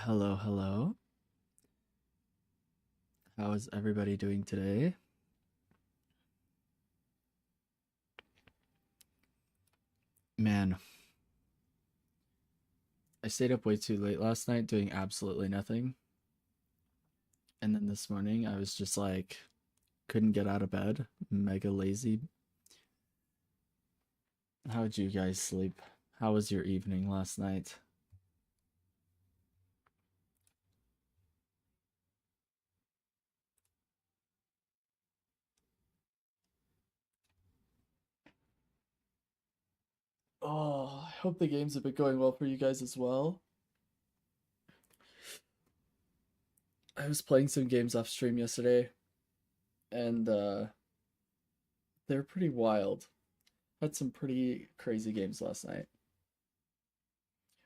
Hello, hello. How is everybody doing today? Man, I stayed up way too late last night doing absolutely nothing. And then this morning I was just like, couldn't get out of bed, mega lazy. How'd you guys sleep? How was your evening last night? Oh, I hope the games have been going well for you guys as well. I was playing some games off stream yesterday, and they're pretty wild. Had some pretty crazy games last night.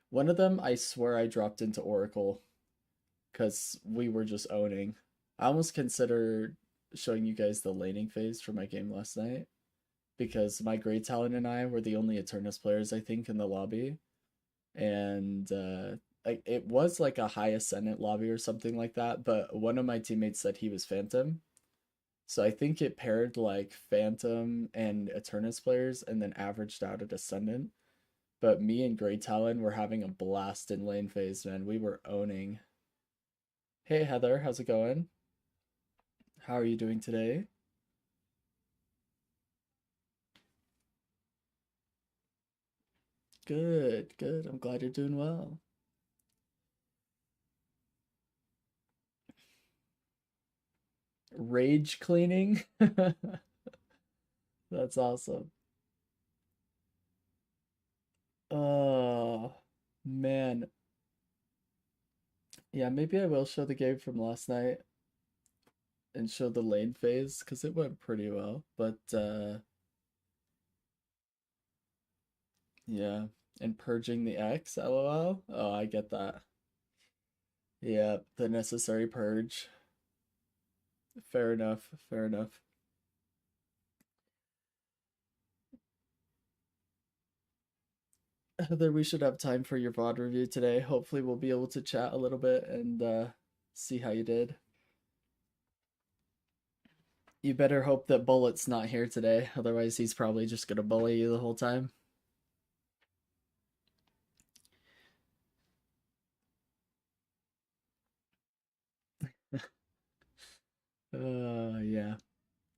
One of them, I swear I dropped into Oracle because we were just owning. I almost considered showing you guys the laning phase for my game last night because my great talent and I were the only Eternus players I think in the lobby, and it was like a high ascendant lobby or something like that. But one of my teammates said he was Phantom, so I think it paired like Phantom and Eternus players and then averaged out at Ascendant. But me and Great Talon were having a blast in lane phase, man. We were owning. Hey Heather, how's it going? How are you doing today? Good, good. I'm glad you're doing well. Rage cleaning? That's awesome. Oh, man. Yeah, maybe I will show the game from last night and show the lane phase because it went pretty well. But yeah, and purging the X, lol. Oh, I get that. Yeah, the necessary purge. Fair enough, fair enough. Heather, we should have time for your VOD review today. Hopefully, we'll be able to chat a little bit and see how you did. You better hope that Bullet's not here today, otherwise, he's probably just gonna bully you the whole time. Yeah.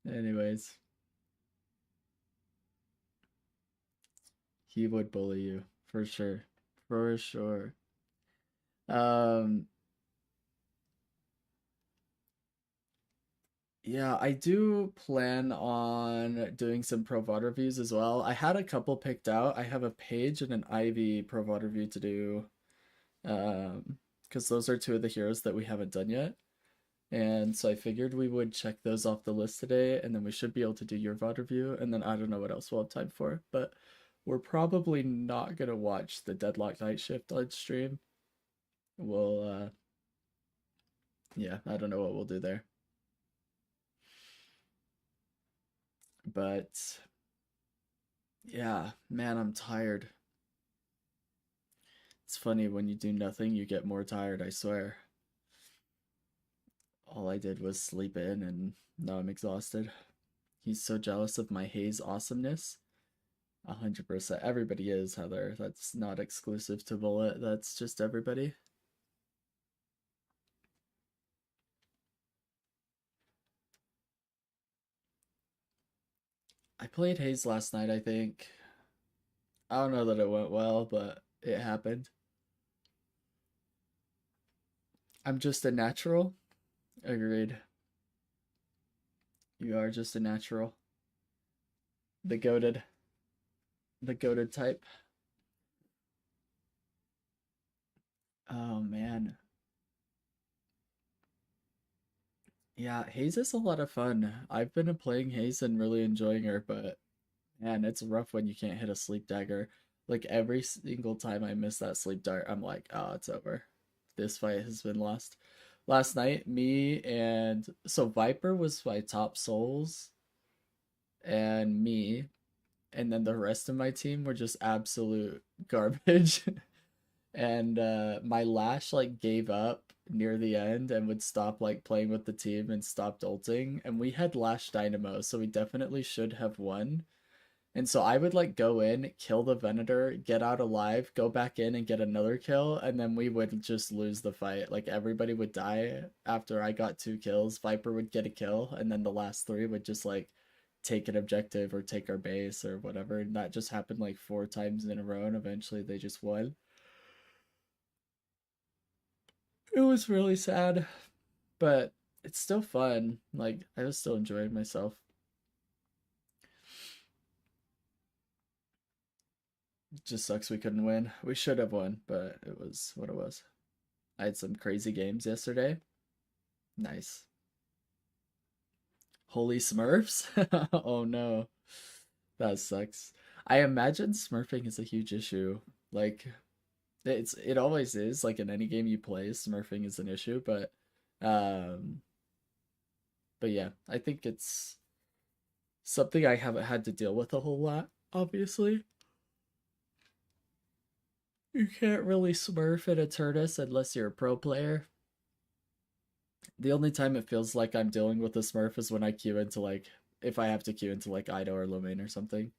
Anyways, he would bully you for sure. For sure. Um, yeah, I do plan on doing some Pro VOD reviews as well. I had a couple picked out. I have a Page and an Ivy Pro VOD review to do. Because those are two of the heroes that we haven't done yet. And so I figured we would check those off the list today, and then we should be able to do your VOD review, and then I don't know what else we'll have time for, but we're probably not gonna watch the Deadlock night shift on stream. We'll yeah, I don't know what we'll do there. But yeah, man, I'm tired. It's funny when you do nothing, you get more tired, I swear. All I did was sleep in and now I'm exhausted. He's so jealous of my haze awesomeness. 100%. Everybody is, Heather. That's not exclusive to Bullet. That's just everybody. I played Haze last night, I think. I don't know that it went well, but it happened. I'm just a natural. Agreed. You are just a natural. The goaded. The goaded type. Oh man. Yeah, Haze is a lot of fun. I've been playing Haze and really enjoying her, but man, it's rough when you can't hit a sleep dagger. Like every single time I miss that sleep dart, I'm like, oh, it's over. This fight has been lost. Last night, me and so Viper was my top souls and me, and then the rest of my team were just absolute garbage. and my Lash like gave up near the end and would stop like playing with the team and stopped ulting, and we had Lash Dynamo, so we definitely should have won. And so I would like go in, kill the Venator, get out alive, go back in and get another kill, and then we would just lose the fight. Like everybody would die after I got 2 kills. Viper would get a kill, and then the last 3 would just like take an objective or take our base or whatever. And that just happened like 4 times in a row, and eventually they just won. It was really sad, but it's still fun. Like I was still enjoying myself. It just sucks we couldn't win. We should have won, but it was what it was. I had some crazy games yesterday. Nice. Holy Smurfs? Oh no. That sucks. I imagine smurfing is a huge issue. Like it always is, like in any game you play, smurfing is an issue, um but yeah, I think it's something I haven't had to deal with a whole lot, obviously. You can't really smurf at Eternus unless you're a pro player. The only time it feels like I'm dealing with a smurf is when I queue into like if I have to queue into like Ido or Lomain or something,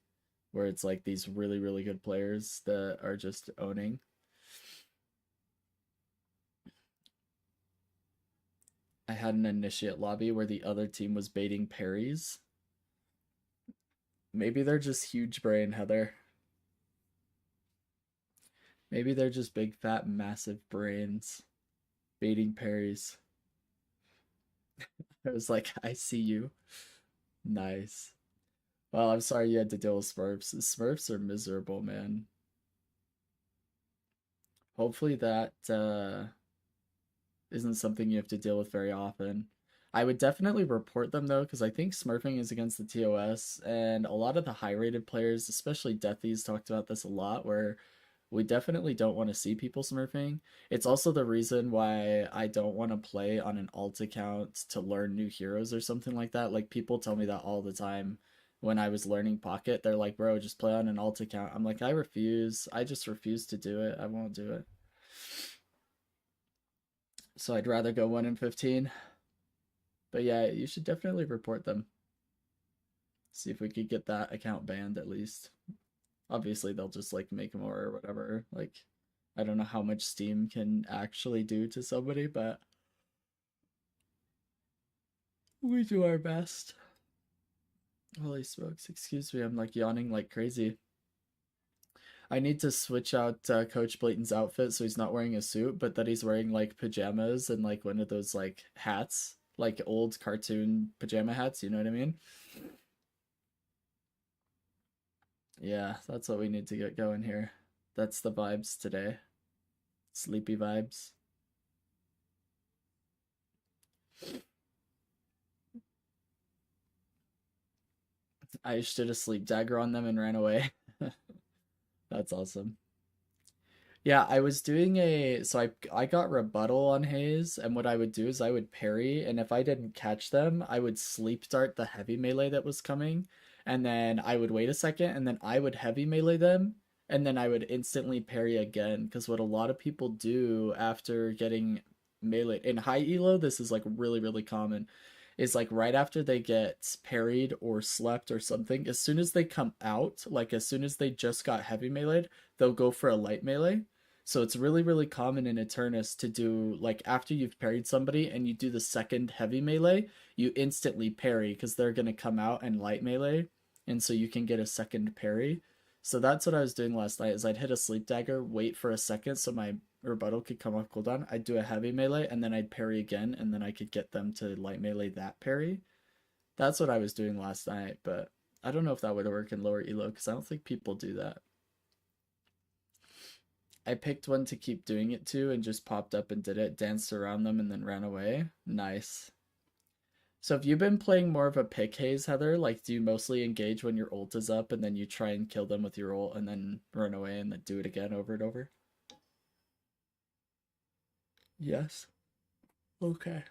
where it's like these really, really good players that are just owning. I had an initiate lobby where the other team was baiting parries. Maybe they're just huge brain, Heather. Maybe they're just big, fat, massive brains baiting parries. I was like, I see you. Nice. Well, I'm sorry you had to deal with Smurfs. Smurfs are miserable, man. Hopefully that isn't something you have to deal with very often. I would definitely report them though, because I think smurfing is against the TOS, and a lot of the high rated players, especially Deathy's, talked about this a lot, where we definitely don't want to see people smurfing. It's also the reason why I don't want to play on an alt account to learn new heroes or something like that. Like people tell me that all the time when I was learning Pocket. They're like, bro, just play on an alt account. I'm like, I refuse. I just refuse to do it. I won't do it. So I'd rather go 1 in 15. But yeah, you should definitely report them. See if we could get that account banned at least. Obviously, they'll just like make more or whatever. Like, I don't know how much Steam can actually do to somebody, but we do our best. Holy smokes, excuse me, I'm like yawning like crazy. I need to switch out Coach Blayton's outfit so he's not wearing a suit, but that he's wearing like pajamas and like one of those like hats, like old cartoon pajama hats, you know what I mean? Yeah, that's what we need to get going here. That's the vibes today. Sleepy vibes. I just did a sleep dagger on them and ran away. That's awesome. Yeah, I was doing I got rebuttal on Haze, and what I would do is I would parry, and if I didn't catch them, I would sleep dart the heavy melee that was coming, and then I would wait a second, and then I would heavy melee them, and then I would instantly parry again. Because what a lot of people do after getting melee in high elo, this is like really, really common, is like right after they get parried or slept or something, as soon as they come out, like as soon as they just got heavy meleeed, they'll go for a light melee. So it's really, really common in Eternus to do like after you've parried somebody and you do the second heavy melee, you instantly parry because they're gonna come out and light melee, and so you can get a second parry. So that's what I was doing last night. Is I'd hit a sleep dagger, wait for a second so my rebuttal could come off cooldown. I'd do a heavy melee and then I'd parry again, and then I could get them to light melee that parry. That's what I was doing last night, but I don't know if that would work in lower elo because I don't think people do that. I picked one to keep doing it to and just popped up and did it, danced around them, and then ran away. Nice. So have you been playing more of a pick haze, Heather? Like, do you mostly engage when your ult is up and then you try and kill them with your ult and then run away and then do it again over and over? Yes. Okay.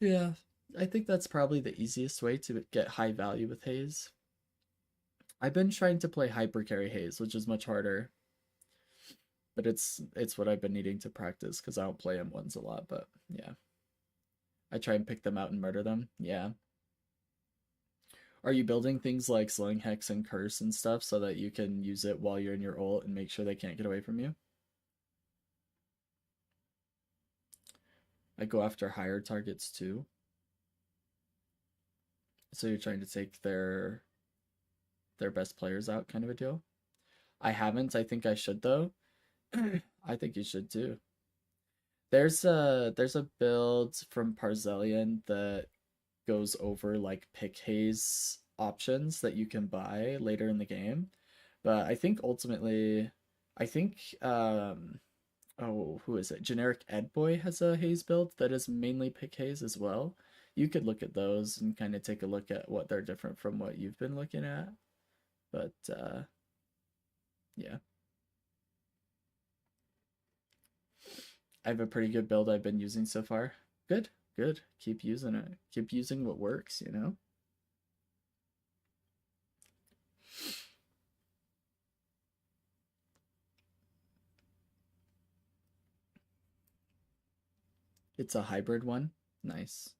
Yeah. I think that's probably the easiest way to get high value with haze. I've been trying to play hyper carry haze, which is much harder. But it's what I've been needing to practice because I don't play M1s a lot. But yeah, I try and pick them out and murder them. Yeah. Are you building things like Slowing Hex and Curse and stuff so that you can use it while you're in your ult and make sure they can't get away from you? I go after higher targets too. So you're trying to take their best players out, kind of a deal. I haven't. I think I should though. I think you should too. There's a build from Parzelian that goes over like pick haze options that you can buy later in the game. But I think ultimately, I think oh, who is it? Generic Edboy has a haze build that is mainly pick haze as well. You could look at those and kind of take a look at what they're different from what you've been looking at. But yeah. I have a pretty good build I've been using so far. Good, good. Keep using it. Keep using what works, you know? It's a hybrid one. Nice.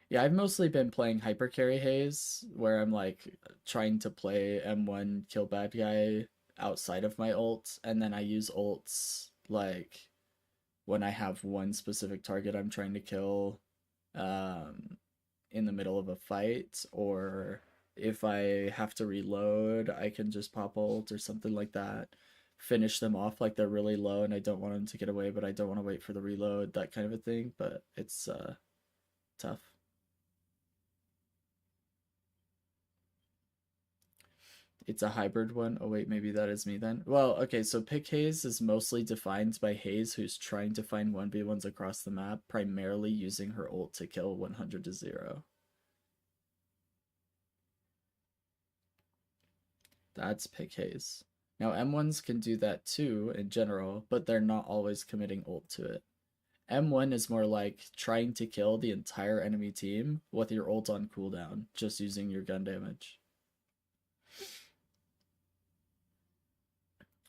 Yeah, I've mostly been playing Hyper Carry Haze, where I'm like trying to play M1 kill bad guy outside of my ult, and then I use ults like when I have one specific target I'm trying to kill um, in the middle of a fight, or if I have to reload, I can just pop ult or something like that. Finish them off like they're really low and I don't want them to get away, but I don't want to wait for the reload, that kind of a thing. But it's tough. It's a hybrid one. Oh wait, maybe that is me then. Well, okay, so pick haze is mostly defined by Haze, who's trying to find 1v1s across the map, primarily using her ult to kill 100 to 0. That's pick haze. Now M1s can do that too in general, but they're not always committing ult to it. M1 is more like trying to kill the entire enemy team with your ult on cooldown, just using your gun damage.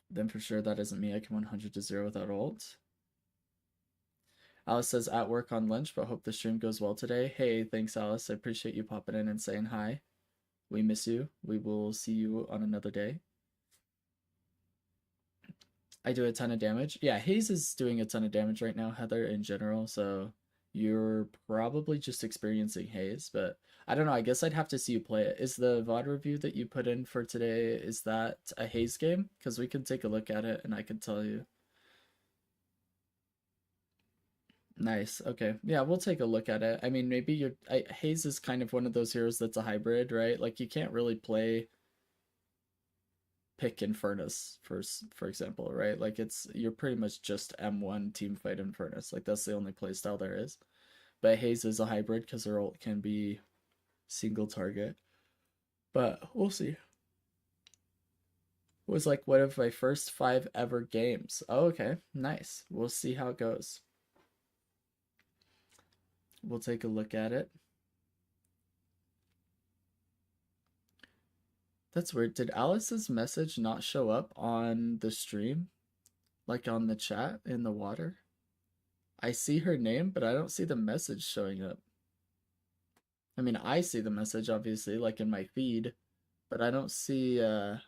Then for sure that isn't me. I can 100 to 0 without ult. Alice says at work on lunch, but hope the stream goes well today. Hey, thanks Alice. I appreciate you popping in and saying hi. We miss you. We will see you on another day. I do a ton of damage. Yeah, Haze is doing a ton of damage right now, Heather, in general, so you're probably just experiencing Haze, but I don't know, I guess I'd have to see you play it. Is the VOD review that you put in for today, is that a Haze game? Because we can take a look at it and I can tell you. Nice. Okay. Yeah, we'll take a look at it. I mean, maybe Haze is kind of one of those heroes that's a hybrid, right? Like you can't really play pick Infernus for example, right? Like you're pretty much just M1 team fight Infernus. Like that's the only playstyle there is. But Haze is a hybrid because her ult can be single target. But we'll see. It was like one of my first 5 ever games. Oh, okay. Nice. We'll see how it goes. We'll take a look at it. That's weird. Did Alice's message not show up on the stream? Like on the chat in the water? I see her name, but I don't see the message showing up. I mean, I see the message, obviously, like in my feed, but I don't see, it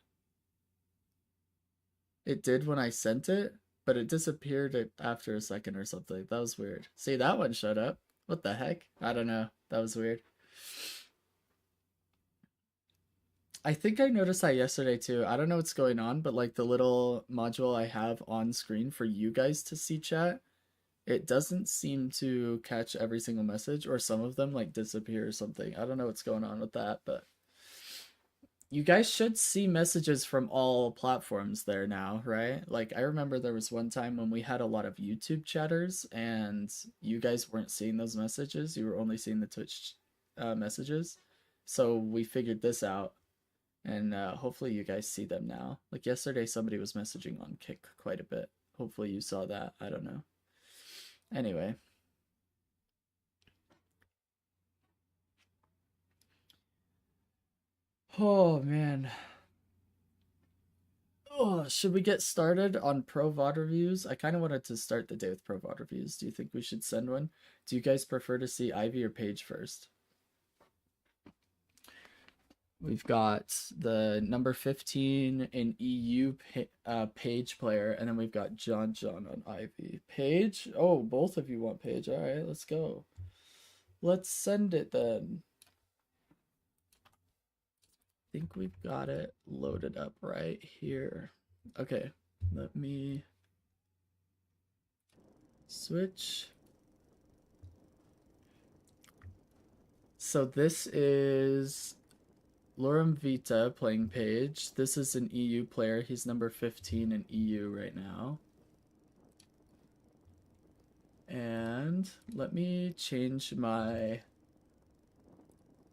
did when I sent it, but it disappeared after a second or something. That was weird. See, that one showed up. What the heck? I don't know. That was weird. I think I noticed that yesterday too. I don't know what's going on, but like the little module I have on screen for you guys to see chat, it doesn't seem to catch every single message, or some of them like disappear or something. I don't know what's going on with that, but you guys should see messages from all platforms there now, right? Like I remember there was one time when we had a lot of YouTube chatters and you guys weren't seeing those messages. You were only seeing the Twitch messages. So we figured this out and hopefully you guys see them now. Like yesterday somebody was messaging on Kick quite a bit. Hopefully you saw that. I don't know. Anyway. Oh man. Oh, Should we get started on pro VOD reviews? I kind of wanted to start the day with pro VOD reviews. Do you think we should send one? Do you guys prefer to see Ivy or Paige first? We've got the number 15 in EU Paige player, and then we've got John on Ivy. Paige? Oh, both of you want Paige. All right, let's go. Let's send it then. I think we've got it loaded up right here. Okay, let me switch. So this is Lorem Vita playing Paige. This is an EU player. He's number 15 in EU right now. And let me change my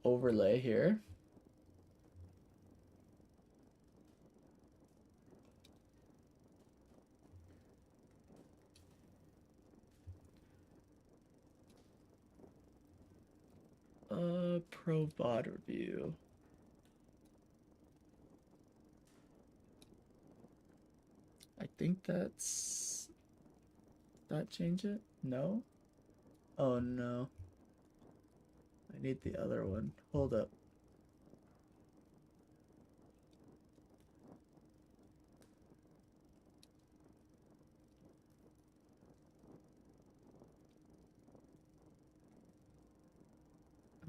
overlay here. Pro VOD review. I think that's... That change it? No? Oh no. I need the other one. Hold up.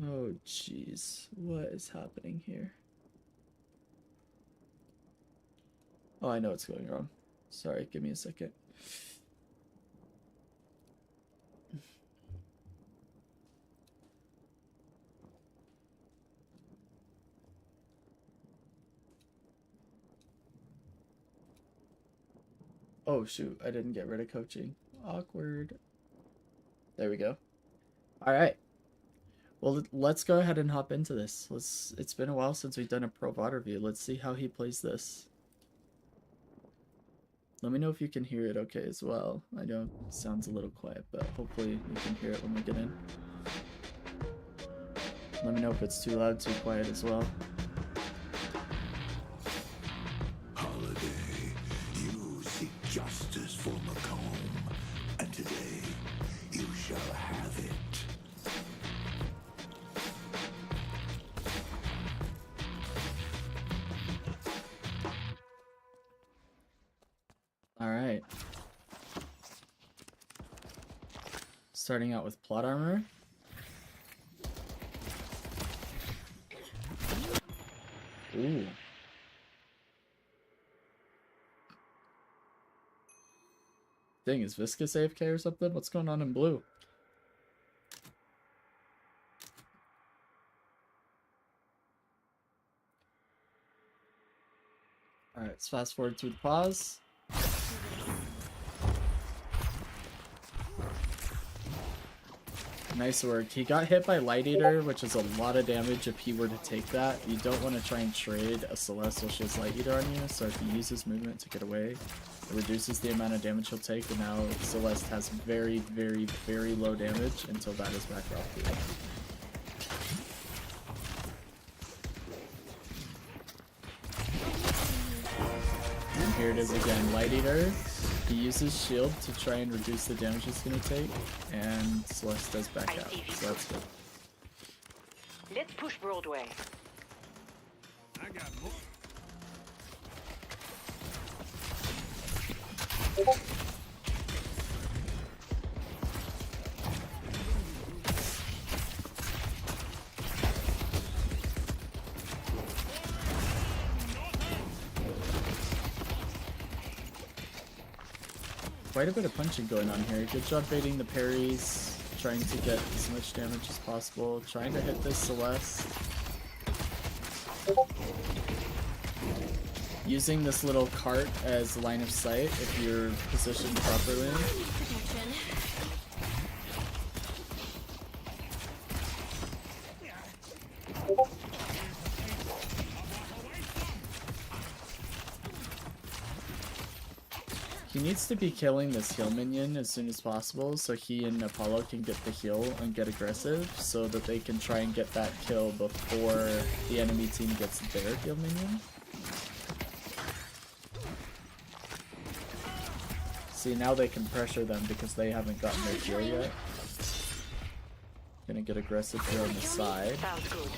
Oh jeez, what is happening here? Oh, I know what's going wrong. Sorry, give me a second. Oh shoot, I didn't get rid of coaching. Awkward. There we go. All right. Well, let's go ahead and hop into this. It's been a while since we've done a pro VOD review. Let's see how he plays this. Let me know if you can hear it okay as well. I know it sounds a little quiet, but hopefully you can hear it when we get in. Let me know if it's too loud, too quiet as well. Holiday, you seek justice for Macomb, and today you shall have it. Alright. Starting out with plot armor. Ooh. Dang, is Viscous AFK or something? What's going on in blue? Alright, let's fast forward through the pause. Nice work. He got hit by Light Eater, which is a lot of damage if he were to take that. You don't want to try and trade a Celeste while she has Light Eater on you, so if he uses movement to get away, it reduces the amount of damage he'll take, and now Celeste has very, very, very low damage until that is back off the And here it is again, Light Eater. He uses shield to try and reduce the damage he's gonna take, and Celeste does back out, so that's good. Let's push Broadway. I got more. Quite a bit of punching going on here. Good job baiting the parries, trying to get as much damage as possible, trying to hit this Celeste. Using this little cart as line of sight if you're positioned properly. He needs to be killing this heal minion as soon as possible so he and Apollo can get the heal and get aggressive so that they can try and get that kill before the enemy team gets their heal minion. See, now they can pressure them because they haven't gotten their kill yet. Gonna get aggressive here on the side. Sounds good.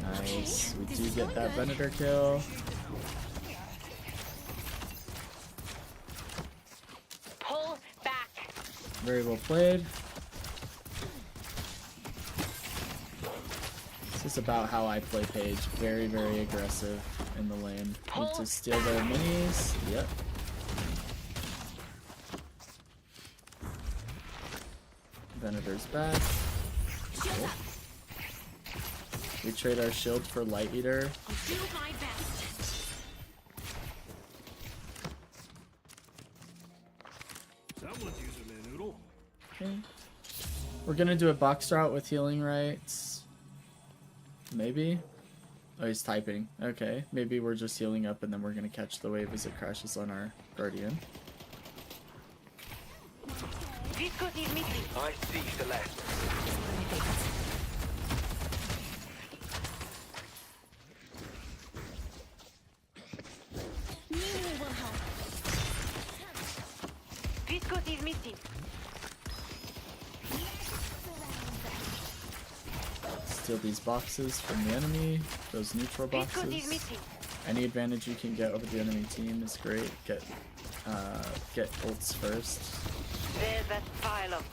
Nice. We do get that Venator kill. Pull back. Very well played. This is about how I play Paige. Very, very aggressive in the lane. Need to steal their minis. Yep. Venator's back. Oh. We trade our shield for Light Eater. I'll do my best. Someone's using their noodle. Okay. We're gonna do a box route with healing rights. Maybe? Oh, he's typing. Okay. Maybe we're just healing up and then we're gonna catch the wave as it crashes on our Guardian. Viscos is missing. I see, Celeste. Melee will help. Viscos is missing. Steal these boxes from the enemy. Those neutral Viscos is boxes. missing. Any advantage you can get over the enemy team is great. Get ults first. There's that pile of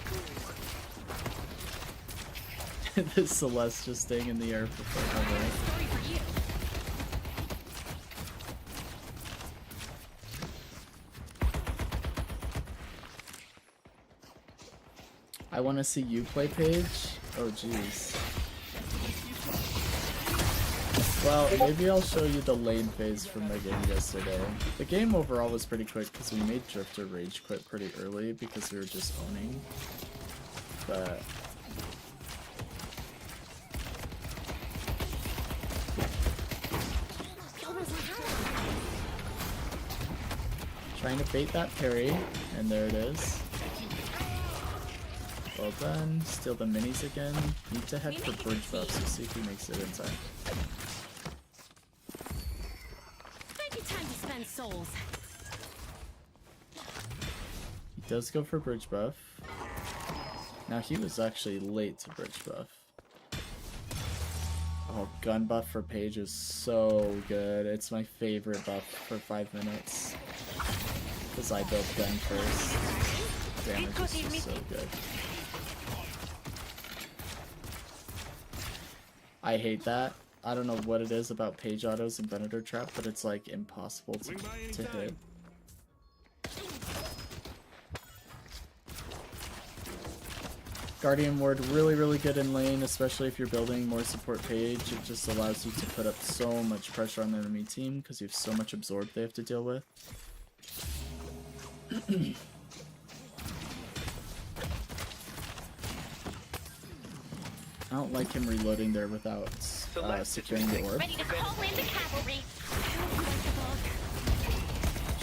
goo. This Celeste just staying in the air for forever. Sorry for you. I want to see you play Paige. Oh jeez. Well, maybe I'll show you the lane phase from my game yesterday. The game overall was pretty quick because we made Drifter rage quit pretty early because we were just owning. But trying to bait that parry, and there it is. Well done. Steal the minis again. Need to head for bridge buffs to see if he makes it in time. Might be time to spend souls. He does go for bridge buff. Now he was actually late to bridge buff. Oh, gun buff for Paige is so good. It's my favorite buff for 5 minutes. Because I built gun first. Damage is just so good. I hate that. I don't know what it is about Paige autos and Venator trap, but it's like impossible to hit. Guardian Ward really, really good in lane, especially if you're building more support Paige. It just allows you to put up so much pressure on the enemy team because you have so much absorb they have to deal with. I don't like him reloading there without securing the orb. Ready to call in the cavalry.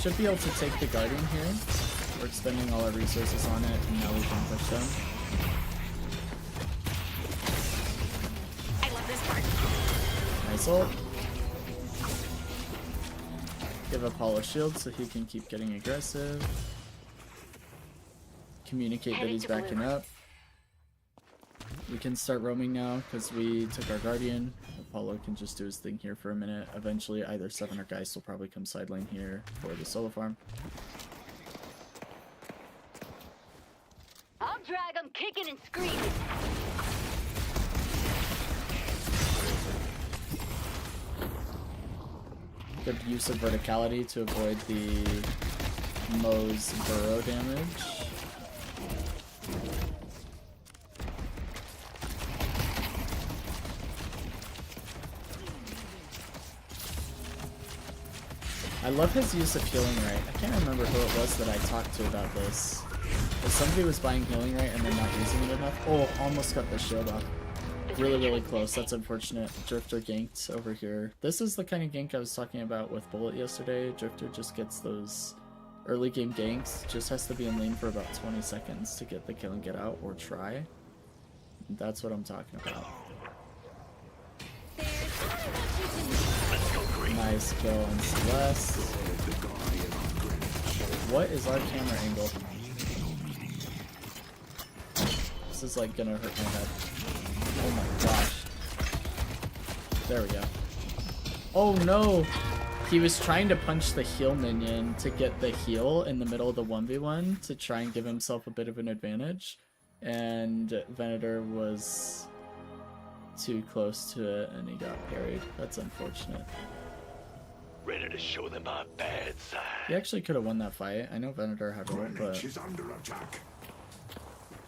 Should be able to take the Guardian here. We're expending all our resources on it, and now we can push them. I love this part. Nice ult. Give Apollo shield so he can keep getting aggressive. Communicate that he's backing up. We can start roaming now because we took our Guardian. Apollo can just do his thing here for a minute. Eventually either Seven or Geist will probably come side lane here for the solo farm. I'll drag them kicking and screaming. Good use of verticality to avoid the Moe's burrow damage. I love his use of healing right. I can't remember who it was that I talked to about this. But somebody was buying healing right and then not using it enough. Oh, almost got the shield off. Really, really close. That's unfortunate. Drifter ganked over here. This is the kind of gank I was talking about with Bullet yesterday. Drifter just gets those early game ganks. Just has to be in lane for about 20 seconds to get the kill and get out, or try. That's what I'm talking about. Nice kill on Celeste. What is our camera angle? This is like gonna hurt my head. Oh my gosh. There we go. Oh no! He was trying to punch the heal minion to get the heal in the middle of the 1v1 to try and give himself a bit of an advantage. And Venator was too close to it and he got parried. That's unfortunate. Ready to show them our bad side. He actually could have won that fight. I know Venator had ult, but is under attack.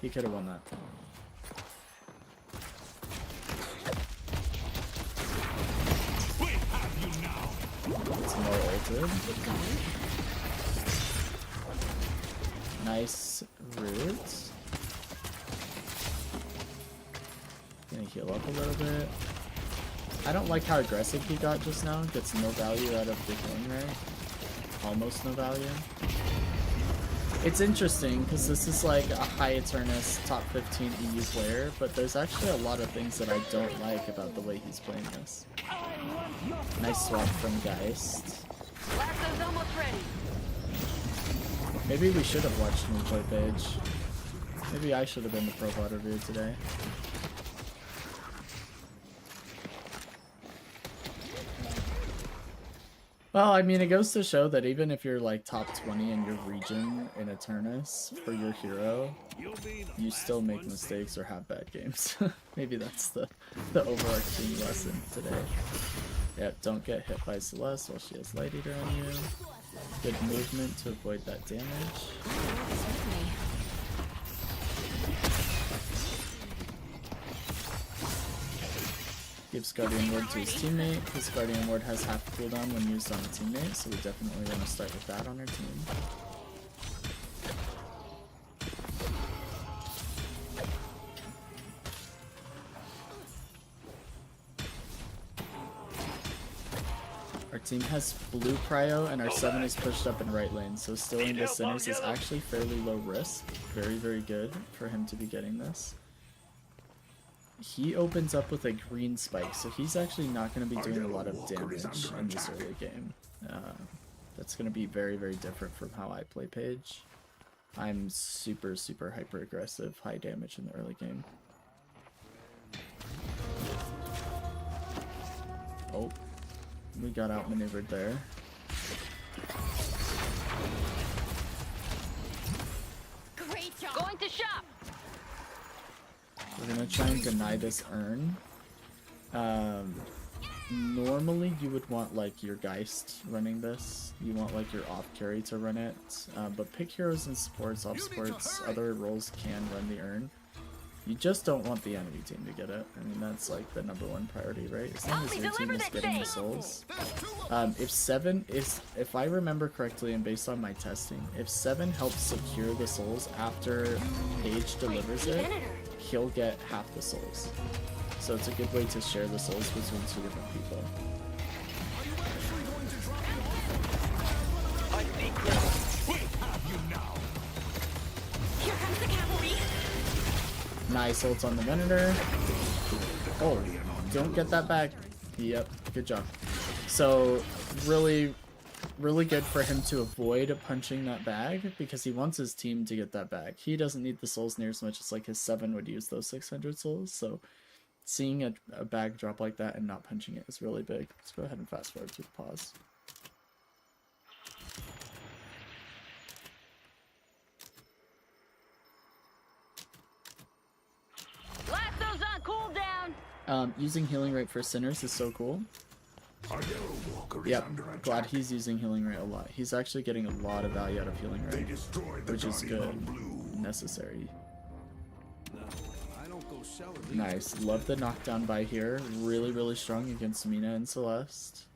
he could have won that. It's more ulted. Nice root. Gonna heal up a little bit. I don't like how aggressive he got just now. Gets no value out of the healing ray. Almost no value. It's interesting because this is like a high Eternus top 15 EU player, but there's actually a lot of things that I don't like about the way he's playing this. Nice swap from Geist. Lasso's almost ready. Maybe we should have watched me play Page. Maybe I should have been the pro VOD review today. Well, I mean, it goes to show that even if you're like top 20 in your region in Eternus for your hero, you still make mistakes or have bad games. Maybe that's the overarching lesson today. Yep, don't get hit by Celeste while she has Light Eater on you. Good movement to avoid that damage. Gives Guardian Ward to his teammate. His Guardian Ward has half cooldown when used on a teammate, so we definitely want to start with that on our team. Our team has blue prio and our 7 is pushed up in right lane, so stealing the Sinners is actually fairly low risk. Very, very good for him to be getting this. He opens up with a green spike, so he's actually not going to be doing a lot of damage in this early game. That's going to be very, very different from how I play Page. I'm super, super hyper aggressive, high damage in the early game. Oh, we got outmaneuvered there. Great job. Going to shop. We're gonna try and deny this urn. Normally you would want like your Geist running this. You want like your off carry to run it. But pick heroes and supports, off supports, other roles can run the urn. You just don't want the enemy team to get it. I mean, that's like the #1 priority, right? As long as your team is getting the souls. If I remember correctly and based on my testing, if 7 helps secure the souls after Page delivers it, he'll get half the souls. So it's a good way to share the souls between 2 different people. Here comes the cavalry. Nice ult on the Venator. Oh, don't get that back. Yep, good job. So really, really good for him to avoid punching that bag because he wants his team to get that bag. He doesn't need the souls near as much as like his 7 would use those 600 souls. So seeing a bag drop like that and not punching it is really big. Let's go ahead and fast forward to the pause. Lasso's on cooldown. Using healing rate for Sinners is so cool. Yep, glad he's using healing rate a lot. He's actually getting a lot of value out of healing rate, which is good, necessary. Nice, love the knockdown by here. Really, really strong against Mina and Celeste.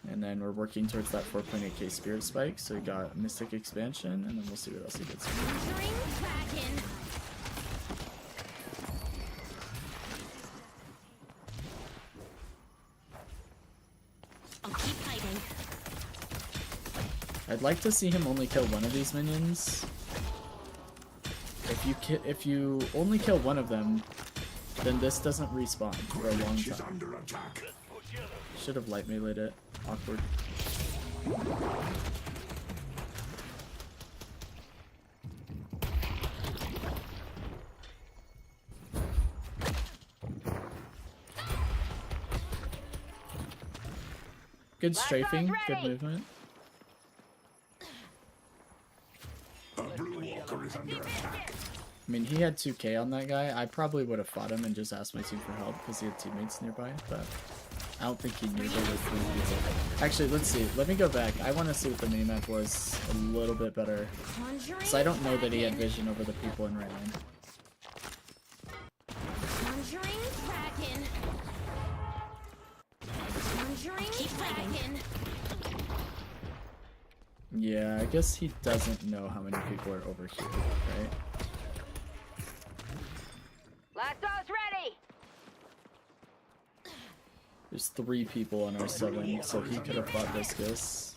And then we're working towards that 4.8k Spirit Spike, so we got Mystic Expansion, and then we'll see what else he gets. Ring dragon. I'll keep fighting. I'd like to see him only kill one of these minions. If you only kill one of them, then this doesn't respawn for a long time. Should have light melee'd it. Awkward. Good strafing, good movement. A blue walker is under attack. I mean, he had 2k on that guy. I probably would have fought him and just asked my team for help because he had teammates nearby, but I don't think he knew there were 3 people. Actually, let's see. Let me go back. I want to see what the minimap was a little bit better. So I don't know that he had vision over the people in right lane. Conjuring dragon. Conjuring dragon. Yeah, I guess he doesn't know how many people are over here, right? Lasso's ready. There's 3 people on our 7, so he could have fought Viscus.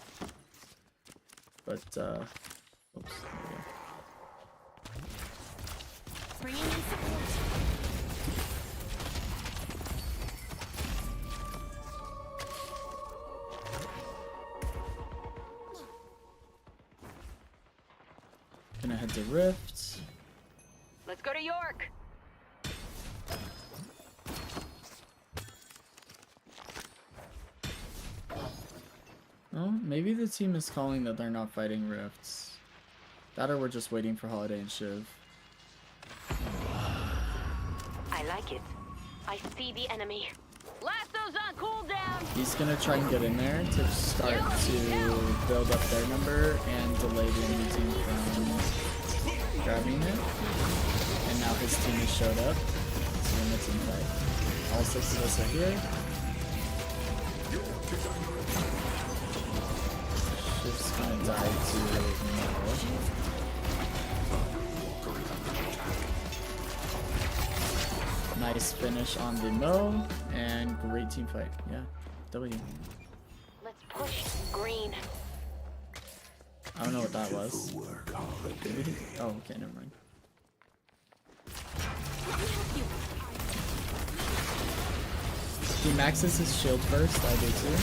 But, oops, there we go. Bringing in support. Gonna head to Rift. Let's go to York. Oh, maybe the team is calling that they're not fighting Rifts. That or we're just waiting for Holiday and Shiv. I like it. I see the enemy. Lasso's on cooldown. He's gonna try and get in there to start to build up their number and delay the enemy team from grabbing it. And now his team has showed up. So we're in a team fight. All 6 of us are here. Shiv's gonna die to Mo. Nice finish on the Mo, and great team fight. Yeah, W. Let's push green. I don't know what that was. Maybe oh, okay, never mind. He maxes his shield first, I do too.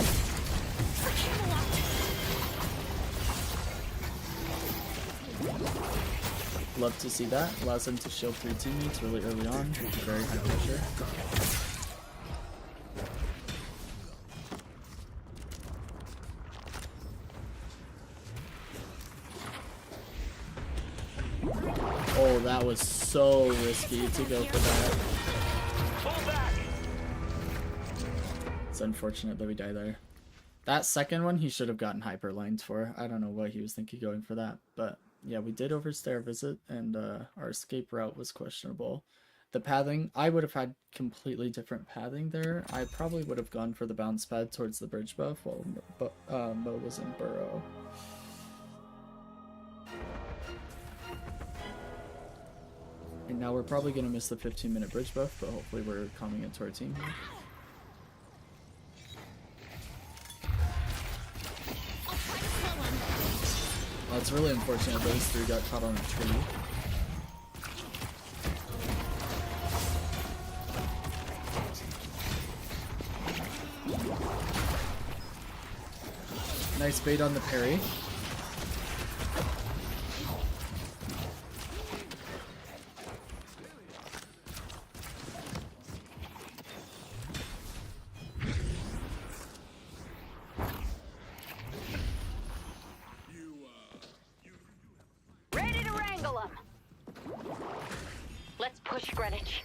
Love to see that. Allows him to shield 3 teammates really early on. Very high pressure. Oh, that was so risky to go for that. It's unfortunate that we die there. That second one he should have gotten hyperlined for. I don't know what he was thinking going for that, but yeah, we did overstay our visit, and our escape route was questionable. The pathing, I would have had completely different pathing there. I probably would have gone for the bounce pad towards the bridge buff while Mo was in burrow. And now we're probably going to miss the 15-minute bridge buff, but hopefully we're coming into our team here. Well, it's really unfortunate those 3 got caught on a tree. Nice bait on the parry. Ready to wrangle them. Let's push Greenwich.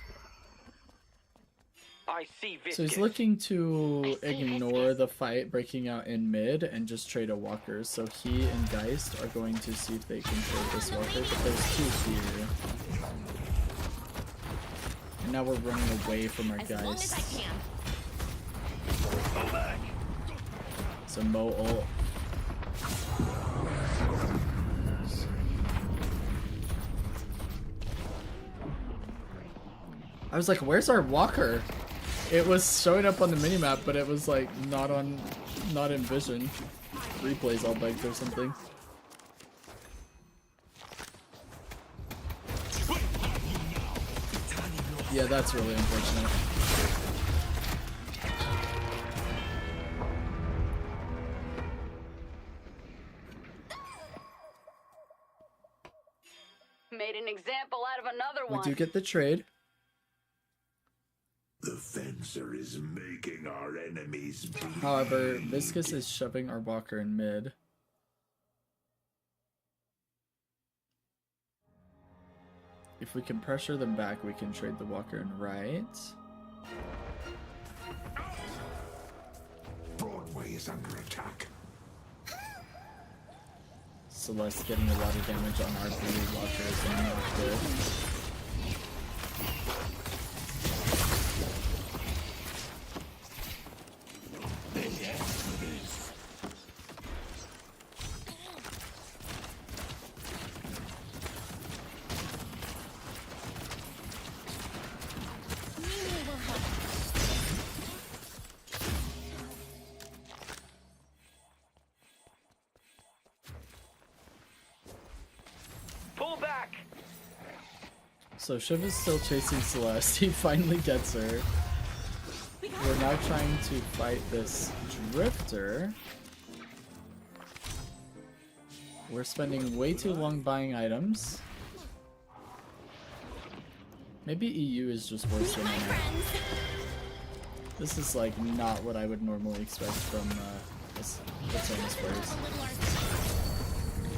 I see Viscus. So he's looking to ignore the fight breaking out in mid and just trade a walker. So he and Geist are going to see if they can trade this walker, but there's 2 here. And now we're running away from our As long as I Geist. can. So Mo ult. I was like, where's our walker? It was showing up on the minimap, but it was like not in vision. Replay's all bugged or something. Yeah, that's really unfortunate. Made an example out of another We one. do get the trade. The fencer is making our enemies bleed. However, Viscous is shoving our walker in mid. If we can pressure them back, we can trade the walker in right. Broadway is under attack. Celeste getting a lot of damage on our blue walker is not good. Pull back. So Shiv is still chasing Celeste. He finally gets her. We're now trying to fight this Drifter. We're spending way too long buying items. Maybe EU is just worse than My NA. friends. This is like not what I would normally expect from this Eternus players. A little artistic.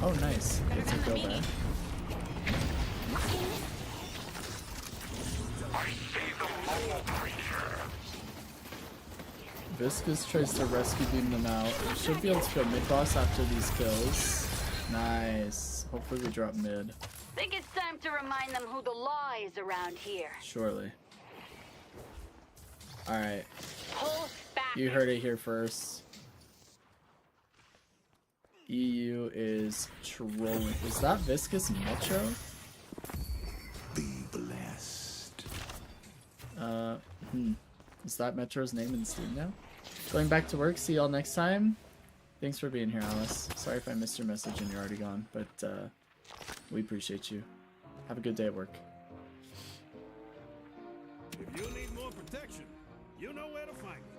Oh nice, it's a go back. Viscous tries to rescue beam them out. We should be able to go mid boss after these kills. Nice. Hopefully we drop mid. Think it's time to remind them who the law is around here. Surely. Alright. Pull back. You heard it here first. EU is trolling. Is that Viscous Metro? Be blessed. Is that Metro's name in Steam now? Going back to work. See y'all next time. Thanks for being here, Alice. Sorry if I missed your message and you're already gone, but we appreciate you. Have a good day at work. If you need more protection, you know where to find me.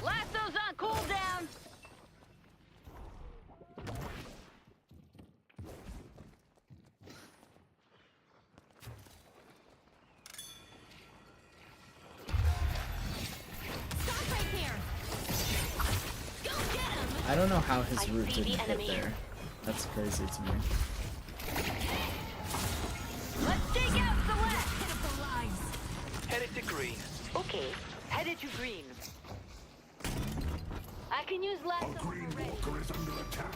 Lasso's on cooldown. Stop right there. Go get him. I don't know how his I root see the didn't hit enemy. there. That's crazy to me. Let's take out Celeste. Pitiful lives. Headed to green. Okay, headed to green. I can use lasso A green for ready. walker is under attack.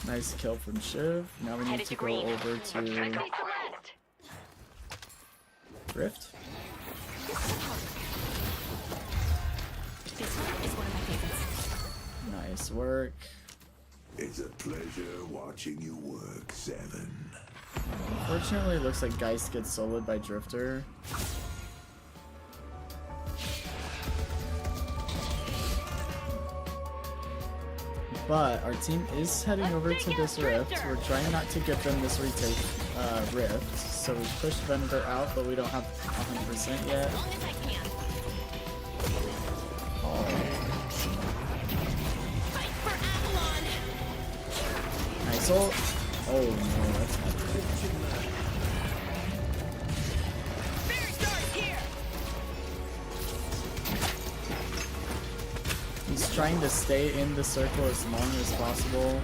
Nice kill from Shiv. Now we need Headed to to go green. over I to see Celeste. Rift. This one is one of my favorites. Nice work. It's a pleasure watching you work, Seven. Unfortunately, it looks like Geist gets soloed by Drifter. But our team is heading over to this rift. We're trying not to give them this retake rift. So we pushed Venator out, but we don't have 100% yet. As long as I can. Fight for Avalon. Nice ult. Oh no, that's not good. Spirit Guard here. He's trying to stay in the circle as long as possible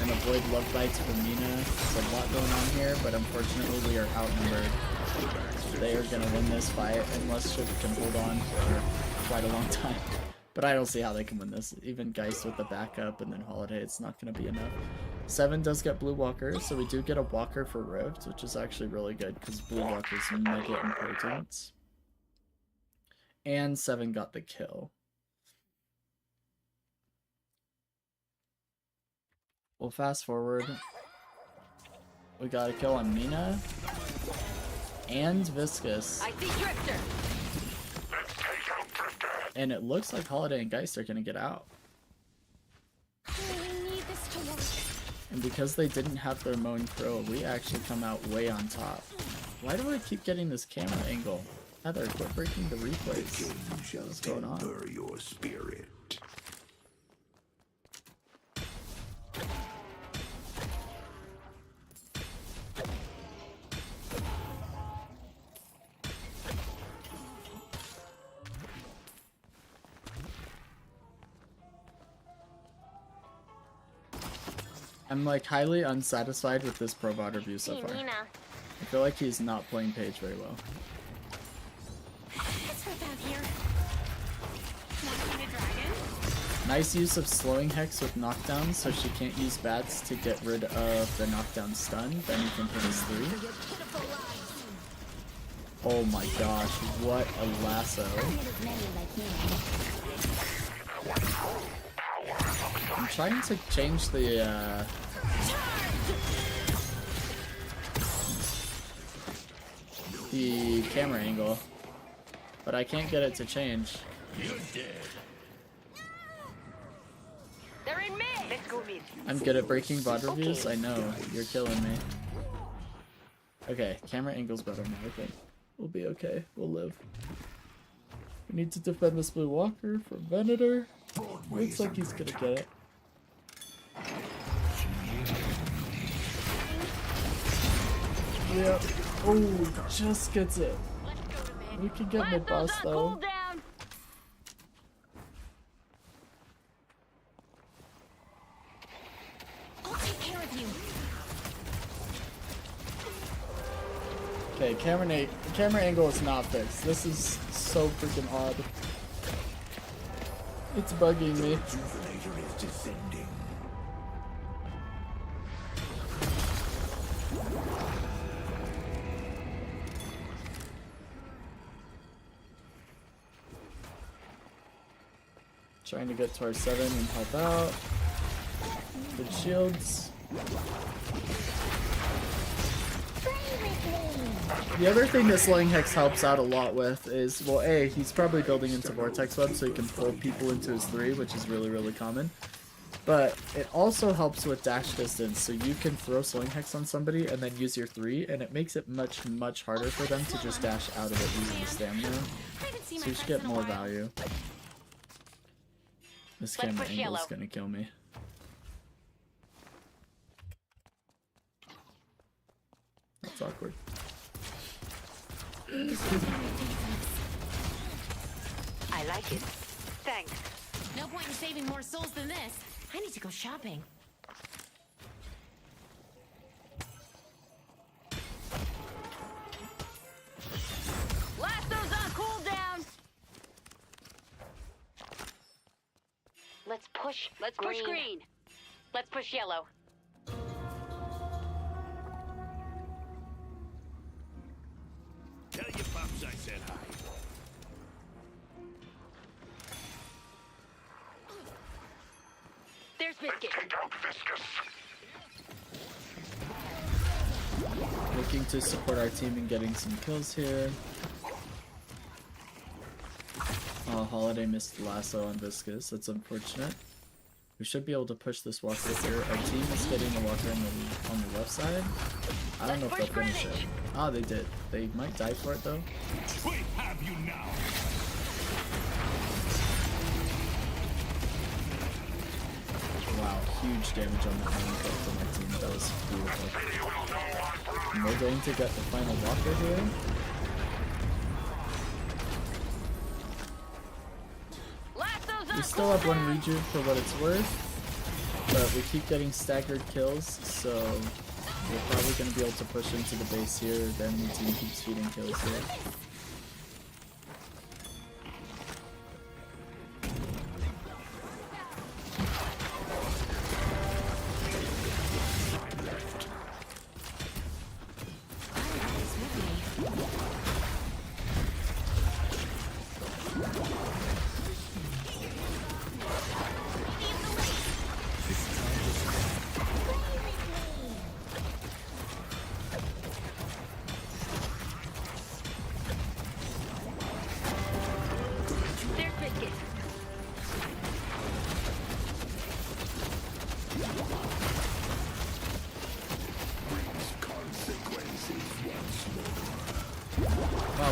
and avoid love bites from Mina. There's a lot going on here, but unfortunately we are outnumbered. They are gonna win this fight unless Shiv can hold on for quite a long time. But I don't see how they can win this. Even Geist with the backup and then Holiday, it's not gonna be enough. 7 does get Blue Walker, so we do get a Walker for Rift, which is actually really good because Blue Walker is mega important. And 7 got the kill. We'll fast forward. We got a kill on Mina and Viscous. I see Drifter. And it looks like Holiday and Geist are gonna get out. We need this to work. And because they didn't have their Moan Crow, we actually come out way on top. Why do I keep getting this camera angle? Heather, quit breaking the The replays. king shall What's going on? temper your spirit. I'm like highly unsatisfied with this Pro VOD review so far. Nina. I feel like he's not playing Paige very well. Let's rip out here. Want to find a dragon? Nice use of slowing Hex with knockdown so she can't use bats to get rid of the knockdown stun. Then he can hit his 3. Oh my gosh, what a lasso. I'm trying to change the camera angle, but I can't get it to change. They're in mid. Let's go mid. I'm good at breaking VOD reviews. I know, you're killing me. Okay, camera angle's better now, I think. We'll be okay. We'll live. We need to defend this blue walker from Venator. Looks like he's gonna get it. Yep. Oh, just gets it. Let's go to mid. We can get mid Lasso's boss on though. cooldown. I'll take care of you. Okay, camera angle is not fixed. This is so freaking odd. It's bugging me. Rejuvenator is descending. Trying to get to our 7 and help out. Good shields. The other thing that slowing Hex helps out a lot with is, well, A, he's probably building into Vortex Web so he can pull people into his 3, which is really, really common. But it also helps with dash distance, so you can throw slowing Hex on somebody and then use your 3, and it makes it much, much harder for them to just dash out of it using the stamina. I haven't seen So my you should friends get in a more while. value. This Let's camera push angle is yellow. gonna kill me. That's awkward. I like it. Thanks. No point in saving more souls than this. I need to go shopping. Lasso's on cooldown. Let's push. Let's push green. Let's push yellow. Tell your pops I said hi. There's biscuit. Looking to support our team and getting some kills here. Oh, Holiday missed lasso on Viscous. That's unfortunate. We should be able to push this walker here. Our team is getting the walker on the left side. I don't know if they'll finish it. Ah, they did. They might die for it though. We have you now. Wow, huge damage on that one kill for my team. That was beautiful. And we're going to get the final walker here. Lasso's on We still have one cooldown. rejuve for what it's worth, but we keep getting staggered kills, so we're probably going to be able to push into the base here, then the team keeps feeding kills here.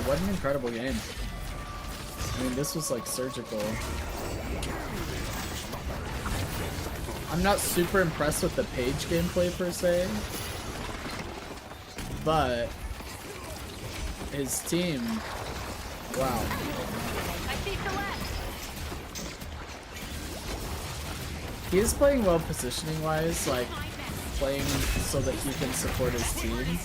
what an incredible game. I mean, this was like surgical. I'm not super impressed with the page gameplay per se, but his team, wow. I see Celeste. He is playing well positioning wise, like playing so that he can support his team.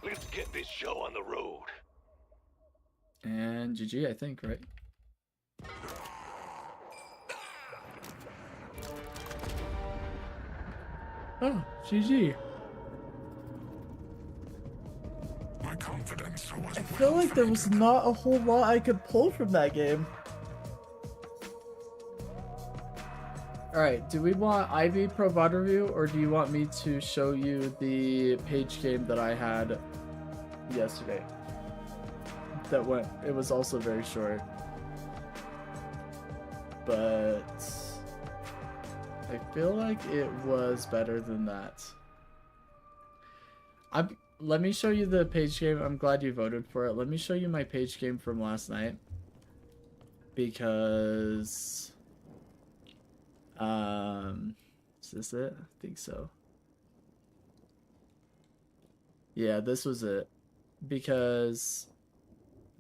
Let's get this show on the road. And GG, I think, right? Oh, GG. My confidence was I feel like there was not a whole lot I could pull from that game. Alright, do we want Ivy Pro VOD review, or do you want me to show you the page game that I had yesterday? It was also very short. But I feel like it was better than that. Let me show you the page game. I'm glad you voted for it. Let me show you my page game from last night. Because is this it? I think so. Yeah, this was it. Because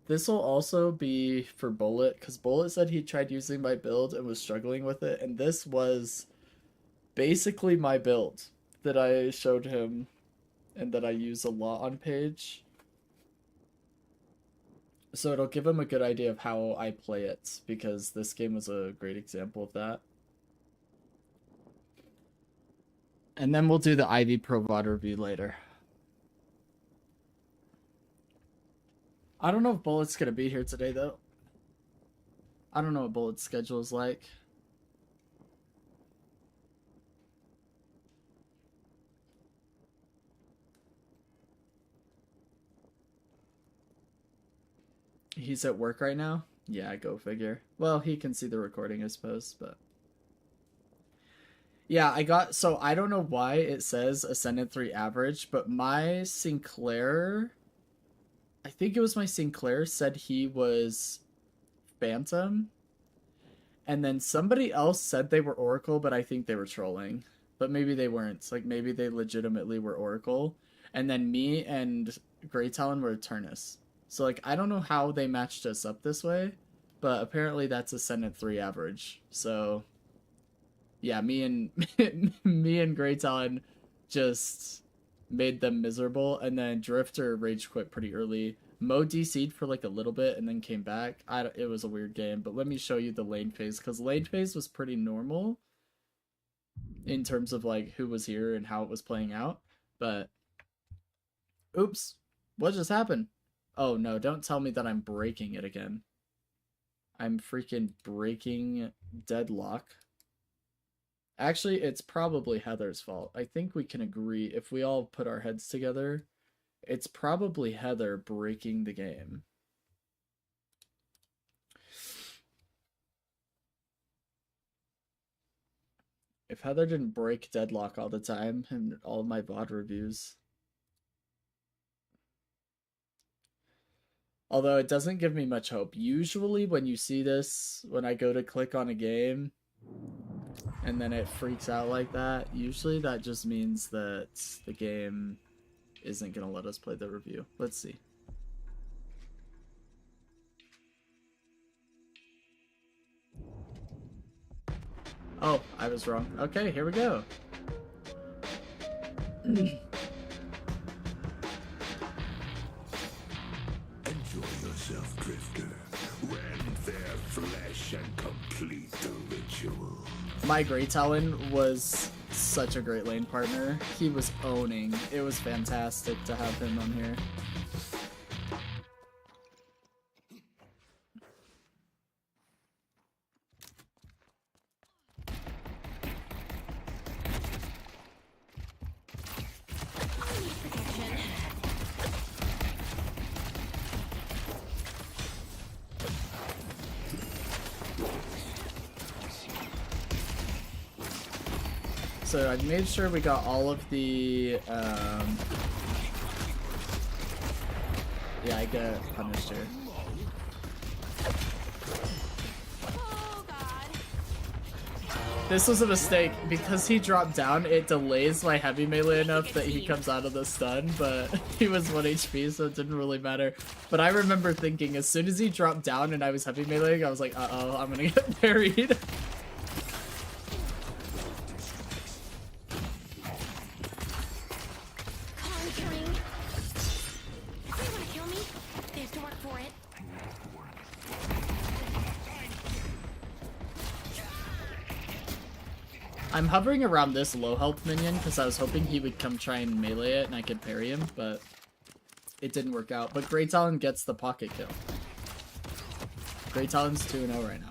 this will also be for Bullet, because Bullet said he tried using my build and was struggling with it, and this was basically my build that I showed him and that I use a lot on page. So it'll give him a good idea of how I play it, because this game was a great example of that. And then we'll do the Ivy Pro VOD review later. I don't know if Bullet's gonna be here today, though. I don't know what Bullet's schedule is like. He's at work right now? Yeah, go figure. Well, he can see the recording, I suppose, but... Yeah, so I don't know why it says Ascendant 3 average, but my Sinclair... I think it was my Sinclair said he was Phantom. And then somebody else said they were Oracle, but I think they were trolling. But maybe they weren't. Like, maybe they legitimately were Oracle. And then me and Grey Talon were Eternus. So, like, I don't know how they matched us up this way, but apparently that's Ascendant 3 average. So, yeah, me and Grey Talon just made them miserable, and then Drifter rage quit pretty early. Mo DC'd for like a little bit and then came back. It was a weird game, but let me show you the lane phase, because lane phase was pretty normal in terms of like who was here and how it was playing out. But oops, what just happened? Oh no, don't tell me that I'm breaking it again. I'm freaking breaking Deadlock. Actually, it's probably Heather's fault. I think we can agree, if we all put our heads together, it's probably Heather breaking the game. If Heather didn't break Deadlock all the time in all of my VOD reviews. Although it doesn't give me much hope. Usually when you see this, when I go to click on a game, and then it freaks out like that, usually that just means that the game isn't going to let us play the review. Let's see. Oh, I was wrong. Okay, here we go. enjoy yourself, Drifter. Rend their flesh and complete the ritual. My Grey Talon was such a great lane partner. He was owning. It was fantastic to have him on here. so I've made sure we got all of the, yeah, I get punished here. Oh god. This was a mistake. Because he dropped down, it delays my heavy melee enough that he comes out of the stun, but he was 1 HP, so it didn't really matter. But I remember thinking, as soon as he dropped down and I was heavy meleeing, I was like, uh-oh, I'm gonna get parried. Conjuring. They wanna kill me? They have to work for it. I'm hovering around this low health minion because I was hoping he would come try and melee it and I could parry him, but it didn't work out. But Great Talon gets the pocket kill. Great Talon's 2-0 right now.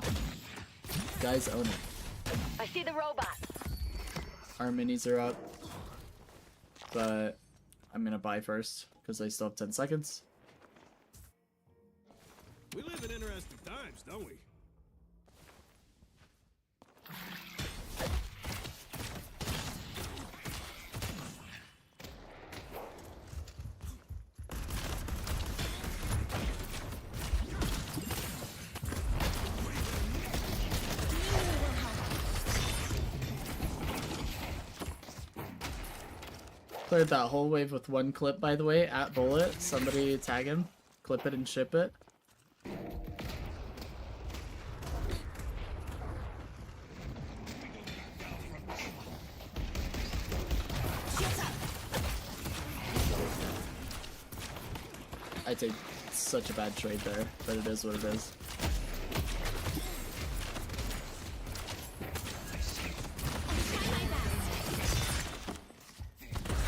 Guys own it. I see the robot. Our minis are up, but I'm gonna buy first because I still have 10 seconds. We live in interesting times, don't we? Cleared that whole wave with 1 clip, by the way, at bullet. Somebody tag him, clip it and ship it. I take such a bad trade there, but it is what it is.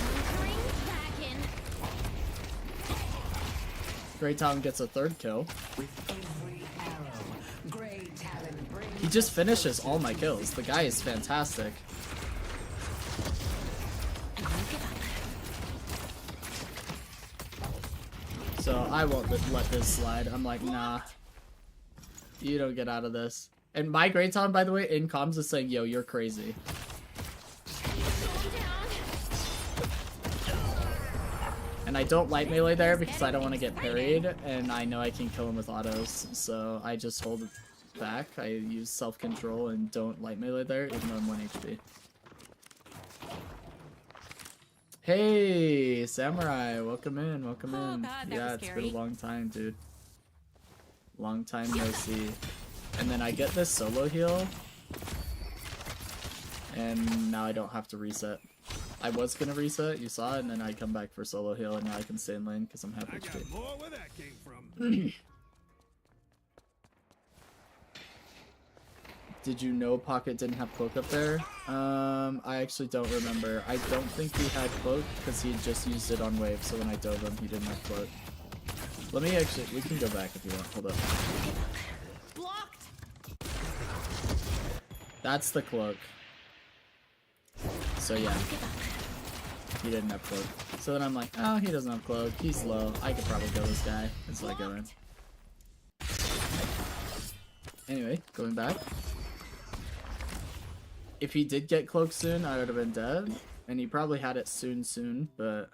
Conjuring back in. Great Talon gets a 3rd kill. He just finishes all my kills. The guy is fantastic. So I won't let this slide. I'm like, nah. You don't get out of this. And my Great Talon, by the way, in comms is saying, yo, you're crazy. And I don't light melee there because I don't want to get parried, and I know I can kill him with autos, so I just hold it back. I use self-control and don't light melee there, even though I'm 1 HP. Hey, Samurai, welcome in, welcome Oh in. God, that Yeah, was it's scary. been a long time, dude. Long time no see. And then I get this solo heal, and now I don't have to reset. I was gonna reset, you saw it, and then I come back for solo heal, and now I can stay in lane because I'm half I HP. got more where that came from. Did you know Pocket didn't have cloak up there? I actually don't remember. I don't think he had cloak because he just used it on wave, so when I dove him, he didn't have cloak. Let me actually, we can go back if you want. Hold up. Blocked. That's the cloak. So yeah, he didn't have cloak. So then I'm like, oh, he doesn't have cloak. He's low. I could probably kill this guy. And so I go in. Anyway, going back. If he did get cloak soon, I would have been dead. And he probably had it soon, but...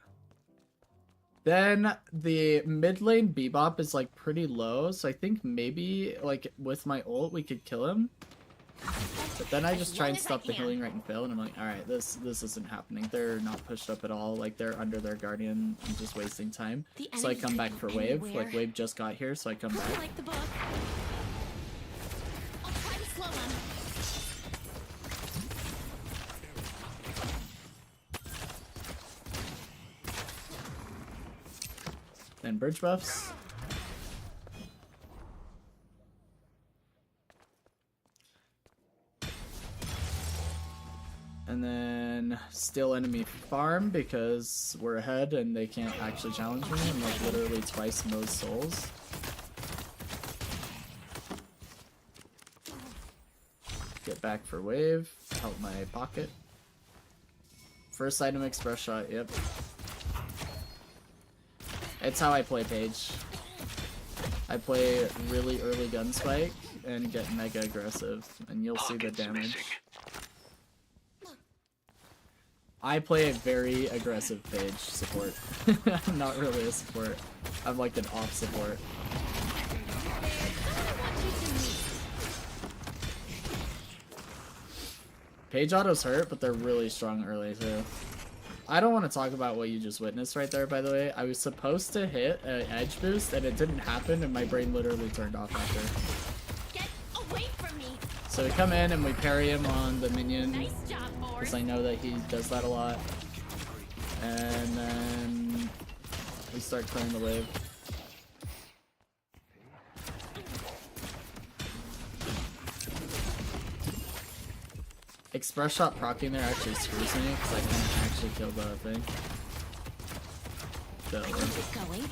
Then the mid lane Bebop is like pretty low, so I think maybe like with my ult we could kill him. But then I just try and stop the healing right and fail, and I'm like, alright, this isn't happening. They're not pushed up at all, like they're under their guardian. I'm just wasting time. So I come back for wave, like wave just got here, so I come back. Like the book. I'll try to slow him. Then bridge buffs. And then still enemy farm because we're ahead and they can't actually challenge me. I'm like literally twice most souls. Get back for wave. Help my pocket. First item express shot, yep. It's how I play Page. I play really early gun spike and get mega aggressive, and you'll see the Pocket's damage. missing. I play a very aggressive Page support. I'm not really a support. I'm like an off support. Page autos hurt, but they're really strong early too. I don't want to talk about what you just witnessed right there, by the way. I was supposed to hit an edge boost, and it didn't happen, and my brain literally turned off after. Get away from me. So we come in, and we parry him on the minion, Nice job, because boy. I know that he does that a lot. And then we start clearing the wave. Express shot proccing there actually screws me because I can't actually kill the thing. Keep going.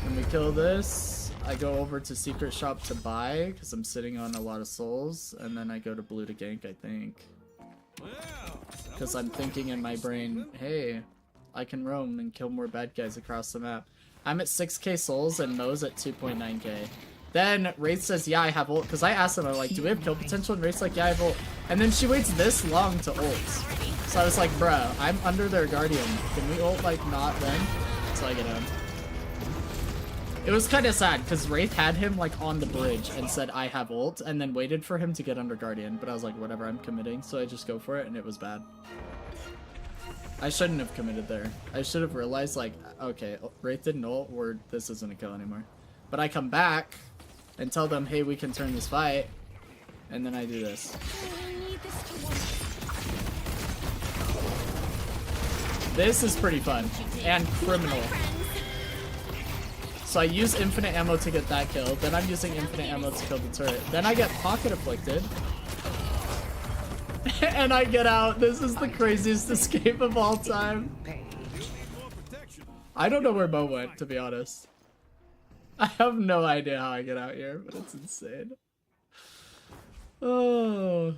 When we kill this, I go over to secret shop to buy because I'm sitting on a lot of souls, and then I go to blue to gank, I think. Because I'm thinking in my brain, hey, I can roam and kill more bad guys across the map. I'm at 6k souls and Mo's at 2.9k. Then Wraith says, yeah, I have ult. Because I asked him, I'm like, do we have kill potential? And Wraith's like, yeah, I have ult. And then she waits this long to ult. So I was like, bruh, I'm under their guardian. Can we ult, like, not then? So I get him. It was kind of sad, because Wraith had him, like, on the bridge and said, I have ult, and then waited for him to get under guardian. But I was like, whatever, I'm committing. So I just go for it, and it was bad. I shouldn't have committed there. I should have realized, like, okay, Wraith didn't ult, or this isn't a kill anymore. But I come back and tell them, hey, we can turn this fight, and then I do this. This is pretty fun, and criminal. So I use infinite ammo to get that kill, then I'm using infinite ammo to kill the turret. Then I get pocket afflicted, and I get out. This is the craziest escape of all time. I don't know where Mo went, to be honest. I have no idea how I get out here, but it's insane. Oh.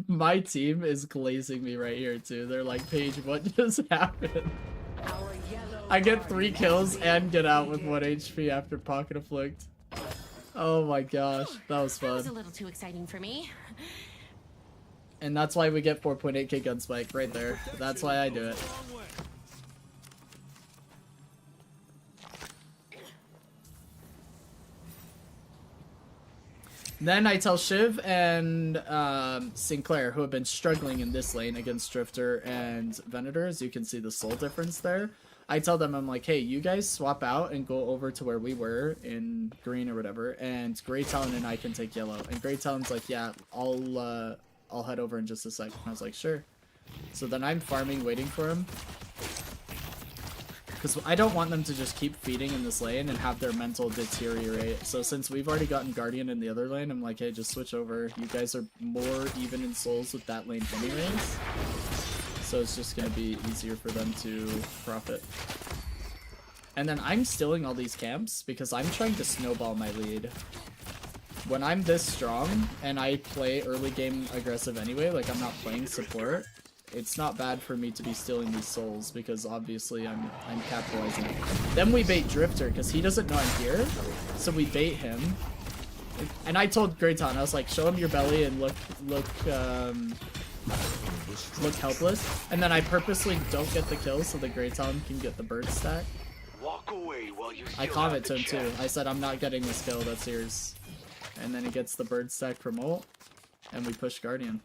My team is glazing me right here, too. They're like, Paige, what just happened? I get 3 kills and get out with 1 HP after pocket afflict. Oh my gosh, that was That was a fun. little too exciting for me. And that's why we get 4.8k gun spike right there. That's why I do it. Then I tell Shiv and Sinclair, who have been struggling in this lane against Drifter and Venator, as you can see the soul difference there. I tell them, I'm like, hey, you guys swap out and go over to where we were in green or whatever, and Grey Talon and I can take yellow. And Grey Talon's like, yeah, I'll head over in just a sec. And I was like, sure. So then I'm farming, waiting for him. Because I don't want them to just keep feeding in this lane and have their mental deteriorate. So since we've already gotten Guardian in the other lane, I'm like, hey, just switch over. You guys are more even in souls with that lane anyways. So it's just going to be easier for them to profit. And then I'm stealing all these camps because I'm trying to snowball my lead. When I'm this strong and I play early game aggressive anyway, like I'm not playing support, it's not bad for me to be stealing these souls because obviously I'm capitalizing. Then we bait Drifter because he doesn't know I'm here, so we bait him. And I told Greyton, I was like, show him your belly and look helpless. And then I purposely don't get the kill so the Greyton can get the bird stack. Walk away while you I still comment have to the him too. chance. I said, I'm not getting this kill, that's yours. And then he gets the bird stack from ult, and we push Guardian.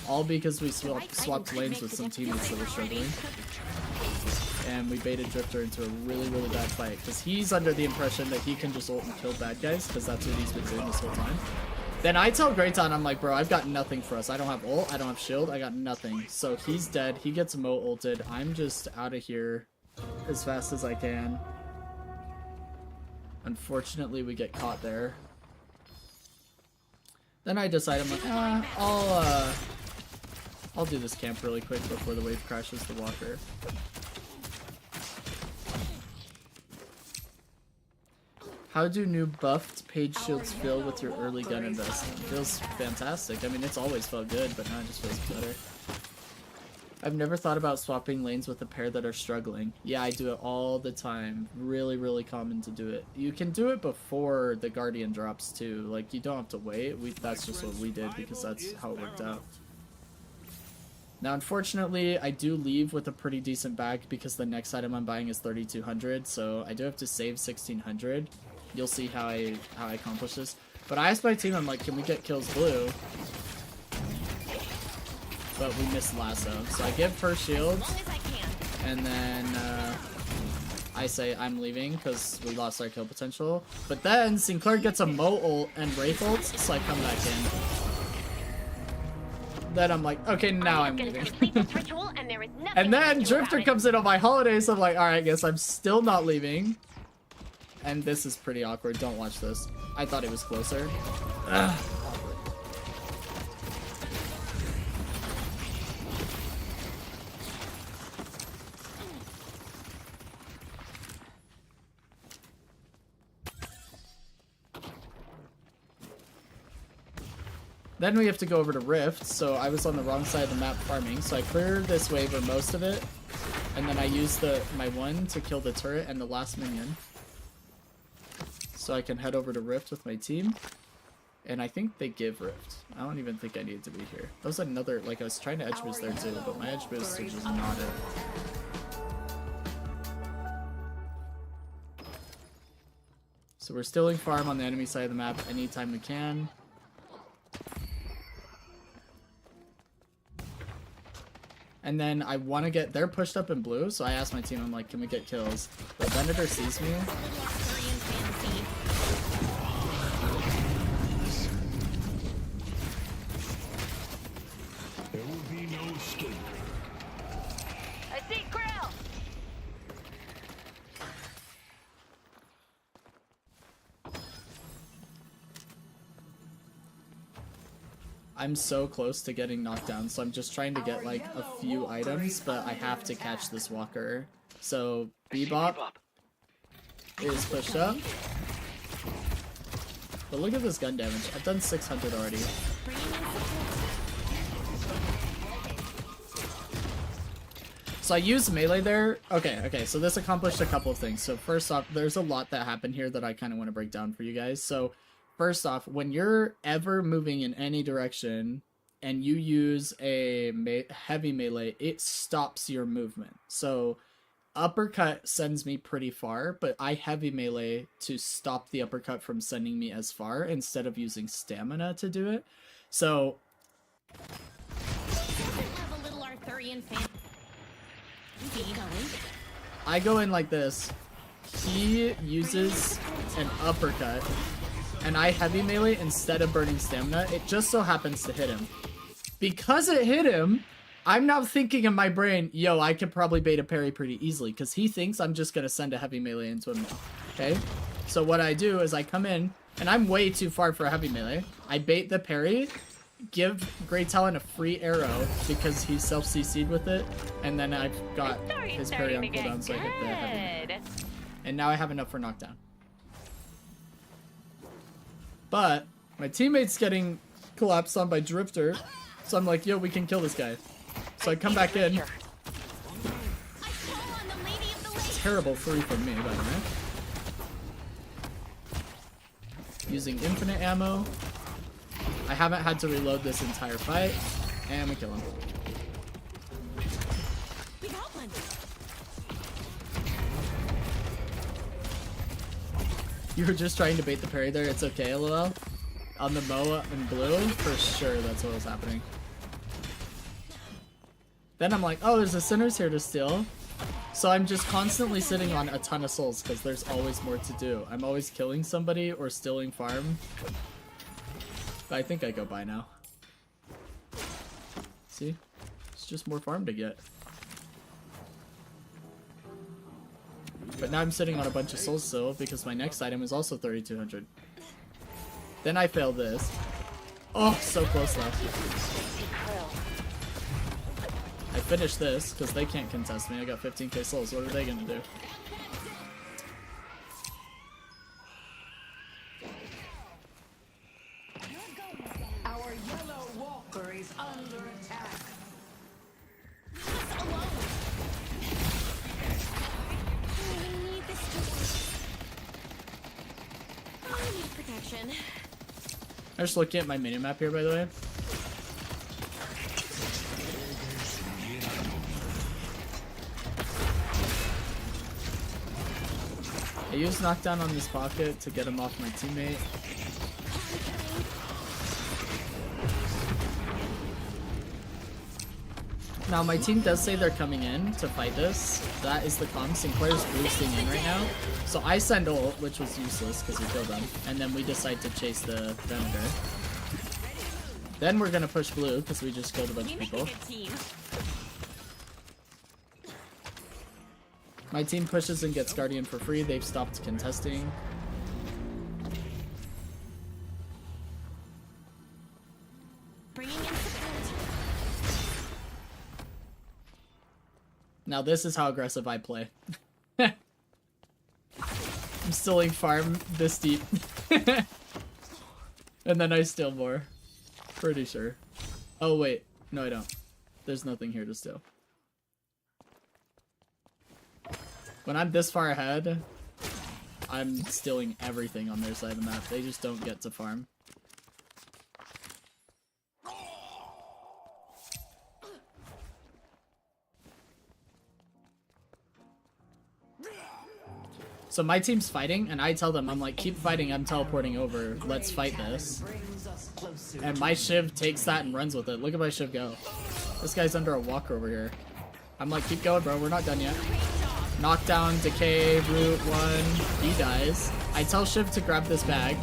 All because we swapped lanes with some teammates that were struggling. And we baited Drifter into a really, really bad fight. Because he's under the impression that he can just ult and kill bad guys, because that's what he's been doing this whole time. Then I tell Greyton, I'm like, bro, I've got nothing for us. I don't have ult, I don't have shield, I got nothing. So he's dead, he gets Mo ulted. I'm just out of here as fast as I can. Unfortunately, we get caught there. Then I decide, I'm like, I'll do this camp really quick before the wave crashes the walker. How do new buffed page shields feel with your early gun investment? Feels fantastic. I mean, it's always felt good, but now it just feels better. I've never thought about swapping lanes with a pair that are struggling. Yeah, I do it all the time. Really, really common to do it. You can do it before the Guardian drops too. Like, you don't have to wait. That's just what we did because that's how it worked out. Now, unfortunately, I do leave with a pretty decent bag because the next item I'm buying is 3,200, so I do have to save 1,600. You'll see how I accomplish this. But I asked my team, I'm like, can we get kills blue? But we missed lasso. So I give her shields, and then I say I'm leaving because we lost our kill potential. But then Sinclair gets a Mo ult and Wraith ults, so I come back in. Then I'm like, okay, now I'm leaving. And then Drifter comes in on my holiday, so I'm like, alright, guess I'm still not leaving. And this is pretty awkward. Don't watch this. I thought it was closer. Ugh. Then we have to go over to Rift, so I was on the wrong side of the map farming, so I clear this wave or most of it, and then I use my one to kill the turret and the last minion. So I can head over to Rift with my team, and I think they give Rift. I don't even think I needed to be here. That was another, like I was trying to edge boost there too, but my edge boost is just not it. So we're stealing farm on the enemy side of the map anytime we can. And then I want to get, they're pushed up in blue, so I asked my team, I'm like, can we get kills? But Venator sees me. There will be no escape. I see Krill. I'm so close to getting knocked down, so I'm just trying to get like a few items, but I have to catch this walker. So Bebop is pushed up. But look at this gun damage. I've done 600 already. So I used melee there. Okay, so this accomplished a couple of things. So first off, there's a lot that happened here that I kind of want to break down for you guys. So first off, when you're ever moving in any direction and you use a heavy melee, it stops your movement. So uppercut sends me pretty far, but I heavy melee to stop the uppercut from sending me as far instead of using stamina to do it. So I go in like this. He uses an uppercut and I heavy melee instead of burning stamina. It just so happens to hit him. Because it hit him, I'm now thinking in my brain, yo, I could probably bait a parry pretty easily because he thinks I'm just going to send a heavy melee into him now. Okay? So what I do is I come in, and I'm way too far for a heavy melee. I bait the parry, give Great Talon a free arrow because he self-CC'd with it, and then I've got his parry on cooldown so I hit the heavy melee. And now I have enough for knockdown. But my teammate's getting collapsed on by Drifter, so I'm like, yo, we can kill this guy. So I come back in. Terrible free from me, by the way. Using infinite ammo. I haven't had to reload this entire fight. And we kill him. You were just trying to bait the parry there. It's okay, lol. On the Moa in blue, for sure that's what was happening. Then I'm like, oh, there's a Sinners here to steal. So I'm just constantly sitting on a ton of souls because there's always more to do. I'm always killing somebody or stealing farm. But I think I go by now. See? It's just more farm to get. But now I'm sitting on a bunch of souls still because my next item is also 3,200. Then I fail this. Oh, so close though. I finished this because they can't contest me. I got 15k souls. What are they gonna do? Our yellow walker is under attack. Attention. I'm just looking at my minimap here, by the way. I used knockdown on this pocket to get him off my teammate. Now my team does say they're coming in to fight this. That is the comms. Sinclair's boosting in right now. So I send ult, which was useless because we killed them. And then we decide to chase the Venator. Then we're gonna push blue because we just killed a bunch of people. My team pushes and gets Guardian for free. They've stopped contesting. Bringing in support. Now this is how aggressive I play. I'm stealing farm this deep. And then I steal more. Pretty sure. Oh wait, no I don't. There's nothing here to steal. When I'm this far ahead, I'm stealing everything on their side of the map. They just don't get to farm. So my team's fighting, and I tell them, I'm like, keep fighting, I'm teleporting over. Let's fight this. And my Shiv takes that and runs with it. Look at my Shiv go. This guy's under a walker over here. I'm like, keep going, bro. We're not done yet. Knockdown, decay, root, one. He dies. I tell Shiv to grab this bag,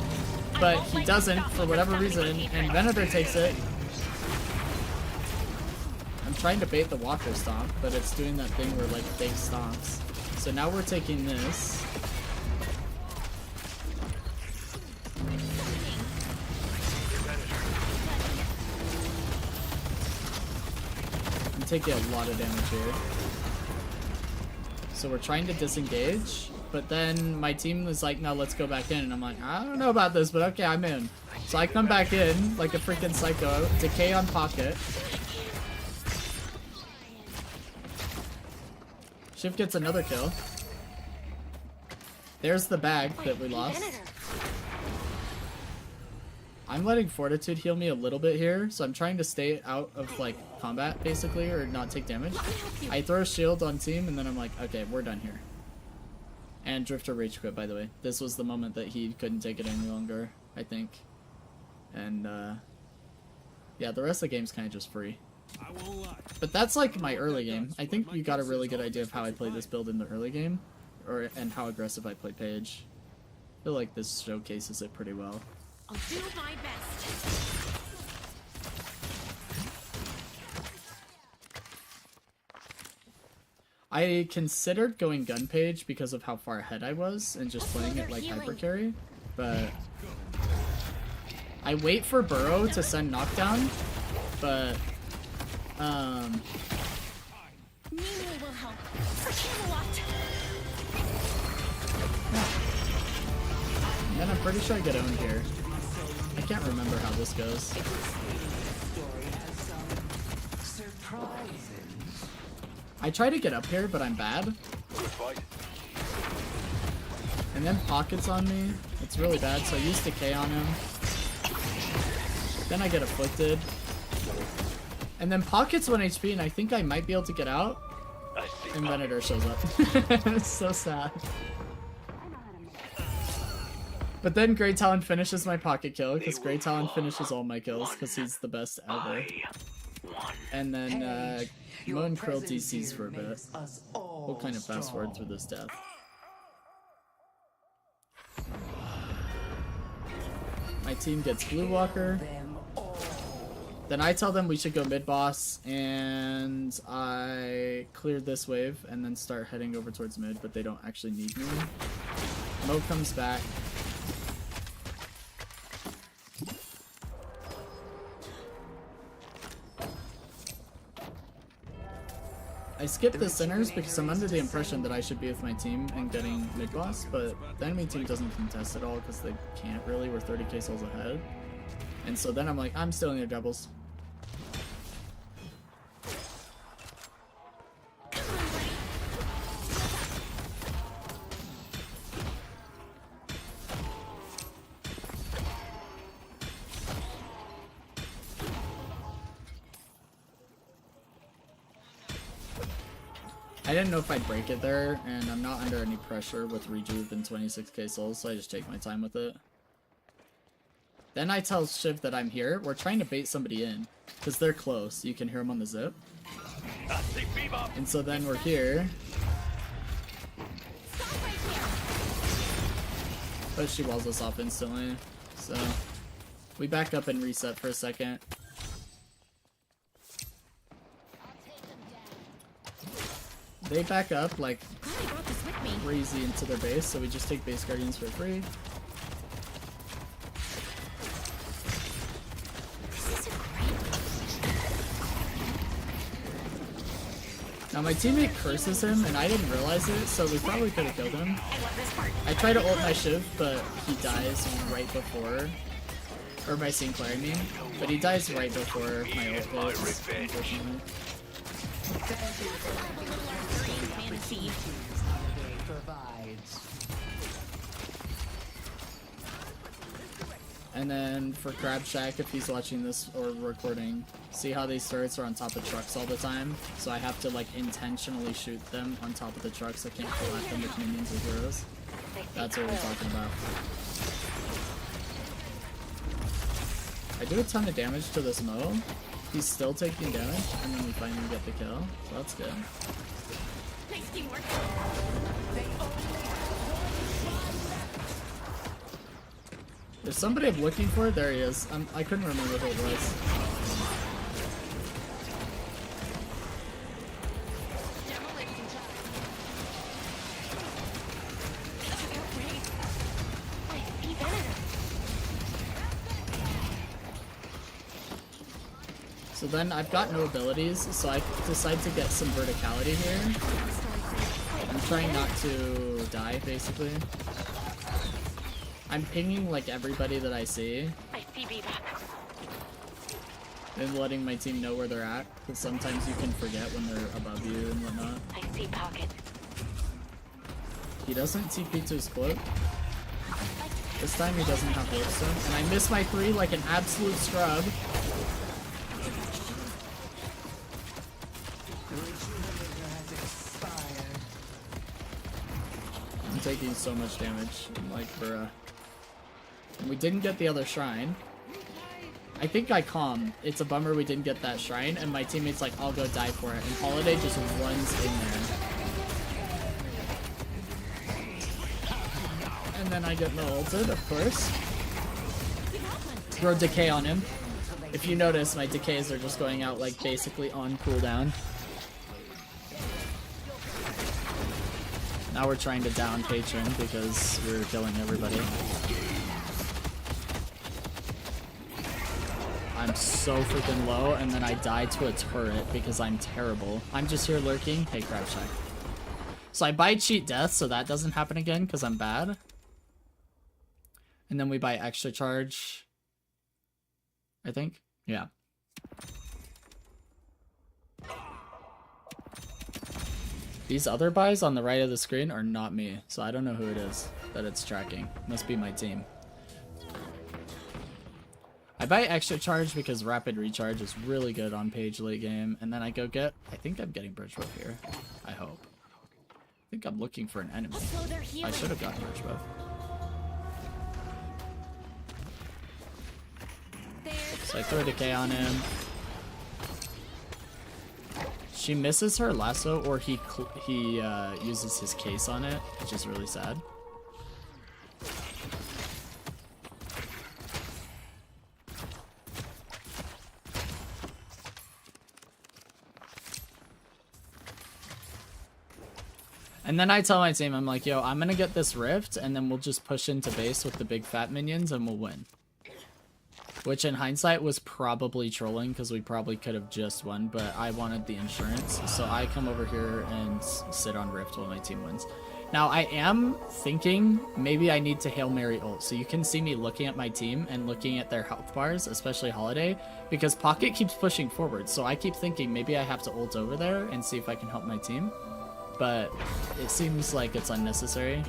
but he doesn't for whatever reason, and Venator takes it. I'm trying to bait the walker stomp, but it's doing that thing where like fake stomps. So now we're taking this. I'm taking a lot of damage here. So we're trying to disengage, but then my team is like, no, let's go back in. And I'm like, I don't know about this, but okay, I'm in. So I come back in like a freaking psycho. Decay on pocket. Shiv gets another kill. There's the bag that we lost. I'm letting Fortitude heal me a little bit here, so I'm trying to stay out of like combat basically, or not take damage. I throw a shield on team and then I'm like, okay, we're done here. And Drifter rage quit, by the way. This was the moment that he couldn't take it any longer, I think. And yeah, the rest of the game's kind of just free. But that's like my early game. I think you got a really good idea of how I played this build in the early game, and how aggressive I play Paige. I feel like this showcases it pretty well. I'll do my best. I considered going gun Page because of how far ahead I was and just playing it like hyper carry, but I wait for Burrow to send knockdown, but Mimi will help. For Camelot. and then I'm pretty sure I get owned here. I can't remember how this goes. I try to get up here, but I'm bad. And then Pocket's on me. It's really bad, so I use Decay on him. Then I get afflicted. And then Pocket's 1 HP, and I think I might be able to get out. And Venator shows up. It's so sad. But then Grey Talon finishes my pocket kill, because Grey Talon finishes all my kills, because he's the best ever. And then Moan Krill DCs for a bit. We'll kind of fast forward through this death. My team gets Blue Walker. Then I tell them we should go mid-boss, and I clear this wave and then start heading over towards mid, but they don't actually need me. Mo comes back. I skipped the centers because I'm under the impression that I should be with my team and getting mid-boss, but the enemy team doesn't contest at all because they can't really. We're 30k souls ahead. And so then I'm like, I'm still in their doubles. I didn't know if I'd break it there, and I'm not under any pressure with Rejuve and 26k souls, so I just take my time with it. Then I tell Shiv that I'm here. We're trying to bait somebody in, because they're close. You can hear them on the zip. I see Bebop. And so then we're here. But she walls us off instantly, so we back up and reset for a second. They back up like crazy into their base, so we just take base guardians for free. Now my teammate curses him, and I didn't realize it, so we probably could have killed him. I try to ult my Shiv, but he dies right before, or my Sinclair, I mean, but he dies right before my ult hits, unfortunately. And then for Crab Shack, if he's watching this or recording, see how these turrets are on top of trucks all the time? So I have to like intentionally shoot them on top of the trucks. I can't pull at them with minions or heroes. That's what we're talking about. I do a ton of damage to this Mo. He's still taking damage, and then we finally get the kill. So that's good. Nice teamwork. There's somebody I'm looking for. There he is. I couldn't remember who it was. So then I've got no abilities, so I decide to get some verticality here. I'm trying not to die, basically. I'm pinging like everybody that I see. I see Bebop. And letting my team know where they're at, because sometimes you can forget when they're above you and whatnot. I see Pocket. He doesn't TP to his cloak. This time he doesn't have Warpstone. And I miss my 3 like an absolute scrub. I'm taking so much damage. I'm like, bruh. And we didn't get the other shrine. I think I calm. It's a bummer we didn't get that shrine, and my teammate's like, I'll go die for it. And Holiday just runs in there. And then I get no ulted, of course. Throw decay on him. If you notice, my decays are just going out like basically on cooldown. Now we're trying to down Patron because we're killing everybody. I'm so freaking low, and then I die to a turret because I'm terrible. I'm just here lurking. Hey, Crab Shack. So I buy cheat death so that doesn't happen again because I'm bad. And then we buy extra charge, I think. Yeah. These other buys on the right of the screen are not me, so I don't know who it is that it's tracking. Must be my team. I buy extra charge because rapid recharge is really good on page late game, and then I go get, I think I'm getting bridge buff here. I hope. I think I'm looking for an enemy. I should have gotten bridge buff. So I throw decay on him. She misses her lasso, or he uses his case on it, which is really sad. And then I tell my team, I'm like, yo, I'm gonna get this rift, and then we'll just push into base with the big fat minions, and we'll win. Which in hindsight was probably trolling, because we probably could have just won, but I wanted the insurance, so I come over here and sit on rift while my team wins. Now, I am thinking maybe I need to Hail Mary ult, so you can see me looking at my team and looking at their health bars, especially Holiday, because Pocket keeps pushing forward, so I keep thinking maybe I have to ult over there and see if I can help my team. But it seems like it's unnecessary.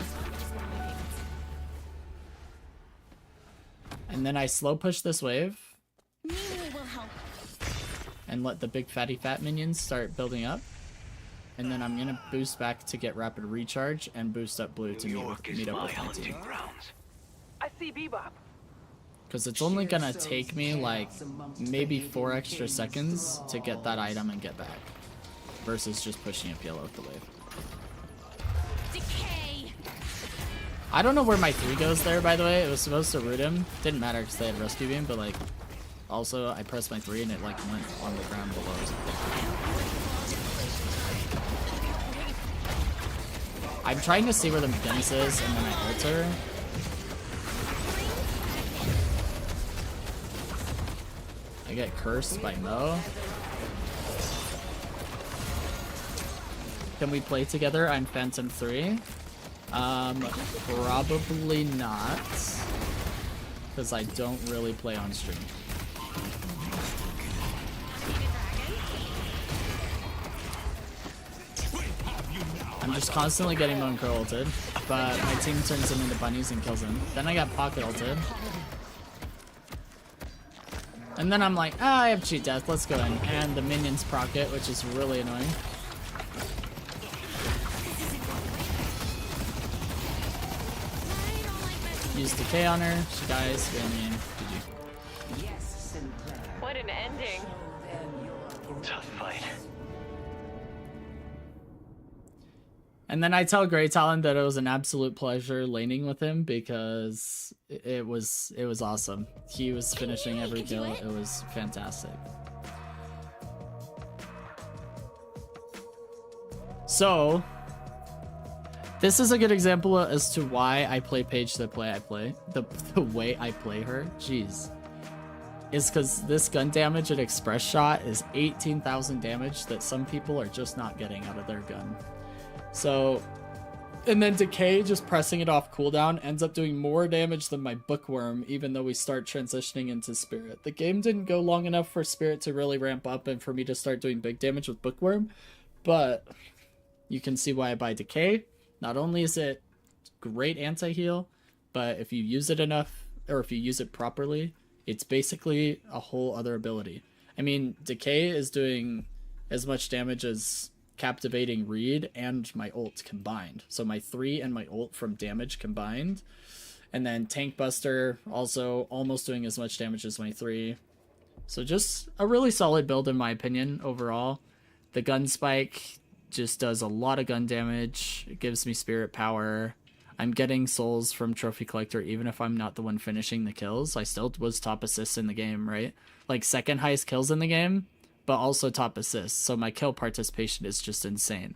And then I slow push this wave and let the big fatty fat minions start building up. and then I'm gonna boost back to get rapid recharge and boost up blue to New York is meet up my with my hunting team. grounds. I see Bebop. Because it's only gonna take me like maybe 4 extra seconds to get that item and get back, versus just pushing up yellow with the wave. Decay. I don't know where my 3 goes there, by the way. It was supposed to root him. Didn't matter because they had rescue beam, but like, also I pressed my 3 and it like went on the ground below or something. I'm trying to see where the McGinnis is, and then I ult her. I get cursed by Mo. Can we play together? I'm Phantom 3. Probably not. Because I don't really play on stream. I'm just constantly getting Moon Crow ulted, but my team turns him into bunnies and kills him. Then I got Pocket ulted. And then I'm like, ah, I have cheat death, let's go in. And the minions proc it, which is really annoying. Use decay on her, she dies, I mean, GG. What an ending. Tough fight. And then I tell Grey Talon that it was an absolute pleasure laning with him because it was awesome. He was finishing every kill. It was fantastic. So this is a good example as to why I play Paige the way I play. The way I play her, jeez, is because this gun damage at Express Shot is 18,000 damage that some people are just not getting out of their gun. So, and then Decay, just pressing it off cooldown, ends up doing more damage than my Bookworm, even though we start transitioning into Spirit. The game didn't go long enough for Spirit to really ramp up and for me to start doing big damage with Bookworm, but you can see why I buy Decay. Not only is it great anti-heal, but if you use it enough, or if you use it properly, it's basically a whole other ability. I mean, Decay is doing as much damage as Captivating Read and my ult combined. So my 3 and my ult from damage combined. And then Tank Buster also almost doing as much damage as my 3. So just a really solid build in my opinion overall. The gun spike just does a lot of gun damage. It gives me spirit power. I'm getting souls from Trophy Collector even if I'm not the one finishing the kills. I still was top assists in the game, right? Like second highest kills in the game, but also top assists. So my kill participation is just insane.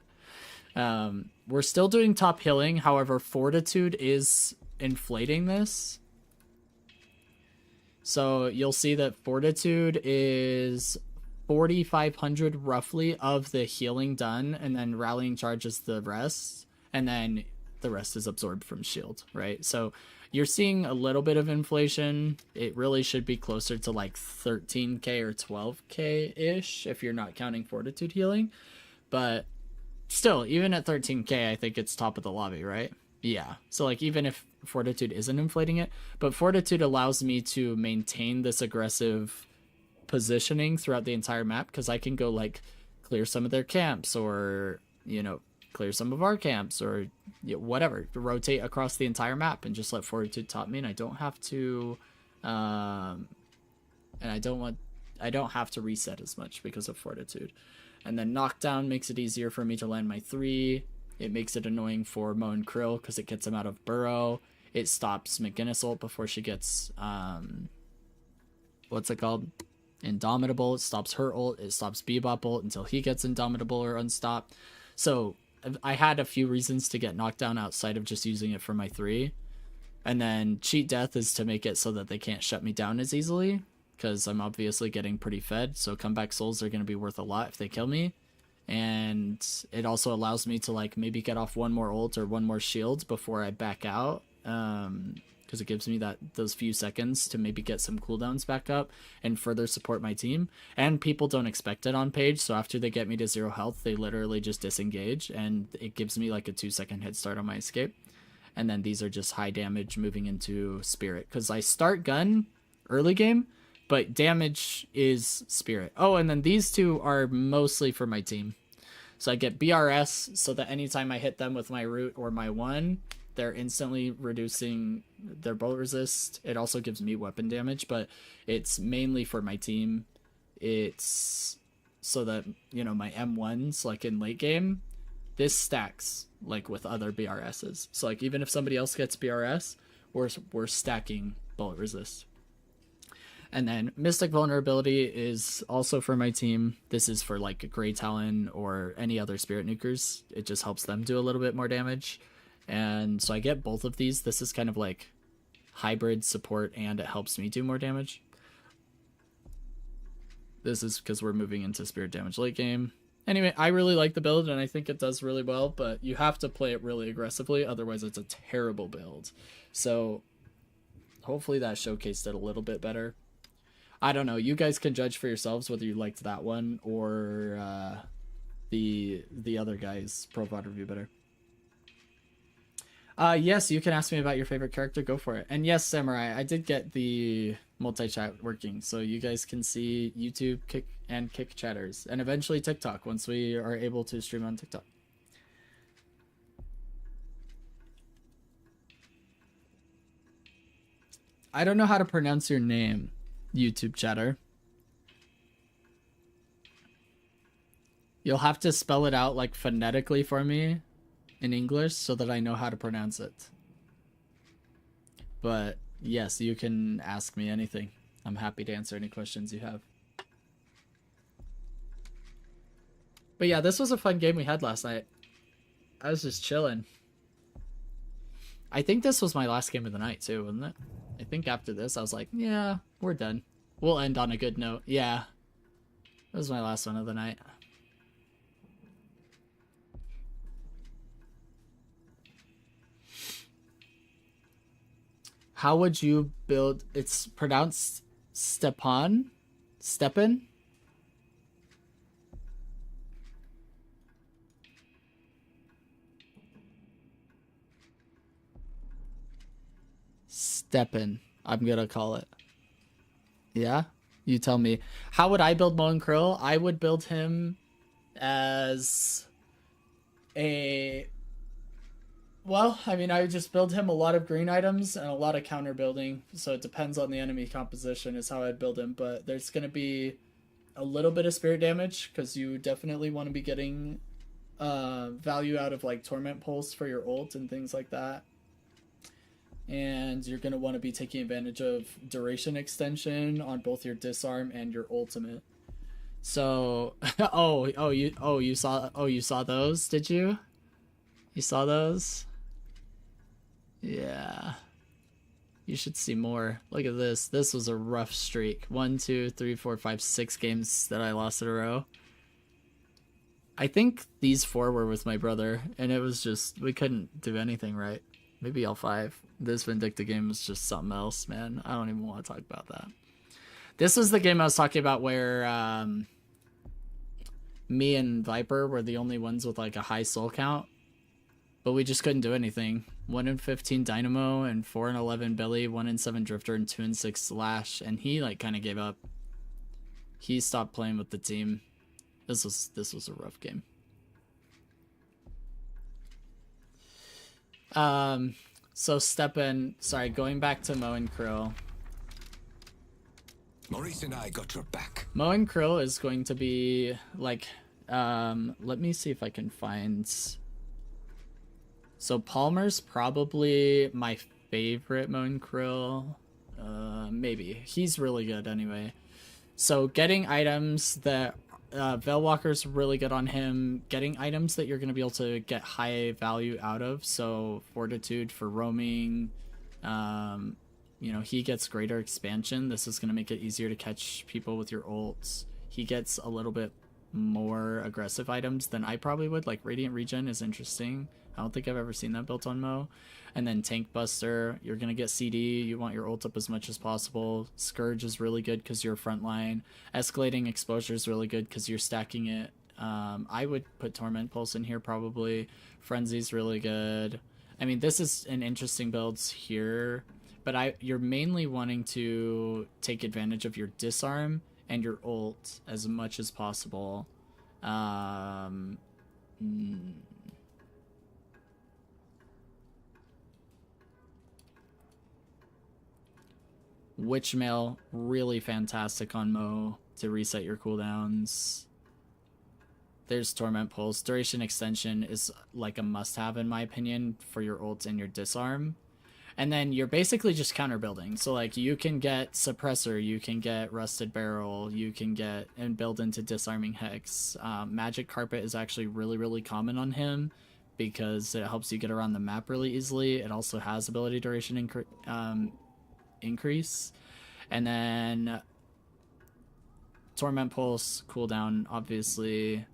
We're still doing top healing. However, Fortitude is inflating this. So you'll see that Fortitude is 4,500 roughly of the healing done, and then Rallying Charge is the rest, and then the rest is absorbed from shield, right? So you're seeing a little bit of inflation. It really should be closer to like 13k or 12k ish if you're not counting Fortitude healing, but still, even at 13k, I think it's top of the lobby, right? Yeah, so like even if Fortitude isn't inflating it, but Fortitude allows me to maintain this aggressive positioning throughout the entire map, because I can go like clear some of their camps, or you know, clear some of our camps, or you know, whatever, rotate across the entire map and just let Fortitude top me, and I don't have to and I don't have to reset as much because of Fortitude. And then Knockdown makes it easier for me to land my 3. It makes it annoying for Mo and Krill because it gets them out of burrow. It stops McGinnis ult before she gets what's it called, Indomitable. It stops her ult. It stops Bebop ult until he gets Indomitable or Unstopped. So I had a few reasons to get Knockdown outside of just using it for my 3. And then Cheat Death is to make it so that they can't shut me down as easily, because I'm obviously getting pretty fed. So comeback souls are going to be worth a lot if they kill me. And it also allows me to like maybe get off one more ult or one more shield before I back out, because it gives me those few seconds to maybe get some cooldowns back up and further support my team. And people don't expect it on Paige, so after they get me to 0 health, they literally just disengage, and it gives me like a 2-second head start on my escape. And then these are just high damage moving into Spirit, because I start gun early game, but damage is Spirit. Oh, and then these two are mostly for my team. So I get BRS so that anytime I hit them with my root or my 1, they're instantly reducing their bullet resist. It also gives me weapon damage, but it's mainly for my team. It's so that, you know, my M1s, like in late game, this stacks like with other BRSs. So like even if somebody else gets BRS, we're stacking bullet resist. And then Mystic Vulnerability is also for my team. This is for like Grey Talon or any other Spirit Nukers. It just helps them do a little bit more damage. And so I get both of these. This is kind of like hybrid support and it helps me do more damage. This is because we're moving into Spirit Damage late game. Anyway, I really like the build and I think it does really well, but you have to play it really aggressively. Otherwise, it's a terrible build. So hopefully that showcased it a little bit better. I don't know. You guys can judge for yourselves whether you liked that one or the other guy's profile review better. Yes, you can ask me about your favorite character. Go for it. And yes, Samurai, I did get the multi-chat working, so you guys can see YouTube, Kick chatters, and eventually TikTok once we are able to stream on TikTok. I don't know how to pronounce your name, YouTube chatter. You'll have to spell it out like phonetically for me in English so that I know how to pronounce it. But yes, you can ask me anything. I'm happy to answer any questions you have. But yeah, this was a fun game we had last night. I was just chilling. I think this was my last game of the night too, wasn't it? I think after this, I was like, yeah, we're done. We'll end on a good note. Yeah. It was my last one of the night. How would you build... It's pronounced Stepan? Stepan? Stepan, I'm gonna call it. Yeah? You tell me. How would I build Moen Krill? I would build him as a... Well, I mean, I would just build him a lot of green items and a lot of counter building. So it depends on the enemy composition is how I'd build him. But there's going to be a little bit of spirit damage because you definitely want to be getting value out of like Torment Pulse for your ult and things like that. And you're going to want to be taking advantage of duration extension on both your disarm and your ultimate. So, you saw those, did you? You saw those? Yeah. You should see more. Look at this. This was a rough streak. 1, 2, 3, 4, 5, 6 games that I lost in a row. I think these 4 were with my brother, and it was just, we couldn't do anything right. Maybe all 5. This Vindicta game was just something else, man. I don't even want to talk about that. This was the game I was talking about where me and Viper were the only ones with like a high soul count. But we just couldn't do anything. 1 in 15 Dynamo and 4 in 11 Billy, 1 in 7 Drifter, and 2 in 6 Slash. And he like kind of gave up. He stopped playing with the team. This was a rough game. So Stepan, sorry, going back to Moen Krill. Maurice and I got your back. Moen Krill is going to be like, let me see if I can find. So Palmer's probably my favorite Moen Krill. Maybe. He's really good anyway. So getting items that Veilwalker's really good on him. Getting items that you're going to be able to get high value out of. So Fortitude for roaming. You know, he gets greater expansion. This is going to make it easier to catch people with your ults. He gets a little bit more aggressive items than I probably would. Like Radiant Regen is interesting. I don't think I've ever seen that built on Mo. And then Tank Buster, you're going to get CD. You want your ult up as much as possible. Scourge is really good because you're frontline. Escalating Exposure is really good because you're stacking it. I would put Torment Pulse in here probably. Frenzy's really good. I mean, this is an interesting builds here. But you're mainly wanting to take advantage of your disarm and your ult as much as possible. Witchmail, really fantastic on Mo to reset your cooldowns. There's Torment Pulse. Duration Extension is like a must-have in my opinion for your ult and your disarm. And then you're basically just counter building. So like you can get Suppressor, you can get Rusted Barrel, you can get and build into Disarming Hex. Magic Carpet is actually really, really common on him because it helps you get around the map really easily. It also has ability duration increase. And then Torment Pulse cooldown, obviously.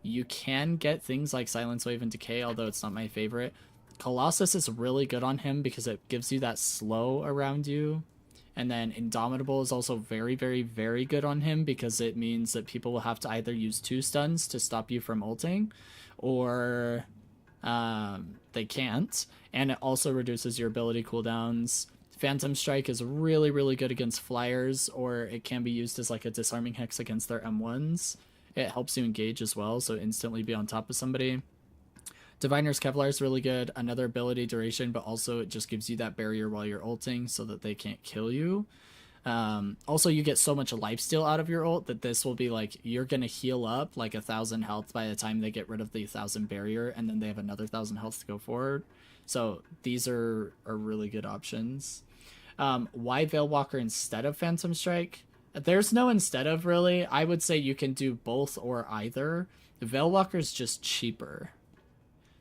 You can get things like Silence Wave and Decay, although it's not my favorite. Colossus is really good on him because it gives you that slow around you. And then Indomitable is also very, very, very good on him because it means that people will have to either use 2 stuns to stop you from ulting, or they can't. And it also reduces your ability cooldowns. Phantom Strike is really, really good against flyers, or it can be used as like a disarming hex against their M1s. It helps you engage as well, so instantly be on top of somebody. Diviner's Kevlar is really good. Another ability duration, but also it just gives you that barrier while you're ulting so that they can't kill you. Also, you get so much lifesteal out of your ult that this will be like, you're going to heal up like 1,000 health by the time they get rid of the 1,000 barrier, and then they have another 1,000 health to go forward. So these are really good options. Why Veilwalker instead of Phantom Strike? There's no instead of, really. I would say you can do both or either. Veilwalker is just cheaper.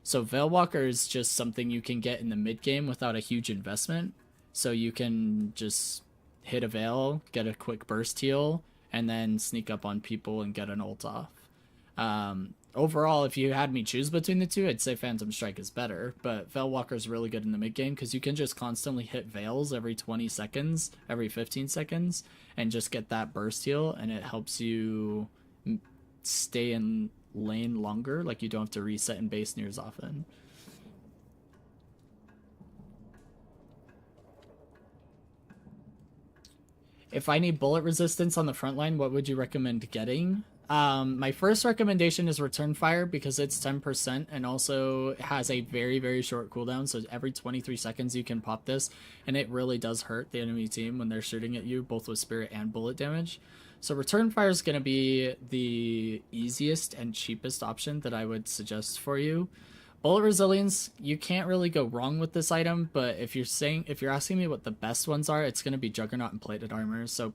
So Veilwalker is just something you can get in the mid game without a huge investment. So you can just hit a Veil, get a quick burst heal, and then sneak up on people and get an ult off. Overall, if you had me choose between the two, I'd say Phantom Strike is better, but Veilwalker is really good in the mid game because you can just constantly hit Veils every 20 seconds, every 15 seconds, and just get that burst heal, and it helps you stay in lane longer. Like, you don't have to reset and base near as often. If I need bullet resistance on the front line, what would you recommend getting? My first recommendation is Return Fire because it's 10% and also has a very, very short cooldown. So every 23 seconds you can pop this, and it really does hurt the enemy team when they're shooting at you, both with spirit and bullet damage. So Return Fire is going to be the easiest and cheapest option that I would suggest for you. Bullet Resilience, you can't really go wrong with this item, but if you're asking me what the best ones are, it's going to be Juggernaut and Plated Armor. So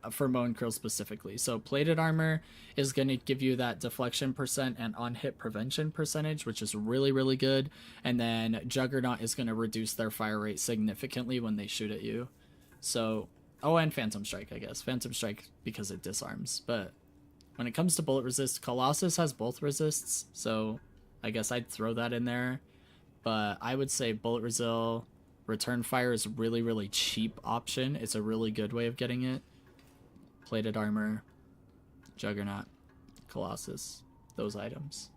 for Mo and Krill specifically. So Plated Armor is going to give you that deflection percent and on-hit prevention percentage, which is really, really good. And then Juggernaut is going to reduce their fire rate significantly when they shoot at you. So, oh, and Phantom Strike, I guess. Phantom Strike because it disarms. But when it comes to bullet resist, Colossus has both resists, so I guess I'd throw that in there. But I would say Bullet Resil, Return Fire is a really, really cheap option. It's a really good way of getting it. Plated Armor, Juggernaut, Colossus, those items.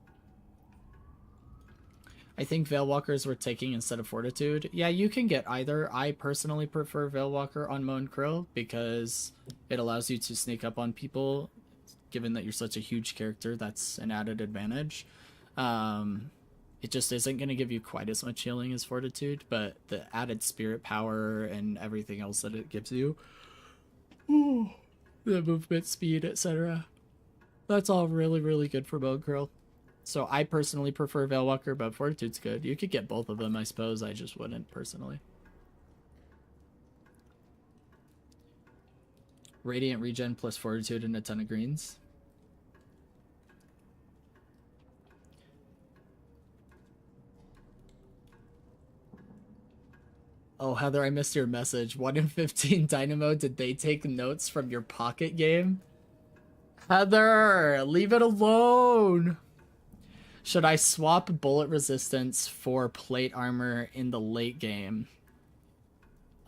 I think Veilwalkers we're taking instead of Fortitude. Yeah, you can get either. I personally prefer Veilwalker on Mo and Krill because it allows you to sneak up on people. Given that you're such a huge character, that's an added advantage. It just isn't going to give you quite as much healing as Fortitude, but the added spirit power and everything else that it gives you, the movement speed, etc., that's all really, really good for Mo and Krill. So I personally prefer Veilwalker, but Fortitude's good. You could get both of them, I suppose. I just wouldn't, personally. Radiant Regen plus Fortitude and a ton of greens. Oh, Heather, I missed your message. 1 in 15 Dynamo, did they take notes from your pocket game? Heather, leave it alone! Should I swap bullet resistance for plate armor in the late game?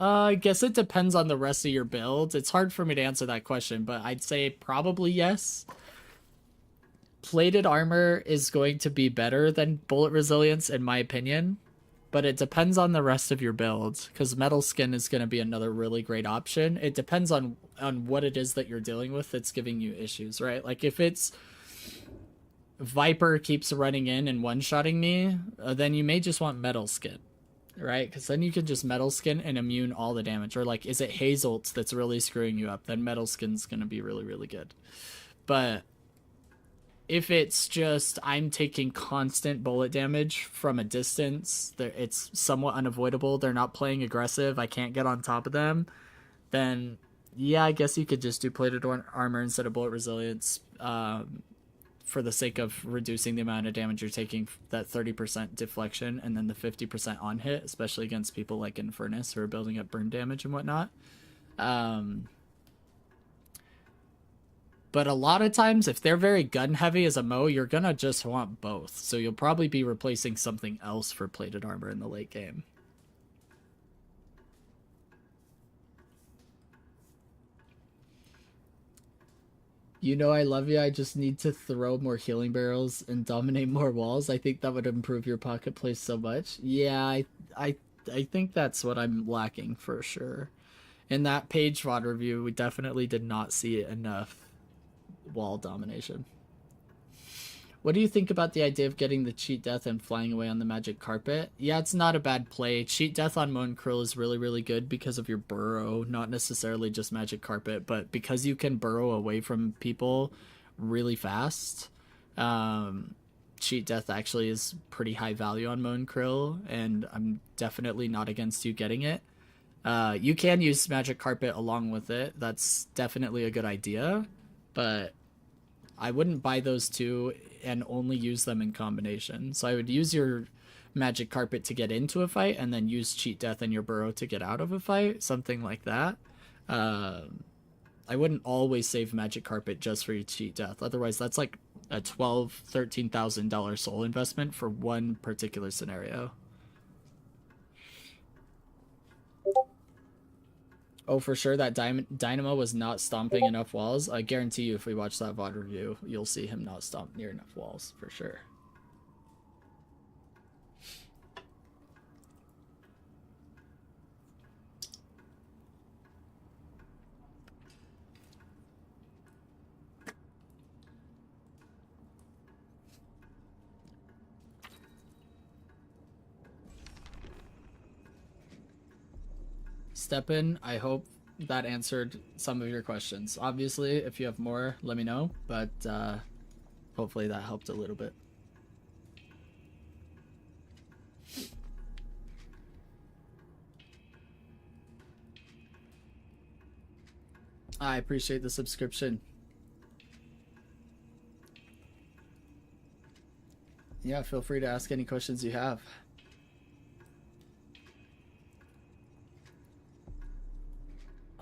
I guess it depends on the rest of your build. It's hard for me to answer that question, but I'd say probably yes. Plated armor is going to be better than bullet resilience, in my opinion. But it depends on the rest of your build, because metal skin is going to be another really great option. It depends on what it is that you're dealing with that's giving you issues, right? Like if it's Viper keeps running in and one-shotting me, then you may just want Metal Skin, right? Because then you can just Metal Skin and immune all the damage. Or like, is it Hazel's that's really screwing you up? Then Metal Skin's going to be really, really good. But if it's just I'm taking constant bullet damage from a distance, it's somewhat unavoidable, they're not playing aggressive, I can't get on top of them, then yeah, I guess you could just do plated armor instead of bullet resilience, for the sake of reducing the amount of damage you're taking, that 30% deflection and then the 50% on hit, especially against people like Eternus who are building up burn damage and whatnot. But a lot of times, if they're very gun heavy as a Mo, you're gonna just want both. So you'll probably be replacing something else for plated armor in the late game. You know I love you, I just need to throw more healing barrels and dominate more walls. I think that would improve your pocket play so much. Yeah, I think that's what I'm lacking for sure. In that page VOD review, we definitely did not see enough wall domination. What do you think about the idea of getting the cheat death and flying away on the magic carpet? Yeah, it's not a bad play. Cheat death on Moan Krill is really, really good because of your burrow, not necessarily just magic carpet, but because you can burrow away from people really fast. Cheat death actually is pretty high value on Moan Krill, and I'm definitely not against you getting it. You can use magic carpet along with it. That's definitely a good idea, but I wouldn't buy those two and only use them in combination. So I would use your magic carpet to get into a fight and then use cheat death and your burrow to get out of a fight, something like that. I wouldn't always save magic carpet just for your cheat death. Otherwise, that's like a $12,000-$13,000 soul investment for one particular scenario. Oh, for sure, that Dynamo was not stomping enough walls. I guarantee you, if we watch that VOD review, you'll see him not stomp near enough walls, for sure. Step in. I hope that answered some of your questions. Obviously, if you have more, let me know, but hopefully that helped a little bit. I appreciate the subscription. Yeah, feel free to ask any questions you have.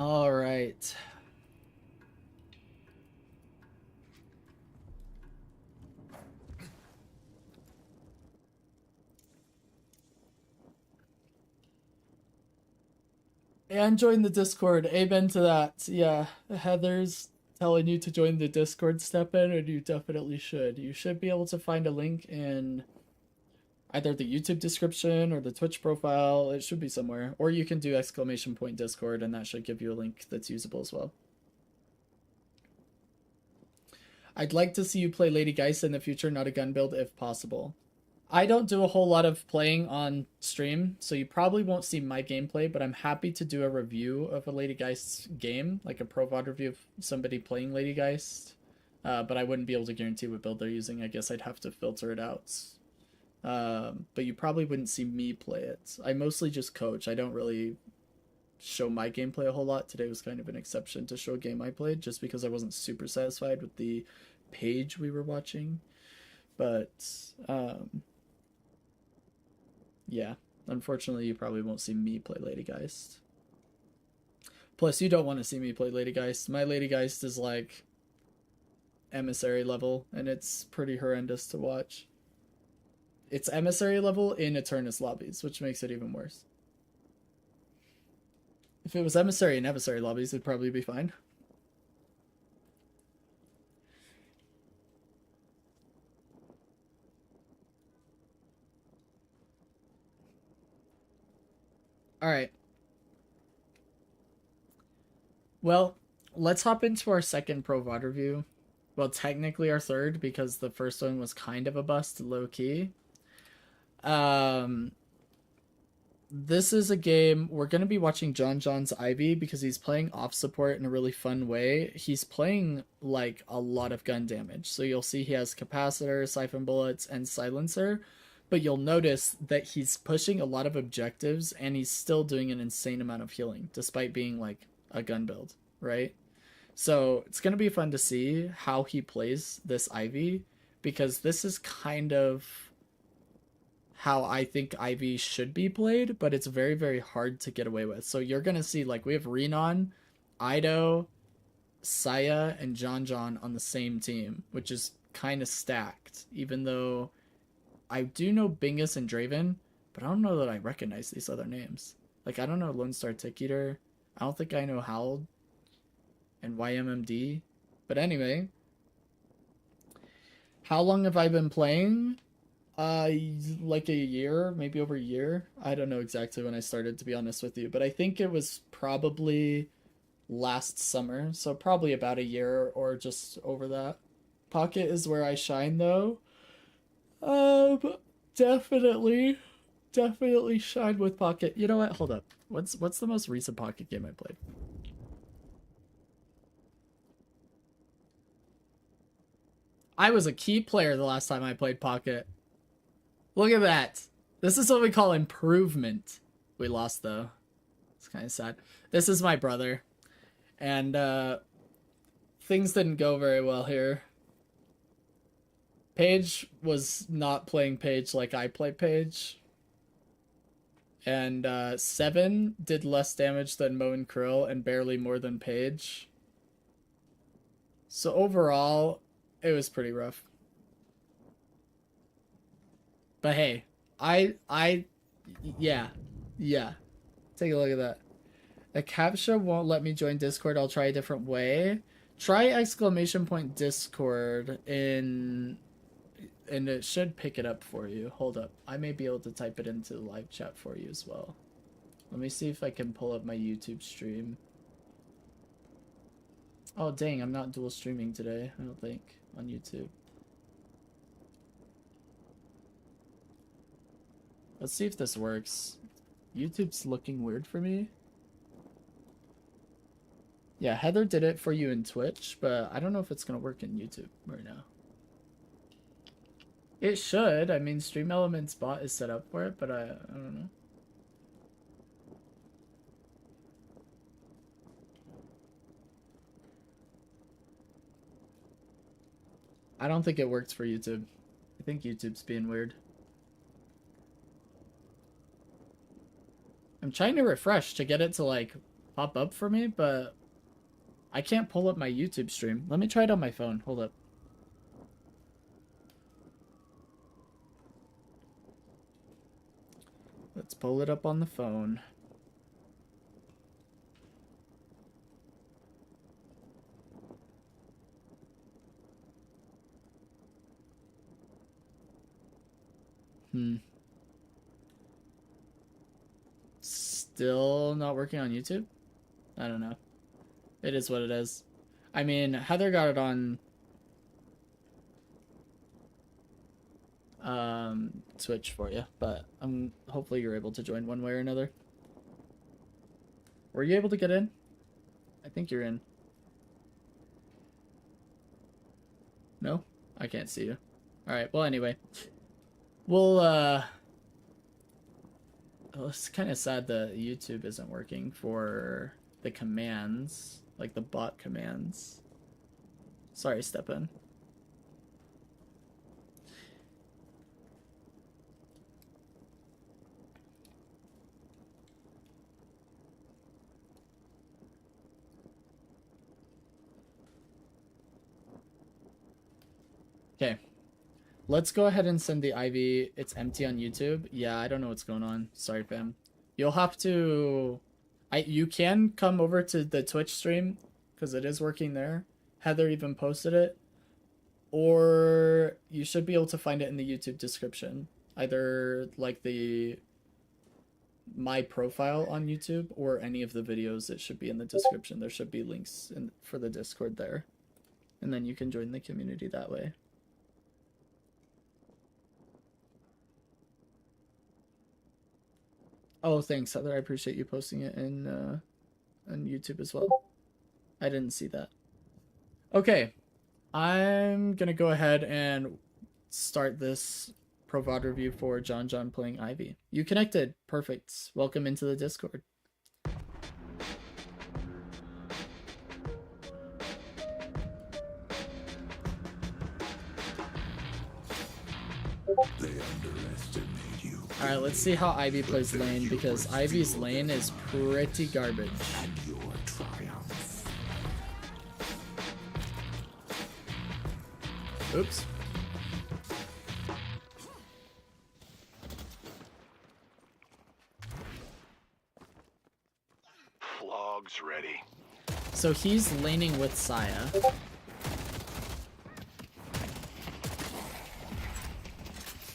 All right. And join the Discord. Amen to that. Yeah, Heather's telling you to join the Discord, step in, and you definitely should. You should be able to find a link in either the YouTube description or the Twitch profile. It should be somewhere. Or you can do !Discord, and that should give you a link that's usable as well. I'd like to see you play Lady Geist in the future, not a gun build if possible. I don't do a whole lot of playing on stream, so you probably won't see my gameplay, but I'm happy to do a review of a Lady Geist game, like a Pro VOD review of somebody playing Lady Geist. But I wouldn't be able to guarantee what build they're using. I guess I'd have to filter it out. But you probably wouldn't see me play it. I mostly just coach. I don't really show my gameplay a whole lot. Today was kind of an exception to show a game I played, just because I wasn't super satisfied with the page we were watching. But yeah, unfortunately you probably won't see me play Lady Geist. Plus, you don't want to see me play Lady Geist. My Lady Geist is like emissary level, and it's pretty horrendous to watch. It's emissary level in Eternus lobbies, which makes it even worse. If it was emissary in emissary lobbies, it'd probably be fine. Alright. Well, let's hop into our second Pro VOD review. Well, technically our third, because the first one was kind of a bust, low key. This is a game we're going to be watching John's Ivy because he's playing off support in a really fun way. He's playing like a lot of gun damage. So you'll see he has capacitor, siphon bullets, and silencer, but you'll notice that he's pushing a lot of objectives and he's still doing an insane amount of healing despite being like a gun build, right? So it's going to be fun to see how he plays this Ivy because this is kind of how I think Ivy should be played, but it's very, very hard to get away with. So you're going to see, like, we have Renon, Ido, Saya, and John on the same team, which is kind of stacked, even though I do know Bingus and Draven, but I don't know that I recognize these other names. Like, I don't know Lone Star Tick Eater. I don't think I know Howl and YMMD. But anyway, how long have I been playing? Like a year, maybe over a year. I don't know exactly when I started, to be honest with you, but I think it was probably last summer, so probably about a year or just over that. Pocket is where I shine, though. Definitely shine with Pocket. You know what? Hold up. What's the most recent Pocket game I played? I was a key player the last time I played Pocket. Look at that. This is what we call improvement. We lost, though. It's kind of sad. This is my brother. And, things didn't go very well here. Paige was not playing Paige like I play Paige. And, Seven did less damage than Mo and Krill and barely more than Paige. So overall, it was pretty rough. But hey, yeah. Take a look at that. The CAPTCHA won't let me join Discord. I'll try a different way. Try !Discord and it should pick it up for you. Hold up. I may be able to type it into the live chat for you as well. Let me see if I can pull up my YouTube stream. Oh, dang, I'm not dual streaming today, I don't think, on YouTube. Let's see if this works. YouTube's looking weird for me. Yeah, Heather did it for you in Twitch, but I don't know if it's going to work in YouTube right now. It should. I mean, Stream Elements bot is set up for it, but I don't know. I don't think it works for YouTube. I think YouTube's being weird. I'm trying to refresh to get it to, like, pop up for me, but I can't pull up my YouTube stream. Let me try it on my phone. Hold up. Let's pull it up on the phone. Still not working on YouTube? I don't know. It is what it is. I mean, Heather got it on Twitch for you, but hopefully you're able to join one way or another. Were you able to get in? I think you're in. No? I can't see you. Alright, well anyway. We'll it's kind of sad that YouTube isn't working for the commands, like the bot commands. Sorry, Stepan. Okay. Let's go ahead and send the IV. It's empty on YouTube. Yeah, I don't know what's going on. Sorry, fam. You'll have to... You can come over to the Twitch stream, because it is working there. Heather even posted it. Or you should be able to find it in the YouTube description. Either, like, my profile on YouTube, or any of the videos. It should be in the description. There should be links for the Discord there. and then you can join the community that way. Oh, thanks, Heather. I appreciate you posting it in on YouTube as well. I didn't see that. Okay, I'm gonna go ahead and start this Pro VOD review for John playing Ivy. You connected. Perfect. Welcome into the Discord. They underestimate you. Alright, let's see how Ivy plays lane, because Ivy's lane is pretty garbage. And your triumph. Oops. Flog's ready. So he's laning with Saya.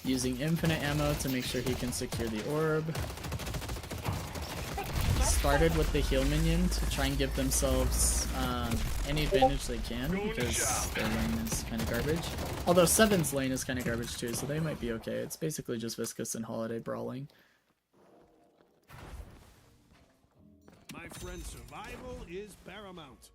Using infinite ammo to make sure he can secure the orb. Started with the heal minion to try and give themselves any advantage they can, because their lane is kind of garbage. Although Seven's lane is kind of garbage too, so they might be okay. It's basically just Viscous and Holiday brawling. My friend, survival is paramount.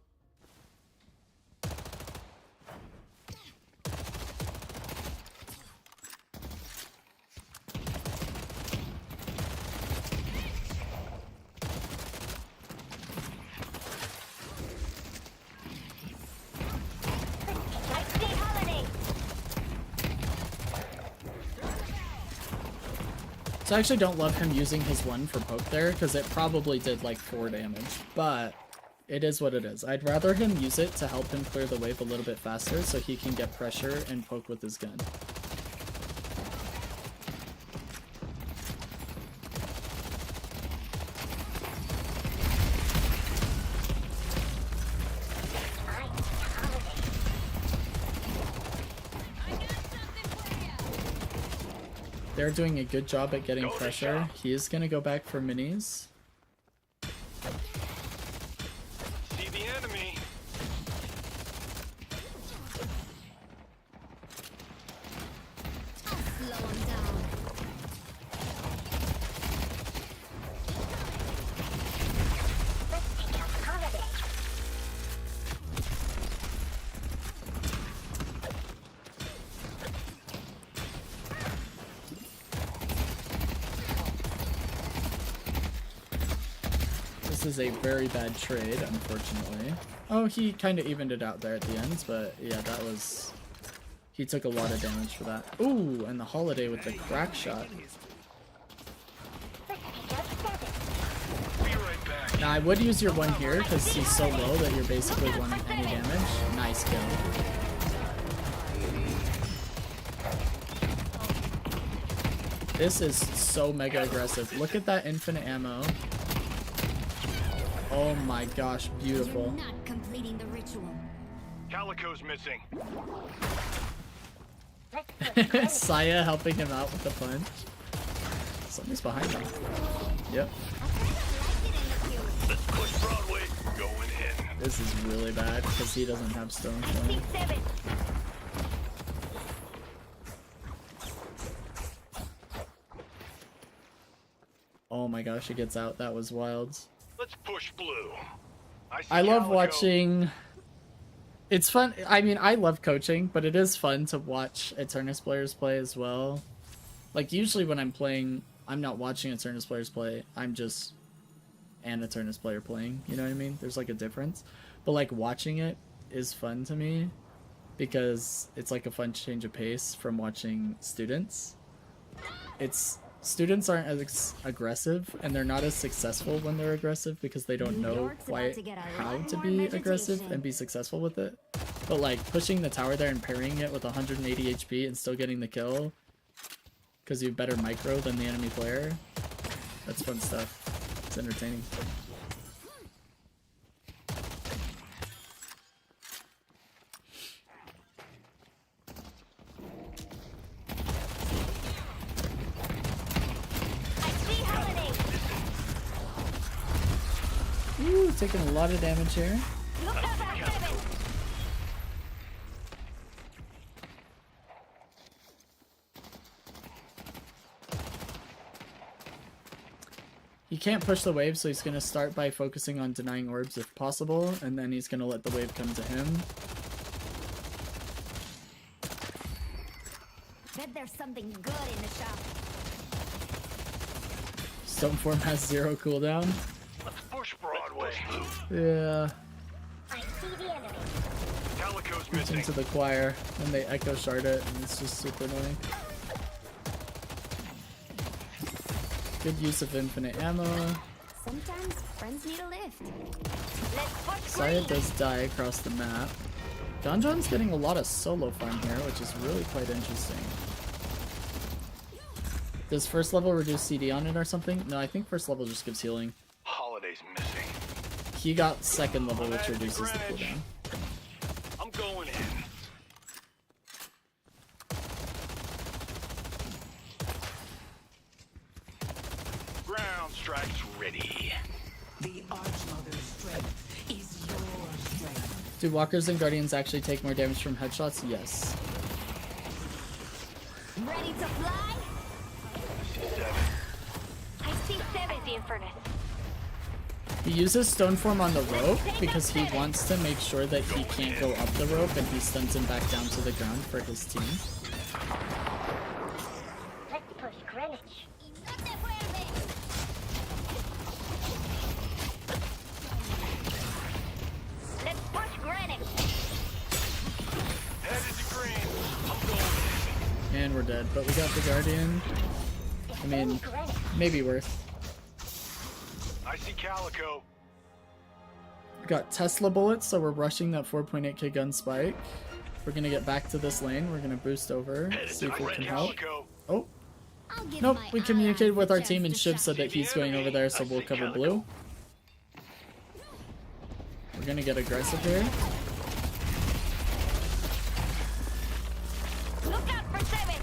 So I actually don't love him using his one for poke there, because it probably did like 4 damage, but it is what it is. I'd rather him use it to help him clear the wave a little bit faster so he can get pressure and poke with his gun. They're doing a good job at getting pressure. He is going to go back for minis. See the enemy. Slow him down. This is a very bad trade, unfortunately. Oh, he kind of evened it out there at the end, but yeah, that was... He took a lot of damage for that. Ooh, and the Holiday with the crack shot. Be right back. Now, I would use your one here, because he's so low that you're basically one any damage. Nice kill. This is so mega aggressive. Look at that infinite ammo. Oh my gosh, beautiful. You're not completing the ritual. Calico's missing. Saya helping him out with the punch. Somebody's behind him. Yep. Let's push Broadway. Going in. This is really bad because he doesn't have stone flame. Oh my gosh, he gets out. That was wild. Let's push blue. I love Calico. watching. It's fun. I mean, I love coaching, but it is fun to watch Eternus players play as well. Like, usually when I'm playing, I'm not watching Eternus players play. I'm just an Eternus player playing. You know what I mean? There's like a difference. But like watching it is fun to me because it's like a fun change of pace from watching students. Students aren't as aggressive, and they're not as successful when they're aggressive because they don't know York's about quite to get a how lot to more be aggressive vegetation. and be successful with it. But like pushing the tower there and parrying it with 180 HP and still getting the kill because you have better micro than the enemy player, that's fun stuff. It's entertaining. Ooh, taking a lot of damage here. He can't push the wave, so he's going to start by focusing on denying orbs if possible, and then he's going to let the wave come to him. Bet there's something good in the shop. Stoneform has 0 cooldown. Let's push Broadway. Yeah. I see the enemy. Calico's Reach missing. into the choir, and they echo shard it, and it's just super annoying. Good use of infinite ammo. Sometimes friends need a lift. Let's push Saya green. does die across the map. John John's getting a lot of solo fun here, which is really quite interesting. Does first level reduce CD on it or something? No, I think first level just gives healing. Holiday's missing. He got second level, which reduces the cooldown. I'm going in. Ground strikes ready. The Archmother's strength is your strength. Do walkers and guardians actually take more damage from headshots? Yes. Ready to fly? I see 70 in furnace. He uses Stoneform on the rope because he wants to make sure that he can't go up the rope, and he stuns him back down to the ground for his team. Let's push Greenwich. No te vuelves. Let's push Greenwich. Headed to green. I'm going in. And we're dead, but we got the guardian. I mean, Greenwich. maybe worth. I see Calico. We got Tesla bullets, so we're rushing that 4.8k gun spike. We're gonna get back to this lane. We're gonna boost over, Headed see to if we red can help. Calico. Oh, I'll give nope, my we allies communicated with the our chance team, and to Shiv shine. said that he's going over there, so we'll cover blue. We're gonna get aggressive here. Look out for 7.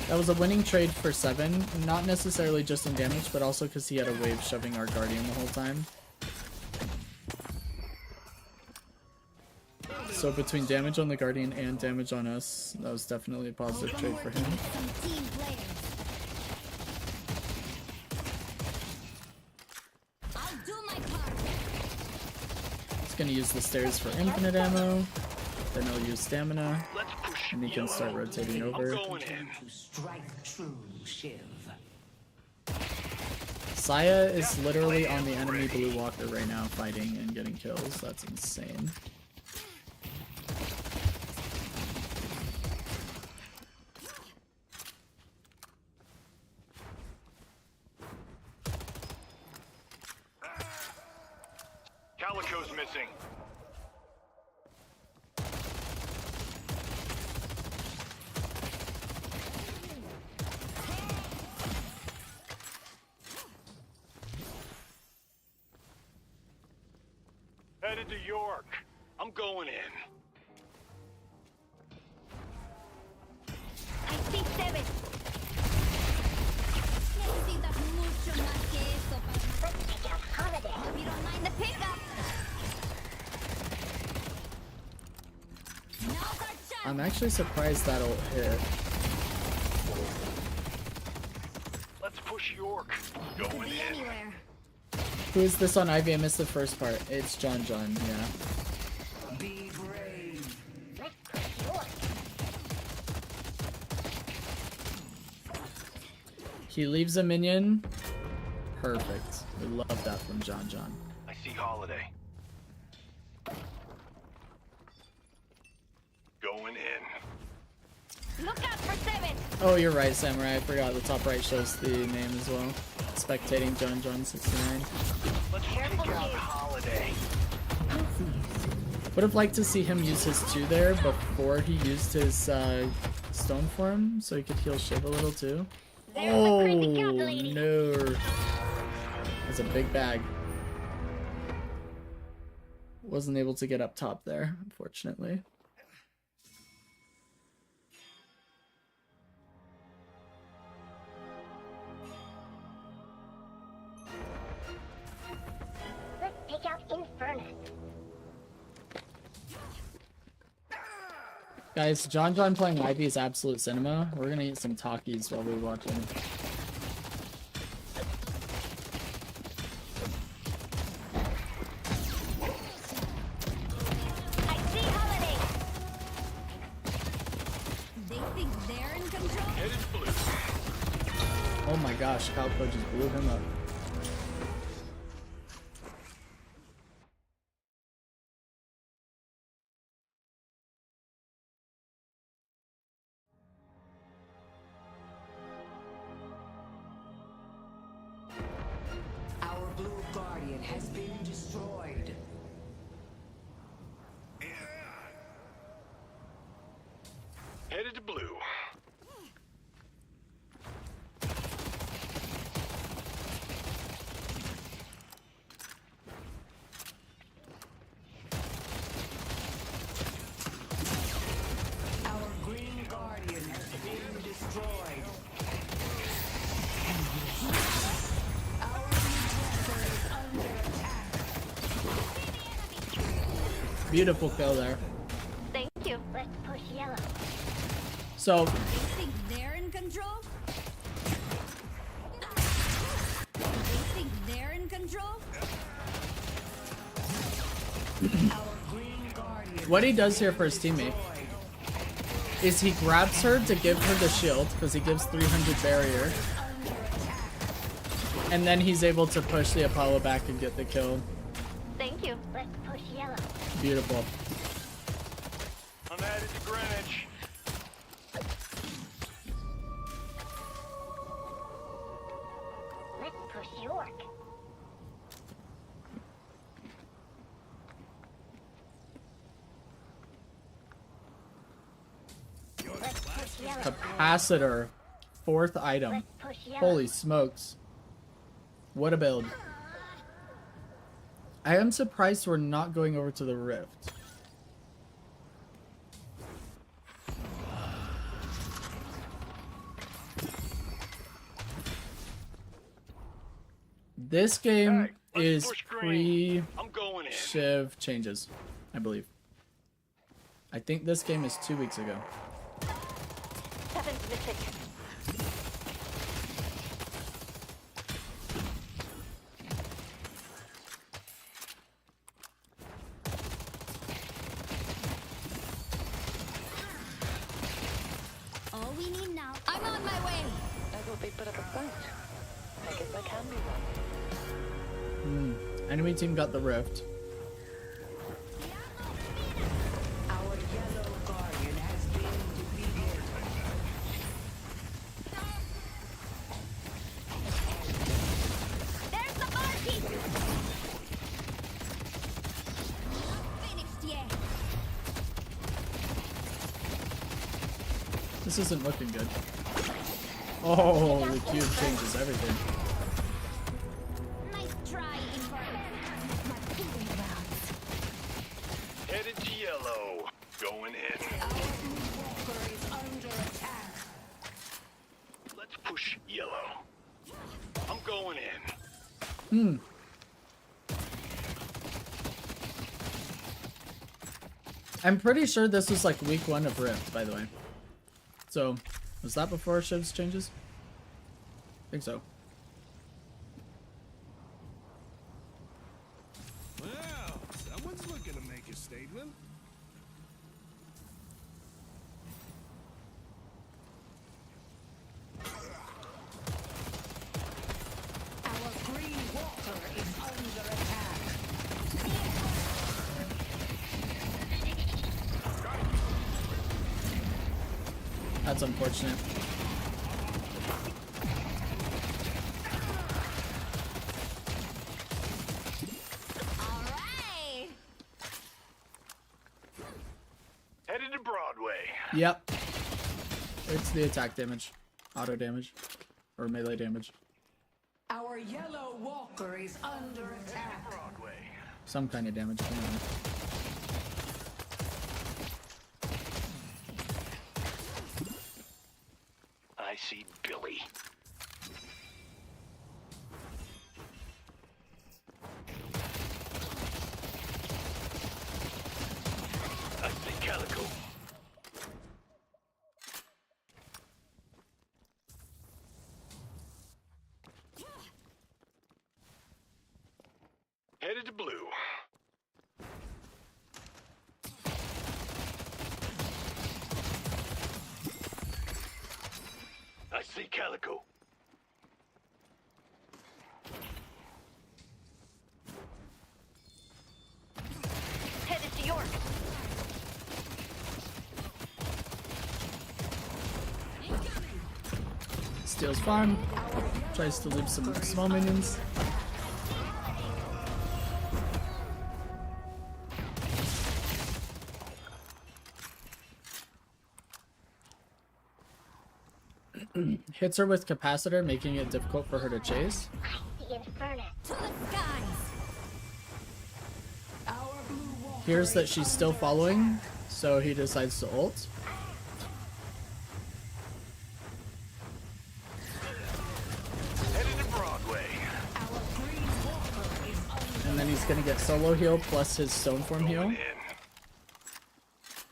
That was a winning trade for 7, not necessarily just in damage, but also because he had a wave shoving our guardian the whole time. So between damage on the guardian and damage on us, that was definitely a positive trade for him. Some team players. I'll do my part. He's gonna use the stairs for infinite ammo, then he'll use stamina, Let's push and he can yellow. start rotating I'm over. going in. To strike true, Shiv. Saya is literally on the enemy blue walker right now, fighting and getting kills. That's insane. Calico's missing. Headed to York. I'm going in. I see 7. Necesitas mucho más que eso para Let's take out Holiday. Hope you don't mind the pickup. Now's our chance. I'm actually surprised that'll hit. Let's push York. Going Be in. anywhere. Who is this on Ivy? I missed the first part. It's John John, yeah. Be brave. Let's push York. He leaves a minion. Perfect. We love that from John John. I see Holiday. Going in. Look out for 7. Oh, you're right, Samurai. I forgot the top right shows the name as well. Spectating John John 69. Let's take Careful, out kid. Holiday. Would have liked to see him use his 2 there before he used his stone form, so he could heal Shiv a little too. There's the Oh creepy cat lady. no! That's a big bag. Wasn't able to get up top there, unfortunately. Let's take out Infernus. Guys, John playing Ivy is absolute cinema. We're gonna eat some Takis while we're watching. I see Holiday. They think they're in control? Headed blue. Oh my gosh, Calco just blew him up. Our blue guardian has been destroyed. Headed to blue. Our green guardian has been destroyed. Our inhibitor is under attack. Beautiful kill there. Thank you. Let's push yellow. So, They think they're in control? They think they're in control? Our green guardian what he does here for his teammate is he grabs her to give her the shield, because he gives 300 barrier. And then he's able to push the Apollo back and get the kill. Thank you. Let's push yellow. Beautiful. I'm headed to Greenwich. Let's push York. Let's push yellow. Capacitor. 4th item. Let's push yellow. Holy smokes. What a build. I am surprised we're not going over to the Rift. This game Hey, let's is push green. pre I'm going in. Shiv changes, I believe. I think this game is 2 weeks ago. 7's missing. All we need now. I'm on my way. I thought they'd put up a fight. I guess I can be one. Enemy team got the Rift. Our yellow guardian has been defeated. There's the barkeep. Finished yet. This isn't looking good. Oh, the cube changes everything. Nice try, Infernus. My proving grounds. Headed to yellow. Going in. Our blue walker is under attack. Let's push yellow. I'm going in. I'm pretty sure this was like week 1 of Rift, by the way. So, was that before Shiv's changes? I think so. Well, someone's looking to make a statement. Our green walker is under attack. That's unfortunate. All right. Headed to Broadway. Yep. It's the attack damage. Auto damage. Or melee damage. Our yellow walker is under attack. Broadway. Some kind of damage. I don't know. I see Billy. Headed to blue. I see Calico. Headed to York. Steals farm. Tries to leave some small minions. Hits her with capacitor, making it difficult for her to chase. The Infernus. To the skies. Hears that she's still following, so he decides to ult. Headed to Broadway. And then he's gonna get solo heal plus his stone form heal. Going in.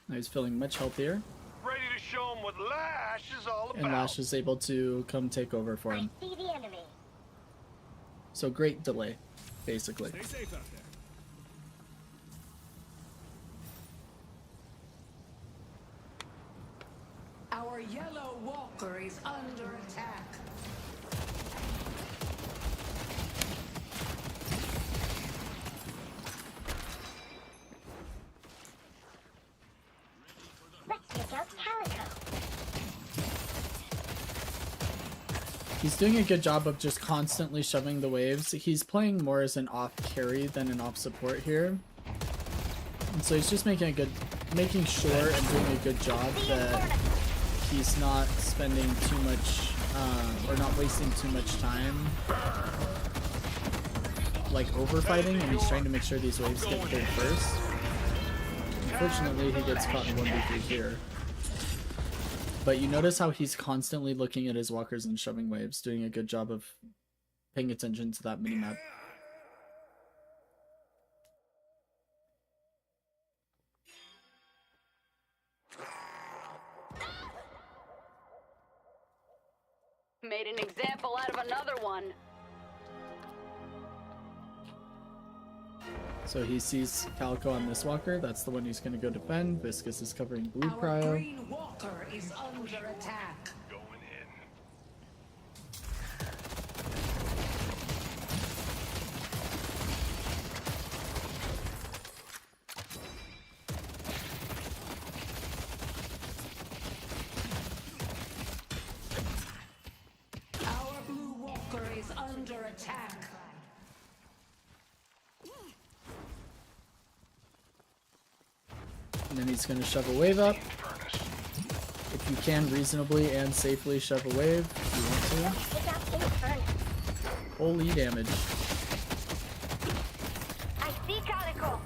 Now he's feeling much healthier. Ready to show him what Lash is all about. And Lash is able to come take over for him. See the enemy. So great delay, basically. Stay safe out there. Our yellow walker is under attack. Let's take out Calico. He's doing a good job of just constantly shoving the waves. He's playing more as an off carry than an off support here. And so he's just making sure and doing a good job that he's not spending too much, or not wasting too much time, like overfighting, and he's trying to make sure these waves get killed first. Unfortunately, he gets caught in 1v3 here. But you notice how he's constantly looking at his walkers and shoving waves, doing a good job of paying attention to that minimap. Made an example out of another one. So he sees Calico on this walker, that's the one he's going to go defend. Viscus is covering blue Our prio. green walker is under attack. Going in. Our blue walker is under attack. And then he's going to shove a wave up. Eternus. If you can reasonably and safely shove a wave, if you want to. Take out Infernus. Holy damage. I see Calico.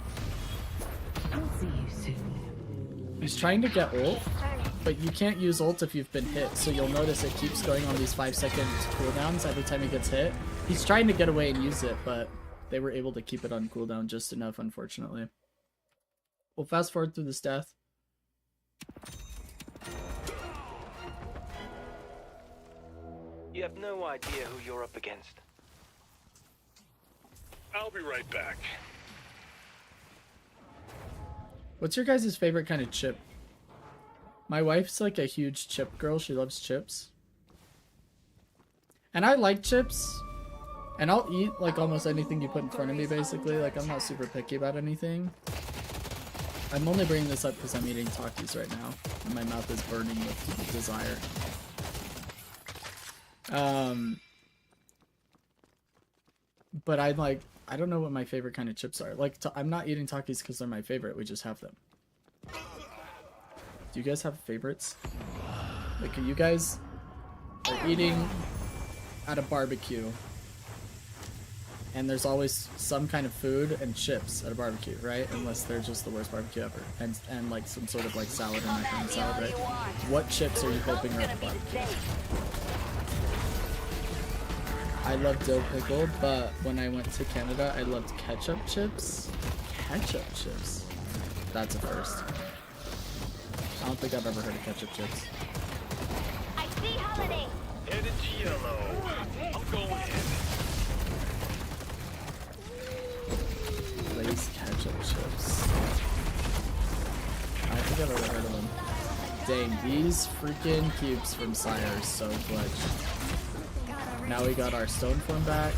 I'll see you soon. He's trying to get ult, Infernus. but you can't use ult if you've been hit, so you'll notice it keeps going on these 5-second cooldowns every time he gets hit. He's trying to get away and use it, but they were able to keep it on cooldown just enough, unfortunately. We'll fast forward through this death. You have no idea who you're up against. I'll be right back. What's your guys' favorite kind of chip? My wife's like a huge chip girl. She loves chips. And I like chips. And I'll eat like almost anything you put in front of me, basically. Like, I'm not super picky about anything. I'm only bringing this up because I'm eating Takis right now. And my mouth is burning with desire. But I don't know what my favorite kind of chips are. Like, I'm not eating Takis because they're my favorite. We just have them. Do you guys have favorites? Like, you guys are eating at a barbecue, and there's always some kind of food and chips at a barbecue, right? Unless they're just the worst barbecue ever, and like some sort of like salad and macaroni salad, right? What chips are you hoping are at the barbecue? I love dill pickle, but when I went to Canada, I loved ketchup chips. Ketchup chips? That's a first. I don't think I've ever heard of ketchup chips. I see Holiday. Headed to yellow. I'm going in. Dang, these freaking cubes from Sire are so glitched. Now we got our stone form back.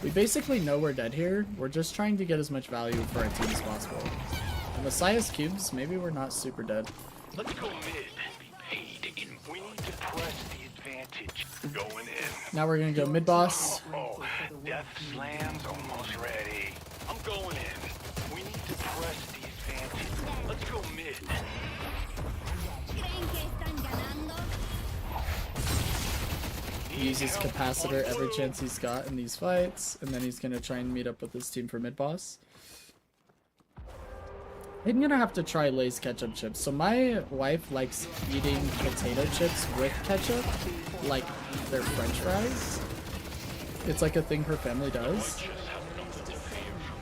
We basically know we're dead here. We're just trying to get as much value for our team as possible. And the Sia's cubes, maybe we're not super dead. Let's go mid. Be paid in. We need to press the advantage. Going in. Now we're gonna go mid boss. Oh, Death Slam's almost ready. I'm going in. We need to press the advantage. Let's go mid. He uses capacitor every chance he's got in these fights, and then he's gonna try and meet up with his team for mid boss. I'm gonna have to try Lay's ketchup chips. So my wife likes eating potato chips with ketchup, like they're French fries. It's like a thing her family does.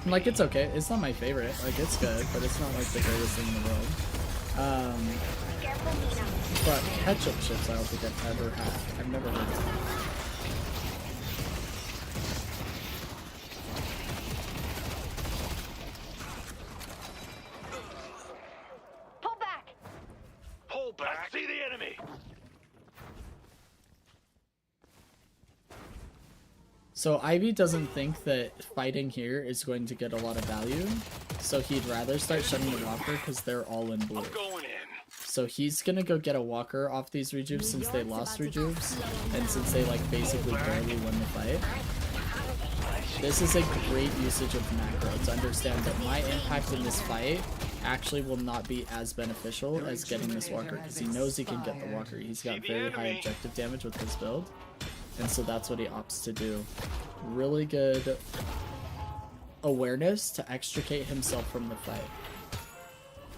And, like, it's okay. It's not my favorite. Like, it's good, but it's not like the greatest thing in the world. But ketchup chips, I don't think I've ever had. I've never heard of them. Pull back! Pull back. I see the enemy. So Ivy doesn't think that fighting here is going to get a lot of value, so he'd rather start shutting the walker because they're all in blue. I'm going in. So he's gonna go get a walker off these rejuves since they lost rejuves, and since they like basically barely won the fight. This is a great usage of macro to understand that my impact in this fight actually will not be as beneficial as getting this walker, because he knows he can get the walker. He's got very high objective damage with his build, and so that's what he opts to do. Really good awareness to extricate himself from the fight.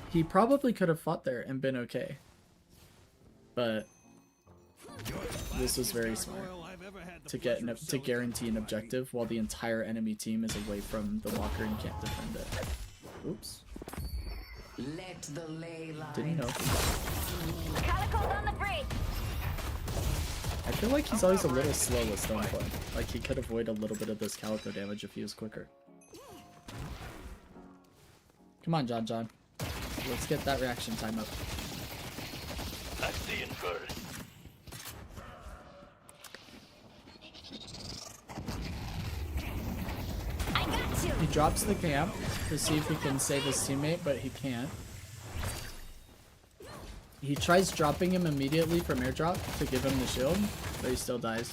He probably could have fought there and been okay, but this was very smart to get to guarantee an objective while the entire enemy team is away from the walker and can't defend it. Oops. Didn't know. Calico's on the bridge! I feel like he's always a little slow with stone play. Like he could avoid a little bit of this calico damage if he was quicker. Come on, John. Let's get that reaction time up. I see it first. I got you! He drops the camp to see if he can save his teammate, but he can't. He tries dropping him immediately from airdrop to give him the shield, but he still dies.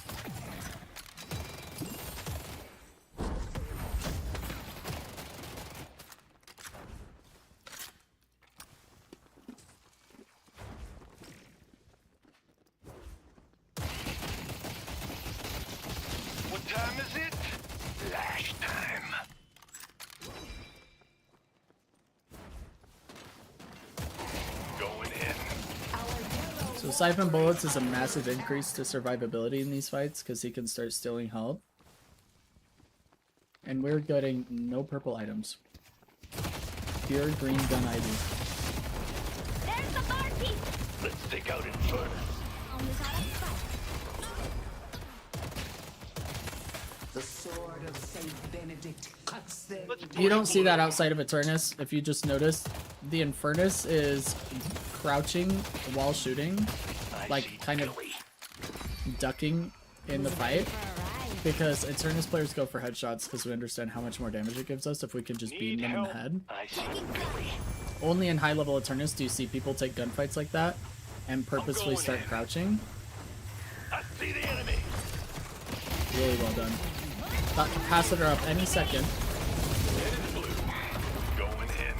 What time is it? Lash time. Going in. So Siphon Bullets is a massive increase to survivability in these fights because he can start stealing health. And we're getting no purple items. Pure green gun ivy. There's the bar piece! Let's take out Eternus. The sword of Saint Benedict cuts them. You don't see that outside of Eternus. If you just noticed, the Infernus is crouching while shooting, like kind of ducking in the fight, because Eternus players go for headshots because we understand how much more damage it gives us if we can just beam them in the head. I see Billy. Only in high level Eternus do you see people take gunfights like that and purposefully start crouching. I see the enemy. Really well done. Got capacitor up any second. Headed blue. Going in.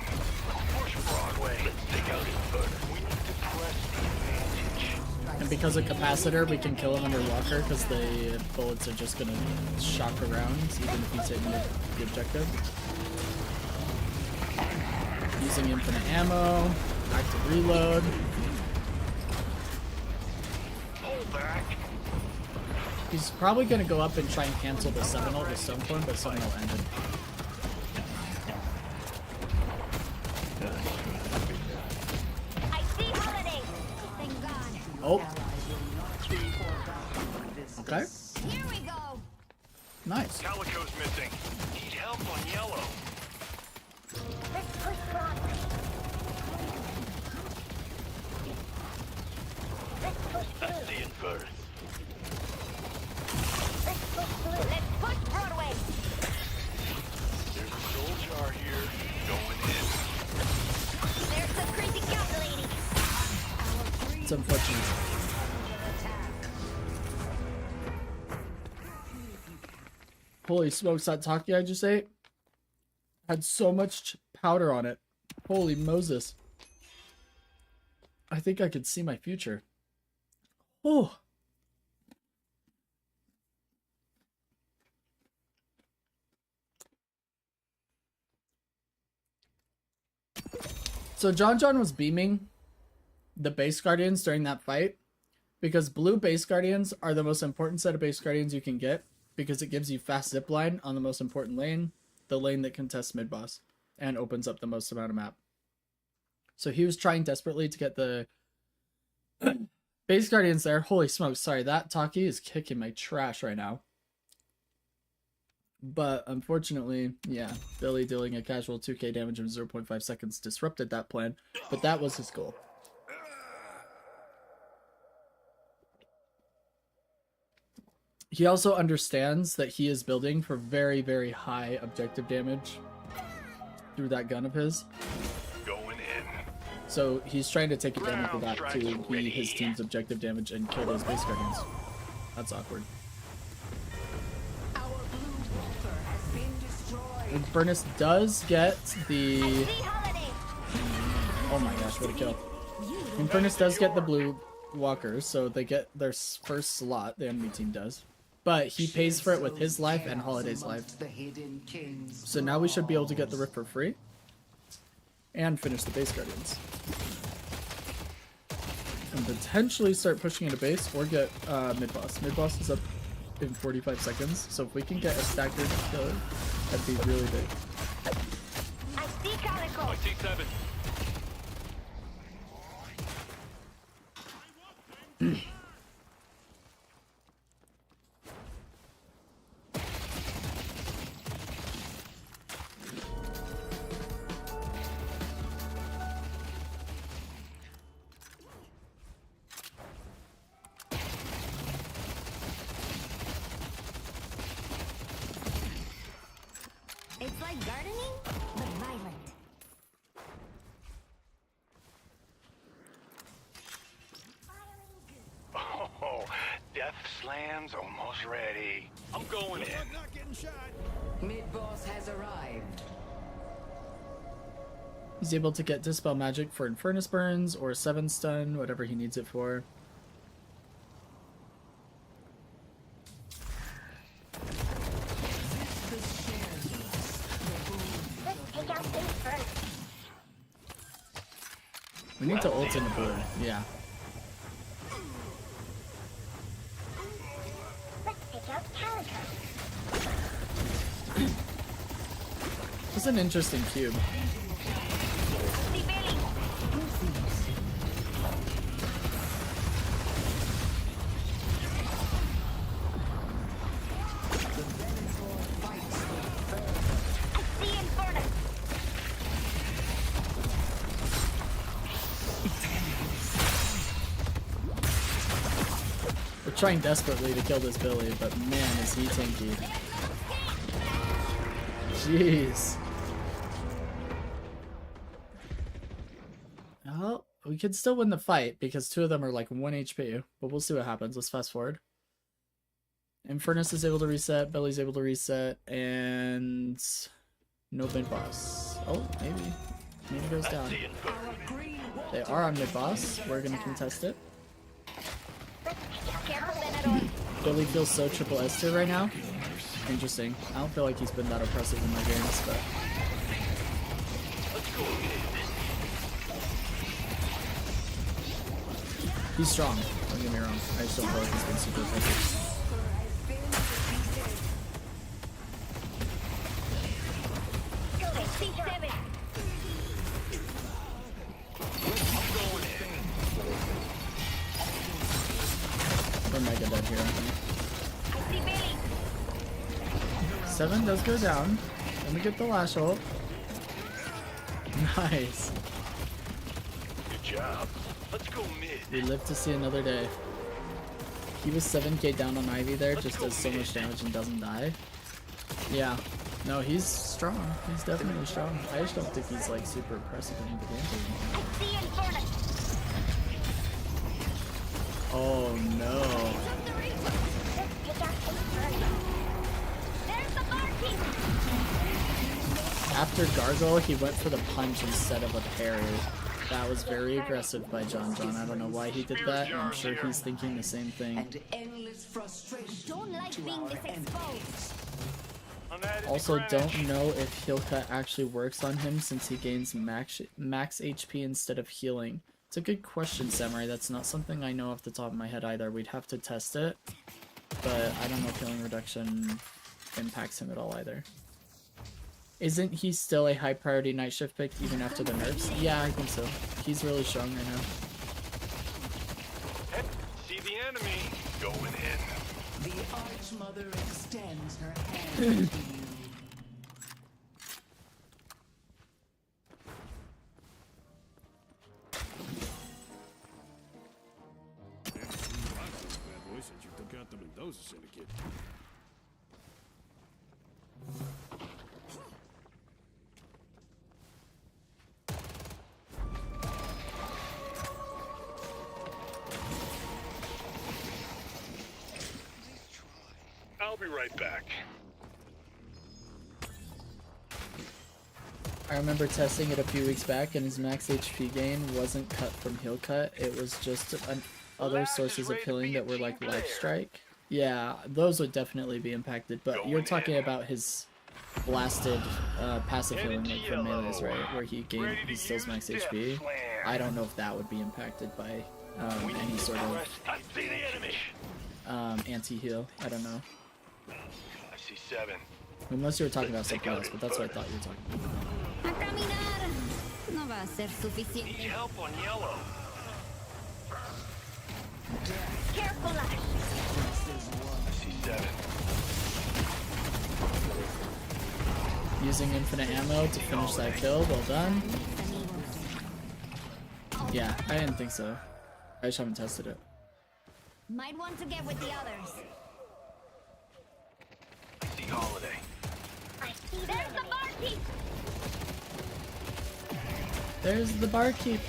Push Broadway. Let's take out Eternus. We need to press the advantage. And because of capacitor, we can kill him under walker because the bullets are just gonna shock around even if he's hitting the objective. Using infinite ammo, active reload. Pull back. He's probably gonna go up and try and cancel the Seminole, the Stoneform, but Seminole ended. I see Holiday! Thank God. Oh. Okay. Here we go! Nice. Calico's missing. Need help on yellow. Let's push That's the Eternus. Let's push Broadway. There's a soul jar here. Going in. There's some crazy calculating. It's unfortunate. Holy smokes, that Taki I just ate had so much powder on it. Holy Moses. I think I could see my future. Oh. So John was beaming the base guardians during that fight because blue base guardians are the most important set of base guardians you can get because it gives you fast zipline on the most important lane, the lane that contests mid boss and opens up the most amount of map. So he was trying desperately to get the base guardians there. Holy smokes, sorry, that Taki is kicking my trash right now. But unfortunately, yeah, Billy dealing a casual 2k damage in 0.5 seconds disrupted that plan, but that was his goal. He also understands that he is building for very, very high objective damage through that gun of his. Going in. So he's trying to take advantage of that to be his team's objective damage and kill those base guardians. That's awkward. Our blue walker has been destroyed. Eternus does get the... See Holiday. Oh my gosh, what a kill. Eternus does get the blue walkers, so they get their first slot, the enemy team does. But he pays for it with his life and Holiday's life. So now we should be able to get the Rift for free. And finish the base guardians. And potentially start pushing into base or get mid-boss. Mid-boss is up in 45 seconds, so if we can get a staggered kill, that'd be really big. I see Calico. I see 7. It's like gardening, but violent. Oh, Death Slam's almost ready. I'm going in. I'm not getting shot. Mid-boss has arrived. He's able to get Dispel Magic for Infernus Burns or 7 stun, whatever he needs it for. We need to ult in the blue, yeah. It's an interesting cube. We're trying desperately to kill this Billy, but man, is he tanky. Jeez. Well, we could still win the fight because 2 of them are like 1 HP, but we'll see what happens. Let's fast forward. Infernus is able to reset, Billy's able to reset, and no mid-boss. Oh, maybe. Maybe goes down. They are on mid-boss. We're gonna contest it. Billy feels so triple S tier right now. Interesting. I don't feel like he's been that oppressive in my games, but... He's strong, don't get me wrong. I just don't feel like he's been super effective. We're mega dead here, I think. 7 does go down. Let me get the lash ult. Nice. Good job. Let's go mid. We live to see another day. He was 7k down on Ivy there, just does so much damage and doesn't die. Yeah. No, he's strong. He's definitely strong. I just don't think he's like super impressive in the gameplay. I see Eternus. Oh no. There's the barkeep. After Gargoyle, he went for the punch instead of a parry. That was very aggressive by John. I don't know why he did that, and I'm sure he's thinking the same thing. And endless frustration. Don't like being this exposed. Also, don't know if heal cut actually works on him since he gains max HP instead of healing. It's a good question, Samurai. That's not something I know off the top of my head either. We'd have to test it, but I don't know if healing reduction impacts him at all either. Isn't he still a high priority night shift pick even after the nerfs? Yeah, I think so. He's really strong right now. See the enemy. Going in. The Archmother extends her hand to you. Bad boy since you took out the Mendoza syndicate. I'll be right back. I remember testing it a few weeks back, and his max HP gain wasn't cut from heal cut. It was just other sources of healing that were like life strike. Yeah, those would definitely be impacted. But you're talking about his blasted passive healing like from melees, right? Where he steals max HP. I don't know if that would be impacted by any sort of I see the enemy. anti-heal. I don't know. I see 7. Unless you were talking about something else, but that's what I thought you were talking about. A caminar. No va a ser suficiente. Need help on yellow. Careful, Ash. I see 7. Using infinite ammo to finish that kill. Well done. Yeah, I didn't think so. I just haven't tested it. Might want to get with the others. I see Holiday. I see. There's the barkeep. There's the barkeep.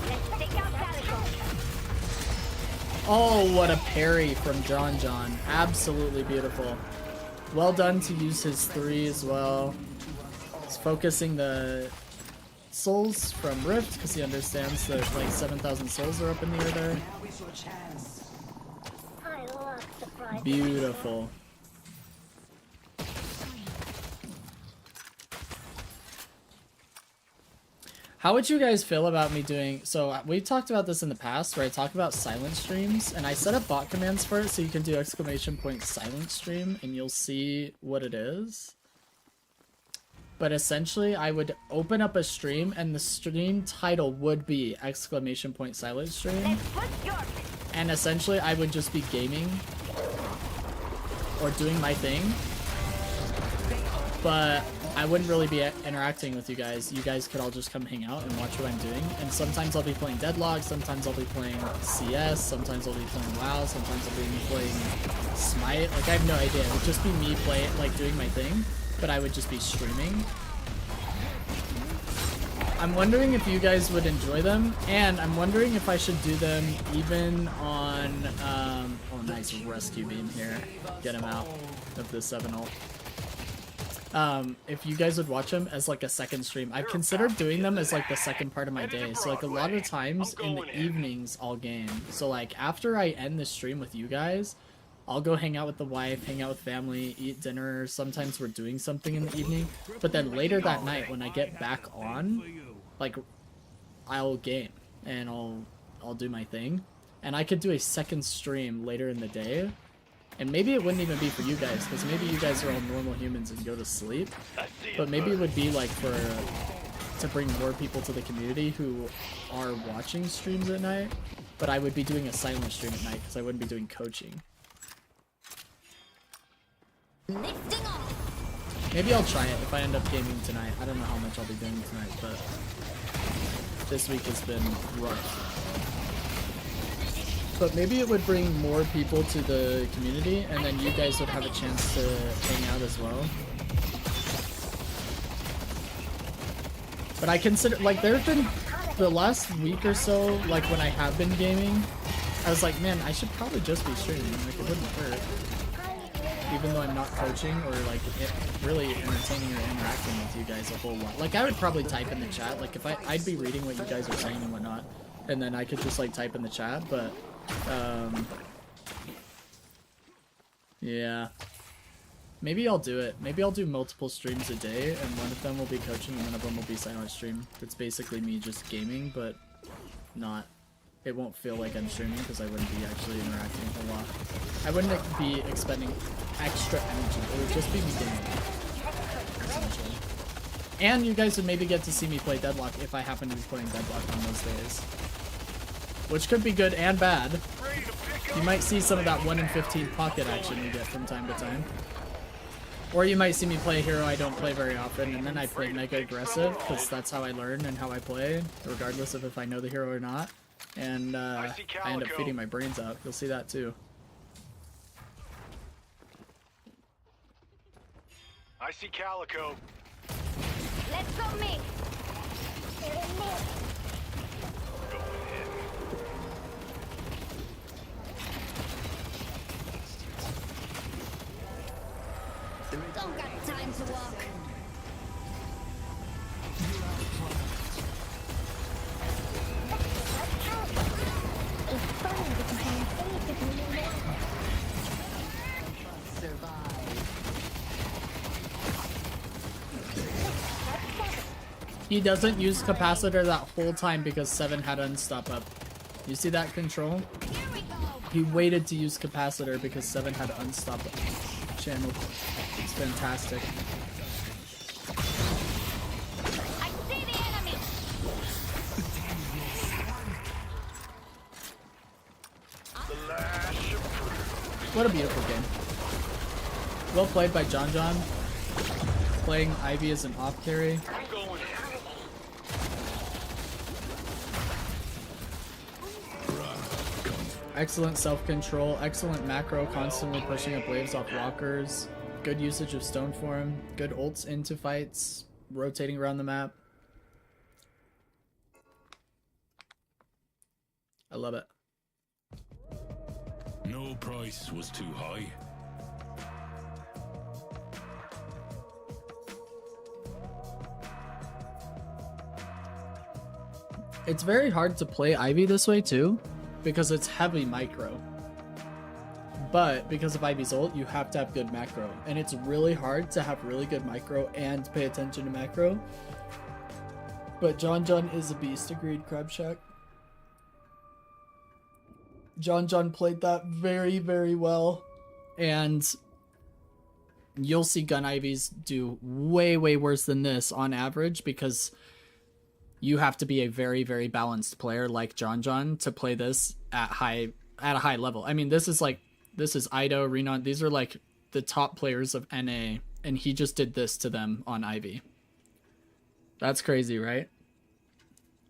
Let's take out Calico. Oh, what a parry from John. Absolutely beautiful. Well done to use his 3 as well. He's focusing the souls from Rift because he understands that like 7,000 souls are up in the air there. Now is your chance. I love surprise. Beautiful. How would you guys feel about me doing... So we've talked about this in the past where I talk about silent streams, and I set up bot commands for it so you can do ! silent stream and you'll see what it is. But essentially I would open up a stream and the stream title would be ! silent stream. Let's put York. And essentially I would just be gaming or doing my thing. But I wouldn't really be interacting with you guys. You guys could all just come hang out and watch what I'm doing. And sometimes I'll be playing Deadlock, sometimes I'll be playing CS, sometimes I'll be playing WoW, sometimes I'll be playing Smite. Like, I have no idea. It would just be me like doing my thing, but I would just be streaming. I'm wondering if you guys would enjoy them, and I'm wondering if I should do them even on, oh nice rescue beam here. Get him out of the 7 ult. If you guys would watch them as like a second stream. I've considered doing them as like the second part of my day. So like a lot of times in the evenings I'll game. So like after I end the stream with you guys, I'll go hang out with the wife, hang out with family, eat dinner. Sometimes we're doing something in the evening. But then later that night when I get back on, like I'll game and I'll do my thing. And I could do a second stream later in the day. And maybe it wouldn't even be for you guys, because maybe you guys are all normal humans and go to sleep. But maybe it would be like to bring more people to the community who are watching streams at night. But I would be doing a silent stream at night, because I wouldn't be doing coaching. Lifting off. Maybe I'll try it if I end up gaming tonight. I don't know how much I'll be doing tonight, but this week has been rough. But maybe it would bring more people to the community, and then you guys would have a chance to hang out as well. But I consider, like, there have been, the last week or so, like, when I have been gaming, I was like, man, I should probably just be streaming, like, it wouldn't hurt. Even though I'm not coaching or, like, really entertaining or interacting with you guys a whole lot. Like, I would probably type in the chat, like, if I'd be reading what you guys are saying and whatnot, and then I could just, like, type in the chat, but, yeah. Maybe I'll do it. Maybe I'll do multiple streams a day, and one of them will be coaching, and one of them will be silent stream. It's basically me just gaming, but not. It won't feel like I'm streaming because I wouldn't be actually interacting a lot. I wouldn't be expending extra energy. It would just be me gaming. Essentially. And you guys would maybe get to see me play Deadlock if I happen to be playing Deadlock on those days. Which could be good and bad. You might see some of that 1 in 15 pocket action you get from time to time. Or you might see me play a hero I don't play very often, and then I play mega aggressive, because that's how I learn and how I play, regardless of if I know the hero or not. And I end up feeding my brains out. You'll see that too. I see Calico. Let's go, me. Don't got time to walk. He doesn't use capacitor that whole time because 7 had unstop up. You see that control? He waited to use capacitor because 7 had unstop up. Channel. It's fantastic. I see the enemy. What a beautiful game. Well played by John. Playing Ivy as an off carry. I'm going in. Excellent self-control, excellent macro, constantly pushing up waves off walkers, good usage of stone form, good ults into fights, rotating around the map. I love it. No price was too high. It's very hard to play Ivy this way too, because it's heavy micro. But because of Ivy's ult, you have to have good macro. And it's really hard to have really good micro and pay attention to macro. But John is a beast, agreed, Crab Shack. John played that very, very well. And you'll see Gun Ivies do way, way worse than this on average because you have to be a very, very balanced player like John to play this at a high level. I mean, this is Ido, Renon. These are like the top players of NA, and he just did this to them on Ivy. That's crazy, right?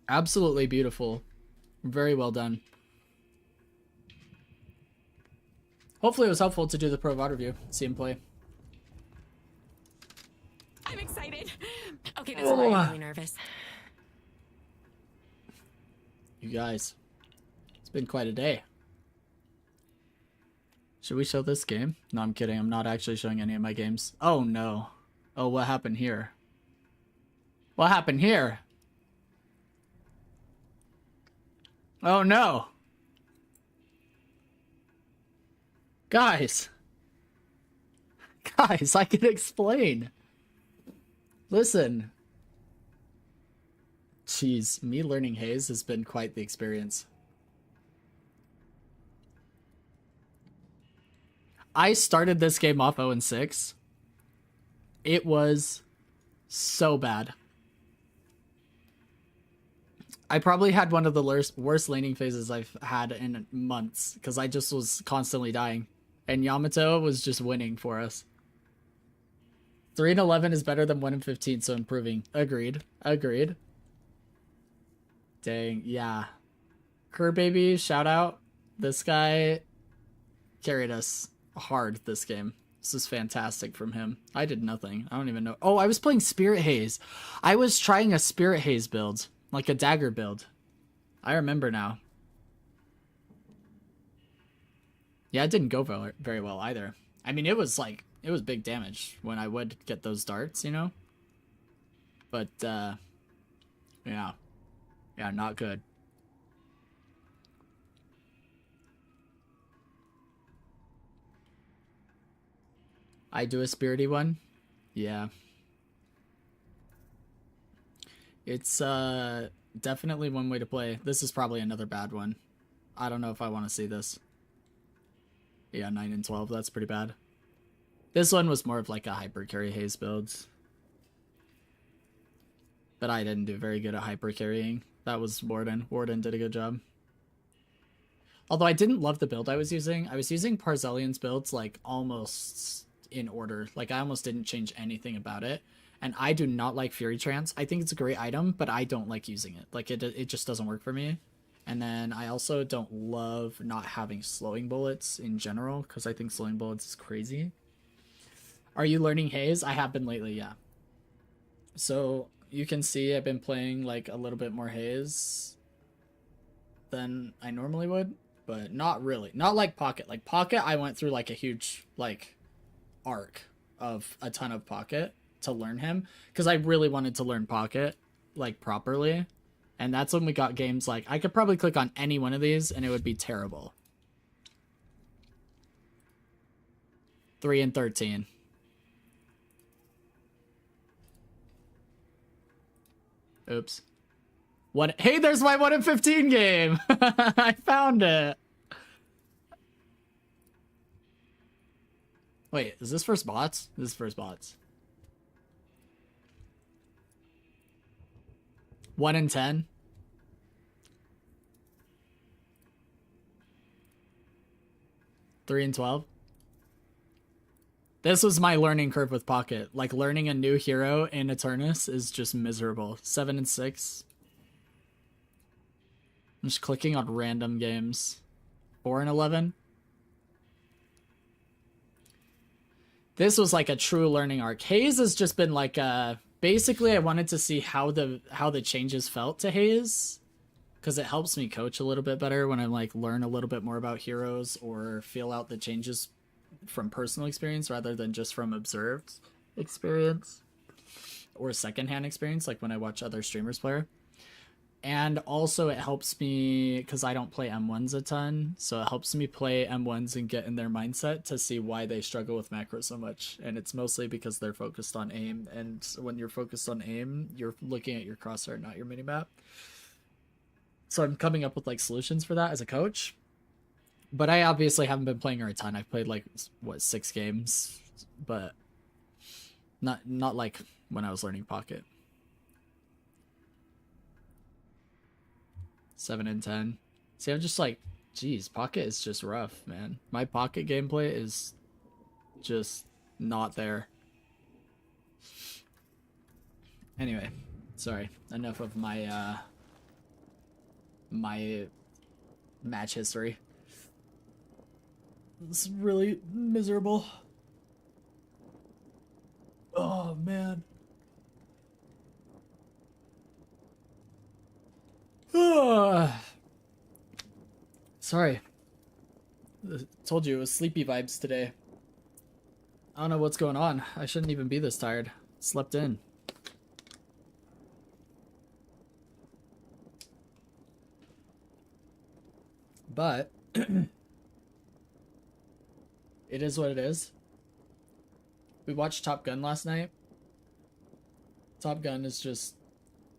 Absolutely beautiful. Very well done. Hopefully it was helpful to do the pro VOD review. See him play. I'm excited. Okay, this is why I'm really nervous. You guys, it's been quite a day. Should we show this game? No, I'm kidding. I'm not actually showing any of my games. Oh, no. Oh, what happened here? What happened here? Oh, no. Guys. Guys, I can explain. Listen. Jeez, me learning Haze has been quite the experience. I started this game off 0-6. It was so bad. I probably had one of the worst laning phases I've had in months because I just was constantly dying. And Yamato was just winning for us. 3 and 11 is better than 1 and 15, so improving. Agreed. Agreed. Dang, yeah. Baby, shout out. This guy carried us hard this game. This is fantastic from him. I did nothing. I don't even know. Oh, I was playing Spirit Haze. I was trying a Spirit Haze build, like a dagger build. I remember now. Yeah, it didn't go very well either. I mean, it was big damage when I would get those darts, you know? But, yeah. Yeah, not good. I do a spirity one? Yeah. It's, definitely one way to play. This is probably another bad one. I don't know if I want to see this. Yeah, 9 and 12, that's pretty bad. This one was more of like a hyper carry haze build. But I didn't do very good at hyper carrying. That was Warden. Warden did a good job. Although I didn't love the build I was using. I was using Parzellian's builds like almost in order. Like I almost didn't change anything about it. And I do not like Fury Trance. I think it's a great item, but I don't like using it. Like it just doesn't work for me. And then I also don't love not having slowing bullets in general, because I think slowing bullets is crazy. Are you learning Haze? I have been lately, yeah. So you can see I've been playing like a little bit more Haze than I normally would, but not really. Not like Pocket. Like Pocket, I went through like a huge like arc of a ton of Pocket to learn him, because I really wanted to learn Pocket like properly. And that's when we got games like, I could probably click on any one of these and it would be terrible. 3 and 13. Oops. What? Hey, there's my 1 and 15 game. I found it. Wait, is this first bots? This is first bots. 1 and 10. Three and 12. This was my learning curve with Pocket. Like learning a new hero in Eternus is just miserable. 7 and 6. I'm just clicking on random games. 4 and 11. This was like a true learning arc. Haze has just been like basically I wanted to see how the changes felt to Haze, because it helps me coach a little bit better when I like learn a little bit more about heroes or feel out the changes from personal experience rather than just from observed experience or secondhand experience, like when I watch other streamers play. And also it helps me because I don't play M1s a ton, so it helps me play M1s and get in their mindset to see why they struggle with macro so much. And it's mostly because they're focused on aim, and when you're focused on aim, you're looking at your crosshair, not your minimap. So I'm coming up with like solutions for that as a coach. But I obviously haven't been playing her a ton. I've played like, what, 6 games? But not like when I was learning Pocket. 7 and 10. See, I'm just like, geez, Pocket is just rough, man. My Pocket gameplay is just not there. Anyway, sorry. Enough of my my match history. It's really miserable. Oh, man. Sorry. Told you it was sleepy vibes today. I don't know what's going on. I shouldn't even be this tired. Slept in. But it is what it is. We watched Top Gun last night. Top Gun is just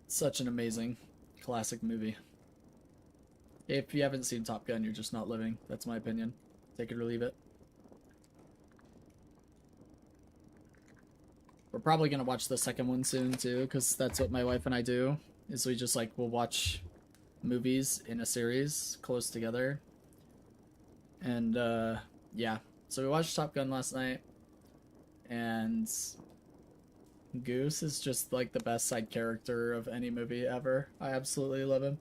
such an amazing classic movie. If you haven't seen Top Gun, you're just not living. That's my opinion. Take it or leave it. We're probably gonna watch the second one soon too, because that's what my wife and I do. Is we just like we'll watch movies in a series close together. And yeah. So we watched Top Gun last night, and Goose is just like the best side character of any movie ever. I absolutely love him.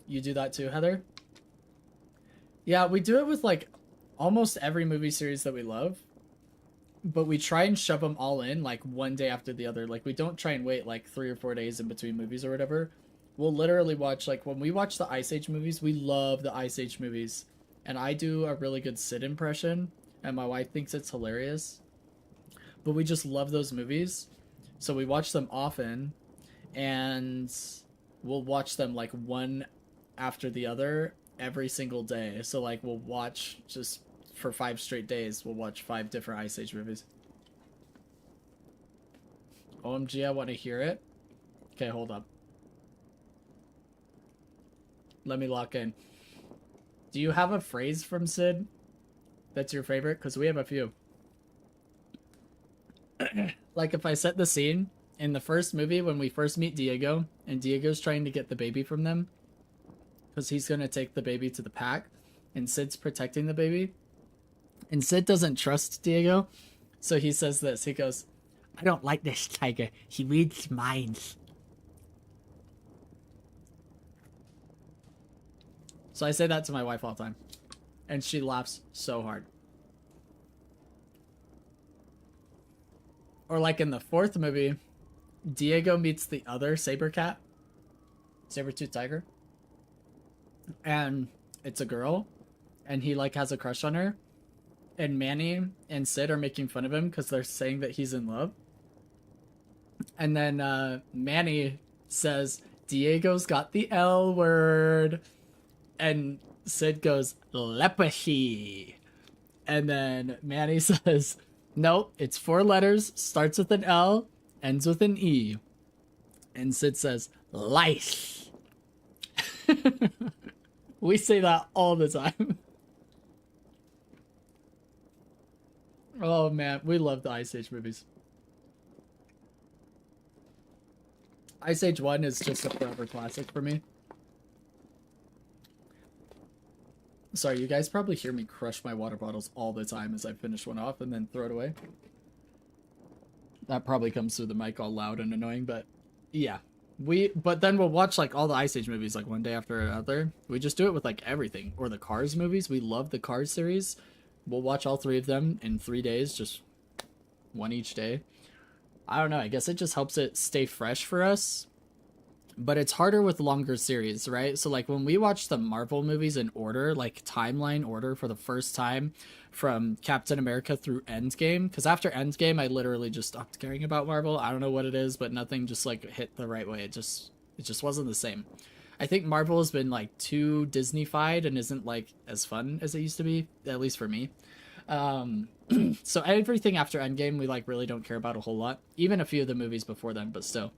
You do that too, Heather? Yeah, we do it with like almost every movie series that we love. But we try and shove them all in like one day after the other. Like we don't try and wait like 3 or 4 days in between movies or whatever. We'll literally watch, like when we watch the Ice Age movies, we love the Ice Age movies. And I do a really good Sid impression, and my wife thinks it's hilarious. But we just love those movies. So we watch them often, and we'll watch them like one after the other every single day. So like we'll watch just for 5 straight days, we'll watch 5 different Ice Age movies. OMG, I want to hear it. Okay, hold up. Let me lock in. Do you have a phrase from Sid that's your favorite? Because we have a few. Like if I set the scene in the first movie when we first meet Diego, and Diego's trying to get the baby from them because he's going to take the baby to the pack, and Sid's protecting the baby. And Sid doesn't trust Diego, so he says this. He goes, "I don't like this tiger. He reads minds." So I say that to my wife all the time, and she laughs so hard. Or like in the 4th movie, Diego meets the other saber-tooth tiger, and it's a girl, and he like has a crush on her, and Manny and Sid are making fun of him because they're saying that he's in love. And then Manny says, "Diego's got the L word." And Sid goes, "Leprosy." And then Manny says, "Nope, it's 4 letters, starts with an L, ends with an E." And Sid says, "Lice." We say that all the time. Oh man, we love the Ice Age movies. Ice Age 1 is just a forever classic for me. Sorry, you guys probably hear me crush my water bottles all the time as I finish one off and then throw it away. That probably comes through the mic all loud and annoying, but yeah. But then we'll watch like all the Ice Age movies like one day after another. We just do it with like everything. Or the Cars movies. We love the Cars series. We'll watch all 3 of them in 3 days, just one each day. I don't know, I guess it just helps it stay fresh for us. But it's harder with longer series, right? So like when we watch the Marvel movies in order, like timeline order for the first time from Captain America through Endgame, because after Endgame I literally just stopped caring about Marvel. I don't know what it is, but nothing just like hit the right way. It just wasn't the same. I think Marvel has been like too Disney-fied and isn't like as fun as it used to be, at least for me. So everything after Endgame we like really don't care about a whole lot. Even a few of the movies before then, but still.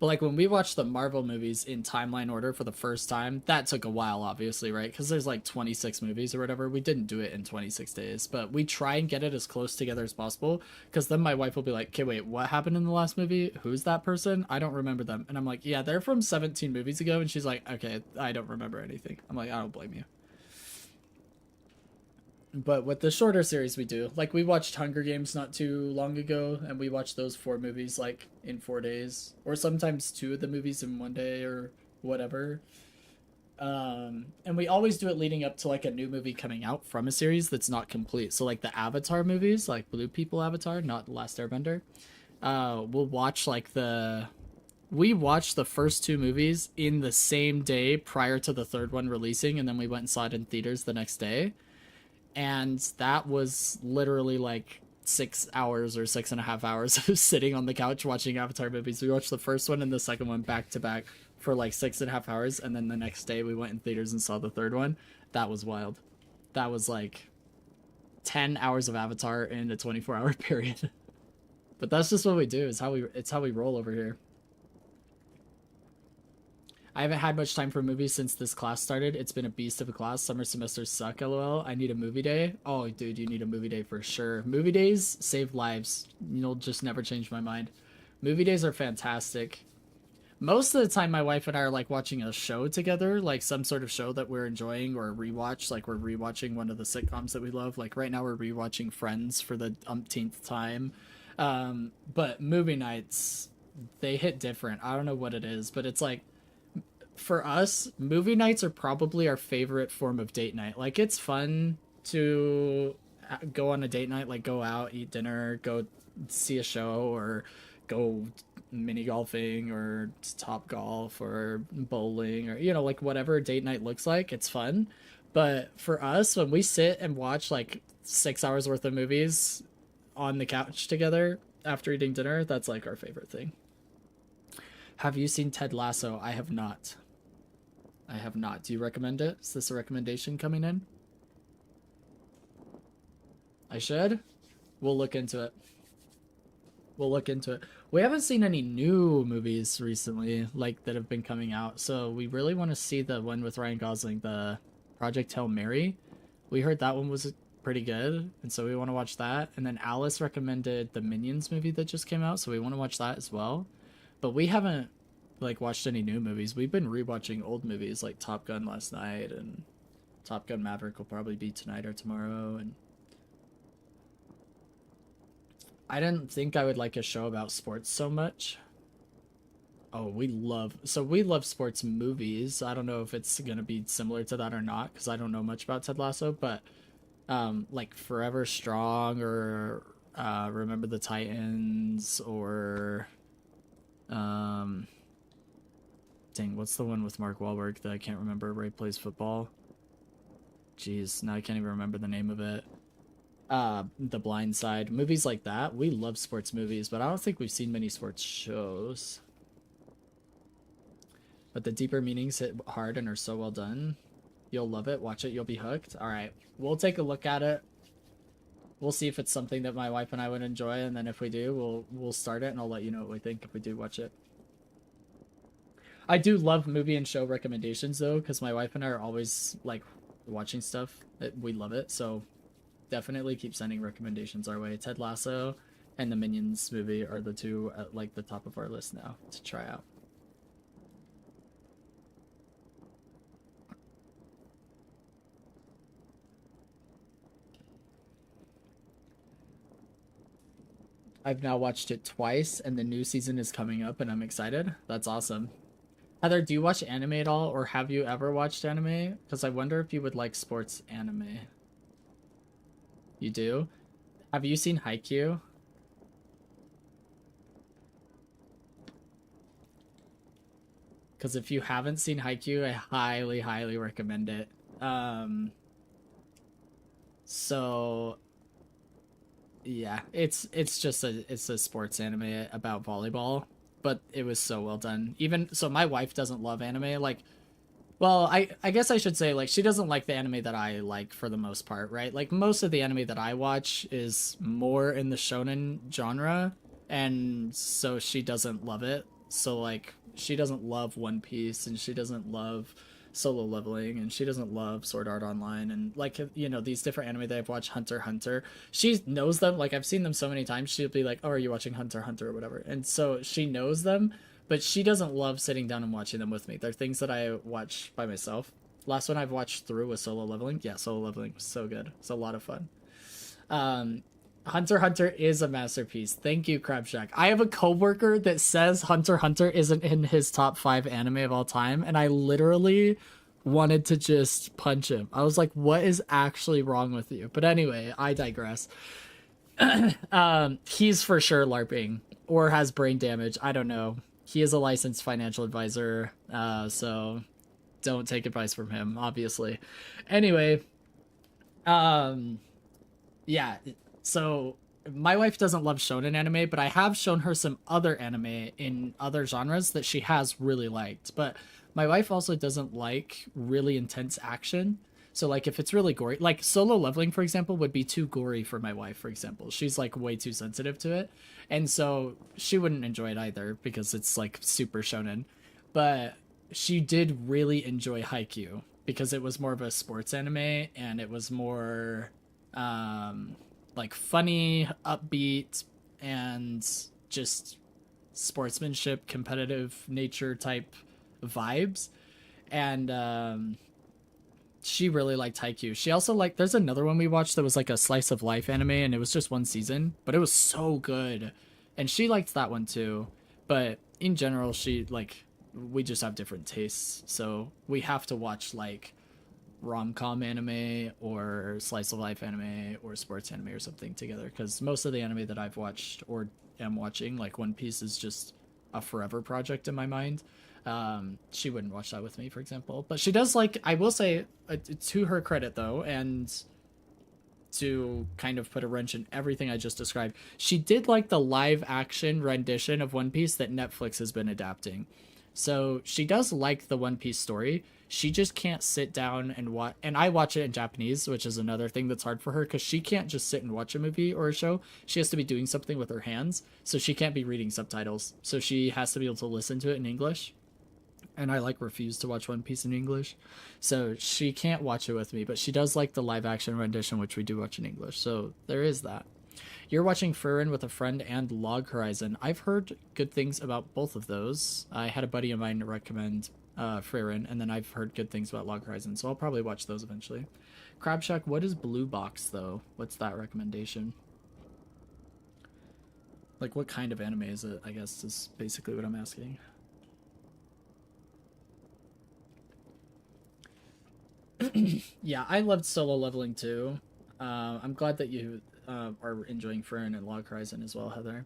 But like when we watched the Marvel movies in timeline order for the first time, that took a while, obviously, right? Because there's like 26 movies or whatever. We didn't do it in 26 days, but we try and get it as close together as possible. Because then my wife will be like, "Okay, wait, what happened in the last movie? Who's that person? I don't remember them." And I'm like, "Yeah, they're from 17 movies ago." And she's like, "Okay, I don't remember anything." I'm like, "I don't blame you." But with the shorter series we do, like we watched Hunger Games not too long ago, and we watched those 4 movies like in 4 days, or sometimes 2 of the movies in 1 day or whatever. And we always do it leading up to like a new movie coming out from a series that's not complete. So like the Avatar movies, like Blue People Avatar, not The Last Airbender. We'll watch like we watched the first 2 movies in the same day prior to the 3rd one releasing, and then we went and saw it in theaters the next day. And that was literally like 6 hours or 6.5 hours of sitting on the couch watching Avatar movies. We watched the first one and the second one back to back for like 6.5 hours. And then the next day we went in theaters and saw the 3rd one. That was wild. That was like 10 hours of Avatar in a 24-hour period. But that's just what we do. It's how we roll over here. I haven't had much time for movies since this class started. It's been a beast of a class. Summer semesters suck, lol. I need a movie day. Oh, dude, you need a movie day for sure. Movie days save lives. You'll just never change my mind. Movie days are fantastic. most of the time my wife and I are like watching a show together, like some sort of show that we're enjoying or rewatch. Like we're rewatching one of the sitcoms that we love. Like right now we're rewatching Friends for the umpteenth time. But movie nights, they hit different. I don't know what it is, but it's like for us, movie nights are probably our favorite form of date night. Like it's fun to go on a date night, like go out, eat dinner, go see a show, or go mini golfing or top golf or bowling, or you know, like whatever date night looks like. It's fun. But for us, when we sit and watch like 6 hours worth of movies on the couch together after eating dinner, that's like our favorite thing. Have you seen Ted Lasso? I have not. I have not. Do you recommend it? Is this a recommendation coming in? I should? We'll look into it. We'll look into it. We haven't seen any new movies recently, like, that have been coming out, so we really want to see the one with Ryan Gosling, the Project Hail Mary. We heard that one was pretty good, and so we want to watch that. And then Alice recommended the Minions movie that just came out, so we want to watch that as well. But we haven't, like, watched any new movies. We've been rewatching old movies, like Top Gun last night, and Top Gun Maverick will probably be tonight or tomorrow, and I didn't think I would like a show about sports so much. Oh, we love sports movies. I don't know if it's going to be similar to that or not, because I don't know much about Ted Lasso, but like Forever Strong or Remember the Titans or dang, what's the one with Mark Wahlberg that I can't remember where he plays football? Jeez, now I can't even remember the name of it. The Blind Side, movies like that. We love sports movies, but I don't think we've seen many sports shows. But the deeper meanings hit hard and are so well done. You'll love it. Watch it. You'll be hooked. All right. We'll take a look at it. We'll see if it's something that my wife and I would enjoy, and then if we do, we'll start it, and I'll let you know what we think if we do watch it. I do love movie and show recommendations, though, because my wife and I are always, like, watching stuff. We love it, so definitely keep sending recommendations our way. Ted Lasso and the Minions movie are the two at like the top of our list now to try out. I've now watched it twice, and the new season is coming up, and I'm excited. That's awesome. Heather, do you watch anime at all, or have you ever watched anime? Because I wonder if you would like sports anime. You do? Have you seen Haikyuu? Because if you haven't seen Haikyuu, I highly, highly recommend it. So yeah, it's just a sports anime about volleyball, but it was so well done. Even so, my wife doesn't love anime. Like, well, I guess I should say, like, she doesn't like the anime that I like for the most part, right? Like, most of the anime that I watch is more in the shonen genre, and so she doesn't love it. So, like, she doesn't love One Piece, and she doesn't love Solo Leveling, and she doesn't love Sword Art Online, and, like, you know, these different anime that I've watched, Hunter x Hunter. She knows them. Like, I've seen them so many times. She'll be like, oh, are you watching Hunter x Hunter or whatever? And so she knows them, but she doesn't love sitting down and watching them with me. They're things that I watch by myself. Last one I've watched through was Solo Leveling. Yeah, Solo Leveling was so good. It's a lot of fun. Hunter x Hunter is a masterpiece. Thank you, Crab Shack. I have a coworker that says Hunter x Hunter isn't in his top 5 anime of all time, and I literally wanted to just punch him. I was like, what is actually wrong with you? But anyway, I digress. He's for sure LARPing or has brain damage. I don't know. He is a licensed financial advisor, so don't take advice from him, obviously. Anyway, yeah, so my wife doesn't love shonen anime, but I have shown her some other anime in other genres that she has really liked. But my wife also doesn't like really intense action. So, like, if it's really gory, like Solo Leveling, for example, would be too gory for my wife, for example. She's, like, way too sensitive to it. And so she wouldn't enjoy it either because it's, like, super shonen. But she did really enjoy Haikyuu because it was more of a sports anime and it was more, like, funny, upbeat, and just sportsmanship, competitive nature type vibes. And she really liked Haikyuu. She also liked, there's another one we watched that was like a slice of life anime, and it was just one season, but it was so good. And she liked that one too. But in general, she like, we just have different tastes. So we have to watch like rom-com anime or slice of life anime or sports anime or something together, because most of the anime that I've watched or am watching, like One Piece, is just a forever project in my mind. She wouldn't watch that with me, for example, but she does like, I will say, to her credit though, and to kind of put a wrench in everything I just described, she did like the live action rendition of One Piece that Netflix has been adapting. So she does like the One Piece story. She just can't sit down and watch, and I watch it in Japanese, which is another thing that's hard for her, because she can't just sit and watch a movie or a show. She has to be doing something with her hands, so she can't be reading subtitles. So she has to be able to listen to it in English. And I like refuse to watch One Piece in English, so she can't watch it with me, but she does like the live action rendition, which we do watch in English. So there is that. You're watching Frieren with a friend and Log Horizon. I've heard good things about both of those. I had a buddy of mine recommend Frieren, and then I've heard good things about Log Horizon, so I'll probably watch those eventually. Crab Shack, what is Blue Box though? What's that recommendation? Like, what kind of anime is it, I guess, is basically what I'm asking. Yeah, I loved Solo Leveling too. I'm glad that you are enjoying Frieren and Log Horizon as well, Heather.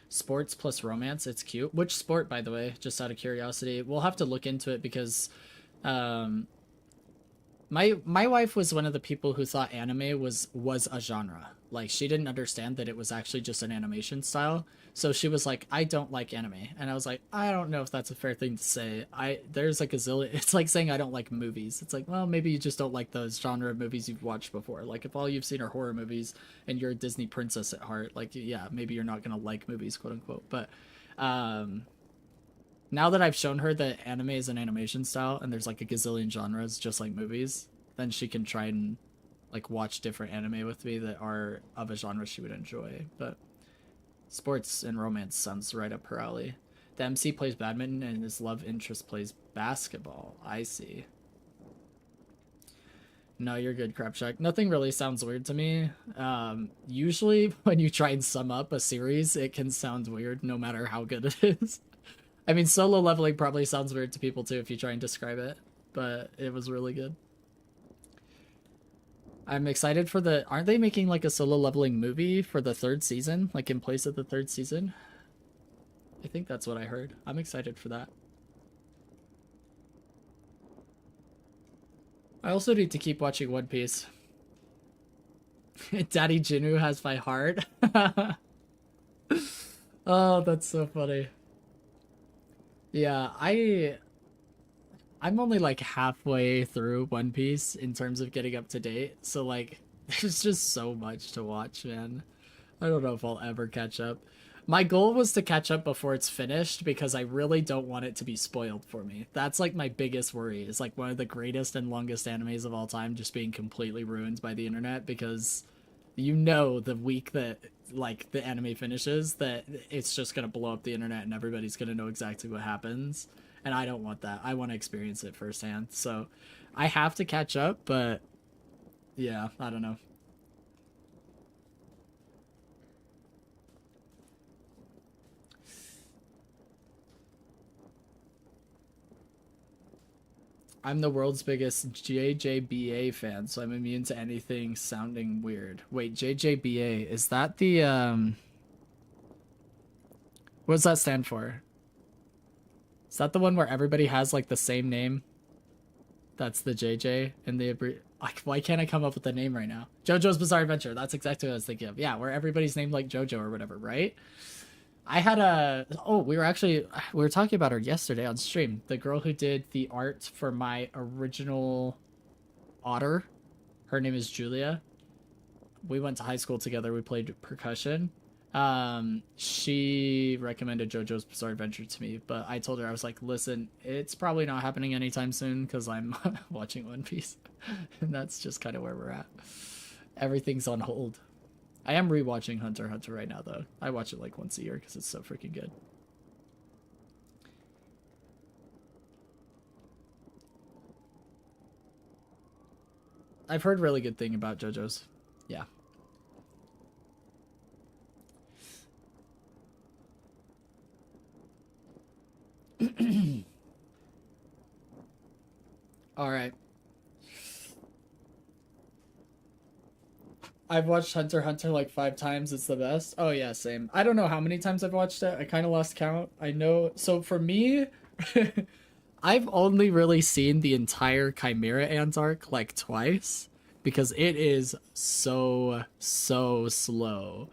Sports plus romance, it's cute. Which sport, by the way, just out of curiosity? We'll have to look into it, because my wife was one of the people who thought anime was a genre. Like, she didn't understand that it was actually just an animation style. So she was like, I don't like anime. And I was like, I don't know if that's a fair thing to say. There's like a zillion, it's like saying I don't like movies. It's like, well, maybe you just don't like those genre of movies you've watched before. Like, if all you've seen are horror movies and you're a Disney princess at heart, like, yeah, maybe you're not gonna like movies, quote unquote. But now that I've shown her that anime is an animation style and there's like a gazillion genres just like movies, then she can try and like watch different anime with me that are of a genre she would enjoy. But sports and romance sounds right up her alley. The MC plays badminton and his love interest plays basketball. I see. No, you're good, Crab Shack. Nothing really sounds weird to me. Usually when you try and sum up a series, it can sound weird no matter how good it is. I mean, Solo Leveling probably sounds weird to people too if you try and describe it, but it was really good. I'm excited for aren't they making like a Solo Leveling movie for the 3rd season? Like in place of the 3rd season? I think that's what I heard. I'm excited for that. I also need to keep watching One Piece. Daddy Jinu has my heart. Oh, that's so funny. Yeah, I'm only like halfway through One Piece in terms of getting up to date, so like there's just so much to watch, man. I don't know if I'll ever catch up. My goal was to catch up before it's finished, because I really don't want it to be spoiled for me. That's like my biggest worry, is like one of the greatest and longest animes of all time just being completely ruined by the internet, because you know the week that like the anime finishes that it's just gonna blow up the internet and everybody's gonna know exactly what happens. And I don't want that. I want to experience it firsthand. So I have to catch up, but yeah, I don't know. I'm the world's biggest JJBA fan, so I'm immune to anything sounding weird. Wait, JJBA, is that the what does that stand for? Is that the one where everybody has like the same name? That's the JJ and the why can't I come up with the name right now? JoJo's Bizarre Adventure. That's exactly what I was thinking of. Yeah, where everybody's named like JoJo or whatever, right? I had we were talking about her yesterday on stream. The girl who did the art for my original otter. Her name is Julia. We went to high school together. We played percussion. She recommended JoJo's Bizarre Adventure to me, but I told her, I was like, listen, it's probably not happening anytime soon because I'm watching One Piece. And that's just kind of where we're at. Everything's on hold. I am rewatching Hunter x Hunter right now, though. I watch it like once a year because it's so freaking good. I've heard really good thing about JoJo's. Yeah. All right. I've watched Hunter x Hunter like 5 times. It's the best. Oh yeah, same. I don't know how many times I've watched it. I kind of lost count. I know. So for me, I've only really seen the entire Chimera Ant arc like twice because it is so slow.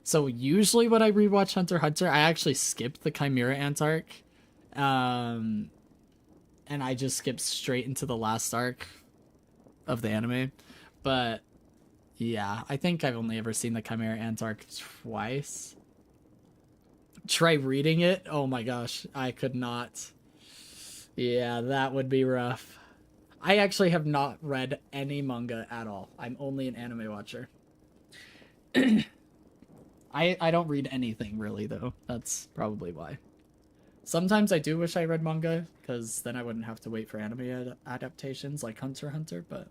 So usually when I rewatch Hunter x Hunter, I actually skip the Chimera Ant arc. And I just skip straight into the last arc of the anime. But yeah, I think I've only ever seen the Chimera Ant arc twice. Try reading it. Oh my gosh, I could not. Yeah, that would be rough. I actually have not read any manga at all. I'm only an anime watcher. I don't read anything really though. That's probably why. Sometimes I do wish I read manga because then I wouldn't have to wait for anime adaptations like Hunter x Hunter, but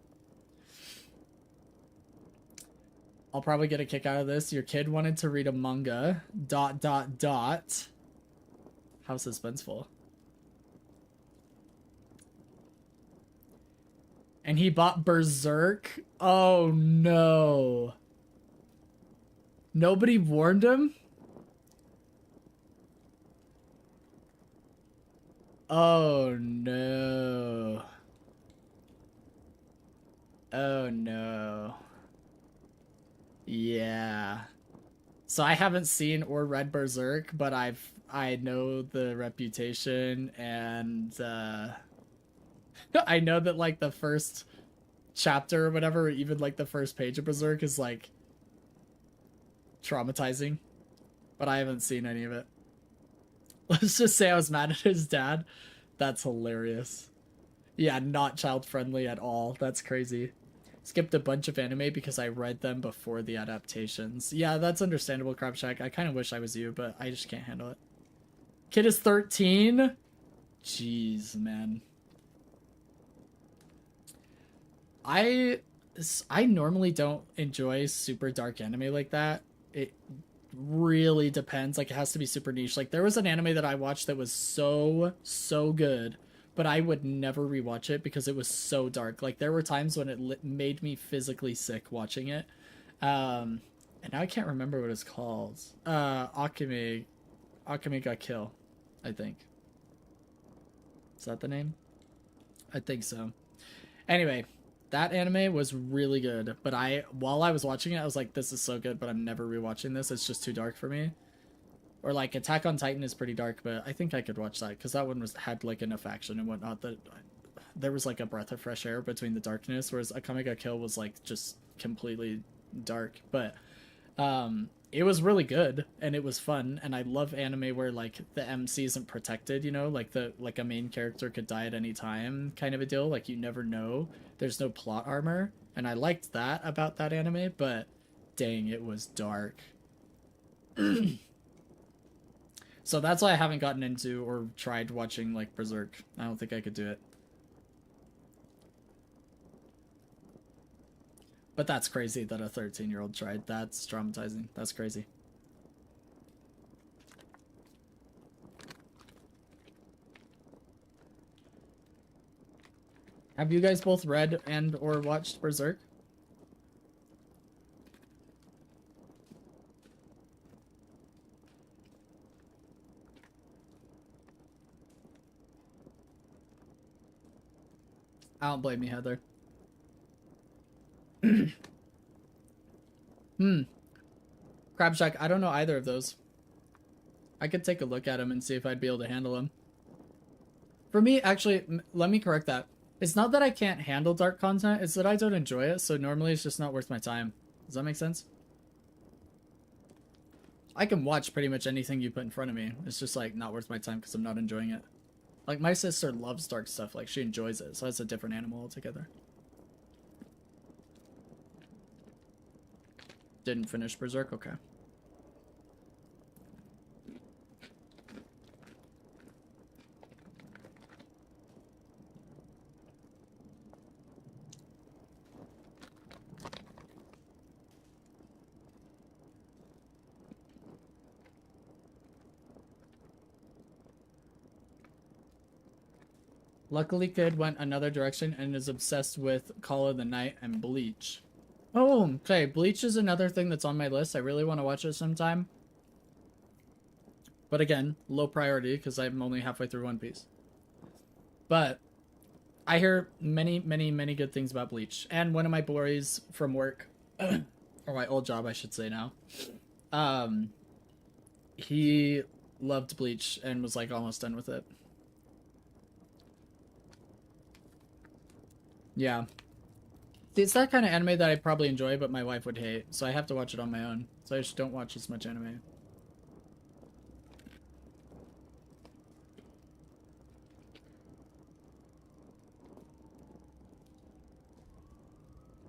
I'll probably get a kick out of this. Your kid wanted to read a manga. ... How suspenseful. And he bought Berserk? Oh no. Nobody warned him? Oh no. Oh no. Yeah. So I haven't seen or read Berserk, but I know the reputation, and I know that like the first chapter or whatever, or even like the first page of Berserk is like traumatizing, but I haven't seen any of it. Let's just say I was mad at his dad. That's hilarious. Yeah, not child friendly at all. That's crazy. Skipped a bunch of anime because I read them before the adaptations. Yeah, that's understandable, Crabshack. I kind of wish I was you, but I just can't handle it. Kid is 13? Jeez, man. I normally don't enjoy super dark anime like that. It really depends. Like, it has to be super niche. Like, there was an anime that I watched that was so good, but I would never rewatch it because it was so dark. Like, there were times when it made me physically sick watching it. And now I can't remember what it's called. Akame ga Kill, I think. Is that the name? I think so. Anyway, that anime was really good, but while I was watching it, I was like, this is so good, but I'm never rewatching this. It's just too dark for me. Or like Attack on Titan is pretty dark, but I think I could watch that because that one had like enough action and whatnot that there was like a breath of fresh air between the darkness, whereas Akame ga Kill was like just completely dark. But it was really good and it was fun, and I love anime where like the MC isn't protected, you know, like a main character could die at any time kind of a deal. Like, you never know. There's no plot armor, and I liked that about that anime, but dang, it was dark. So that's why I haven't gotten into or tried watching like Berserk. I don't think I could do it. But that's crazy that a 13-year-old tried. That's traumatizing. That's crazy. Have you guys both read and or watched Berserk? I don't blame you, Heather. Crabshack, I don't know either of those. I could take a look at them and see if I'd be able to handle them. For me, actually, let me correct that. It's not that I can't handle dark content, it's that I don't enjoy it, so normally it's just not worth my time. Does that make sense? I can watch pretty much anything you put in front of me. It's just like not worth my time because I'm not enjoying it. Like, my sister loves dark stuff, like she enjoys it, so it's a different animal altogether. Didn't finish Berserk? Okay. Luckily, Kid went another direction and is obsessed with Call of the Night and Bleach. Oh, okay. Bleach is another thing that's on my list. I really want to watch it sometime. But again, low priority because I'm only halfway through One Piece. But I hear many, many, many good things about Bleach. And one of my boys from work, or my old job, I should say now, he loved Bleach and was like almost done with it. Yeah. It's that kind of anime that I probably enjoy, but my wife would hate. So I have to watch it on my own. So I just don't watch as much anime.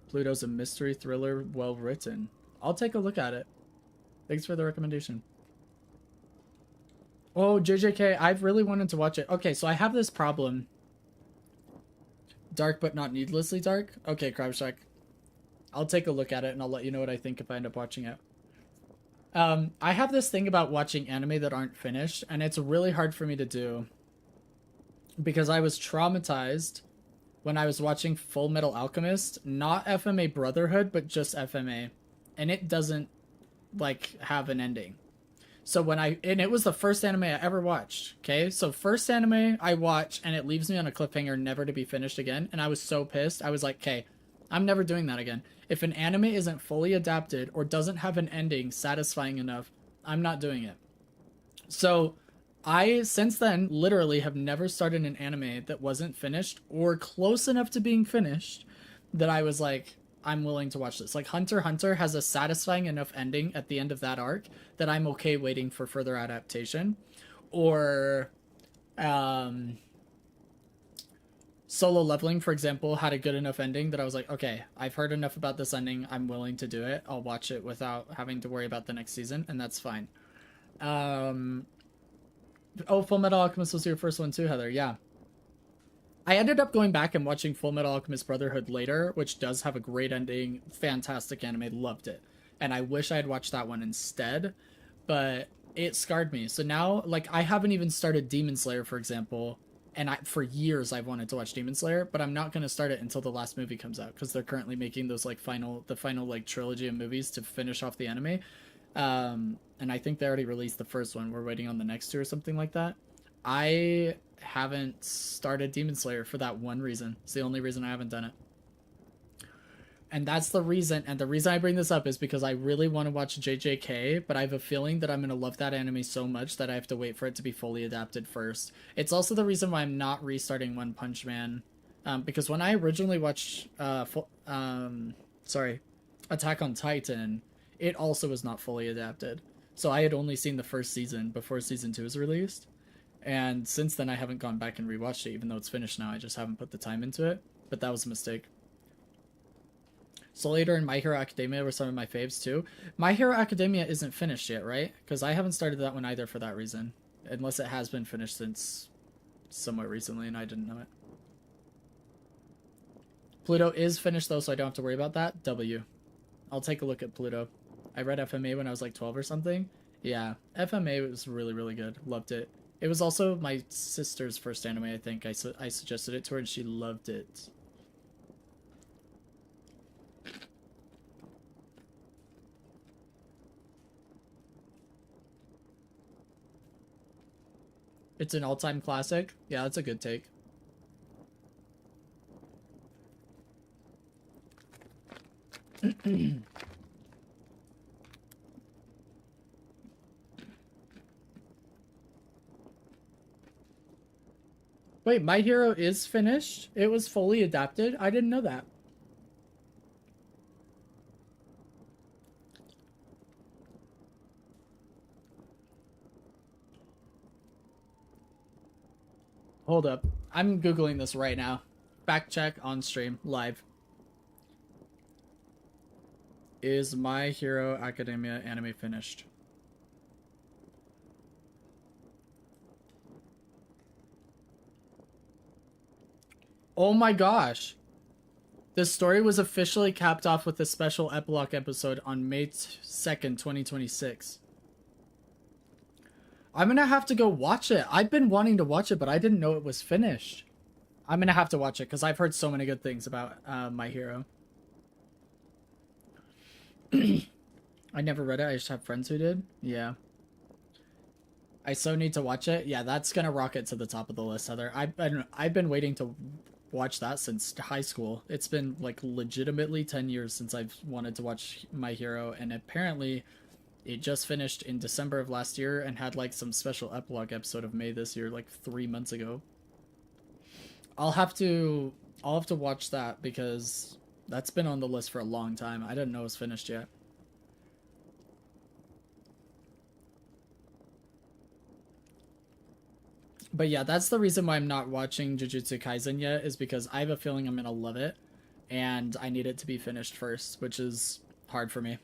Pluto's a mystery thriller, well written. I'll take a look at it. Thanks for the recommendation. Oh, JJK, I've really wanted to watch it. Okay, so I have this problem. Dark but not needlessly dark? Okay, Crabshack. I'll take a look at it and I'll let you know what I think if I end up watching it. I have this thing about watching anime that aren't finished, and it's really hard for me to do. Because I was traumatized when I was watching Full Metal Alchemist, not FMA Brotherhood, but just FMA. And it doesn't, like, have an ending. So and it was the first anime I ever watched, okay? So first anime I watch, and it leaves me on a cliffhanger never to be finished again, and I was so pissed. I was like, okay, I'm never doing that again. If an anime isn't fully adapted or doesn't have an ending satisfying enough, I'm not doing it. So I, since then, literally have never started an anime that wasn't finished or close enough to being finished that I was like, I'm willing to watch this. Like Hunter x Hunter has a satisfying enough ending at the end of that arc that I'm okay waiting for further adaptation. Or Solo Leveling, for example, had a good enough ending that I was like, okay, I've heard enough about this ending. I'm willing to do it. I'll watch it without having to worry about the next season, and that's fine. Oh, Full Metal Alchemist was your first one too, Heather. Yeah. I ended up going back and watching Full Metal Alchemist Brotherhood later, which does have a great ending. Fantastic anime. Loved it. And I wish I had watched that one instead, but it scarred me. So now, like, I haven't even started Demon Slayer, for example, and for years I've wanted to watch Demon Slayer, but I'm not going to start it until the last movie comes out, because they're currently making those, like, the final, like, trilogy of movies to finish off the anime. And I think they already released the first one. We're waiting on the next two or something like that. I haven't started Demon Slayer for that one reason. It's the only reason I haven't done it. And that's the reason, and the reason I bring this up is because I really want to watch JJK, but I have a feeling that I'm going to love that anime so much that I have to wait for it to be fully adapted first. It's also the reason why I'm not restarting One Punch Man, because when I originally watched, Attack on Titan, it also was not fully adapted. So I had only seen the first season before season 2 was released. And since then, I haven't gone back and rewatched it, even though it's finished now. I just haven't put the time into it. But that was a mistake. Soul Eater and My Hero Academia were some of my faves, too. My Hero Academia isn't finished yet, right? Because I haven't started that one either for that reason. Unless it has been finished since somewhat recently, and I didn't know it. Pluto is finished, though, so I don't have to worry about that. W. I'll take a look at Pluto. I read FMA when I was like 12 or something. Yeah, FMA was really, really good. Loved it. It was also my sister's first anime, I think. I suggested it to her and she loved it. It's an all-time classic. Yeah, that's a good take. Wait, My Hero is finished? It was fully adapted? I didn't know that. Hold up. I'm Googling this right now. Fact check on stream, live. Is My Hero Academia anime finished? Oh my gosh. The story was officially capped off with a special epilogue episode on May 2nd, 2026. I'm gonna have to go watch it. I've been wanting to watch it, but I didn't know it was finished. I'm gonna have to watch it because I've heard so many good things about My Hero. I never read it. I just have friends who did. Yeah. I so need to watch it. Yeah, that's gonna rocket to the top of the list, Heather. I've been waiting to watch that since high school. It's been like legitimately 10 years since I've wanted to watch My Hero, and apparently it just finished in December of last year and had like some special epilogue episode of May this year, like 3 months ago. I'll have to watch that because that's been on the list for a long time. I didn't know it was finished yet. But yeah, that's the reason why I'm not watching Jujutsu Kaisen yet, is because I have a feeling I'm gonna love it, and I need it to be finished first, which is hard for me.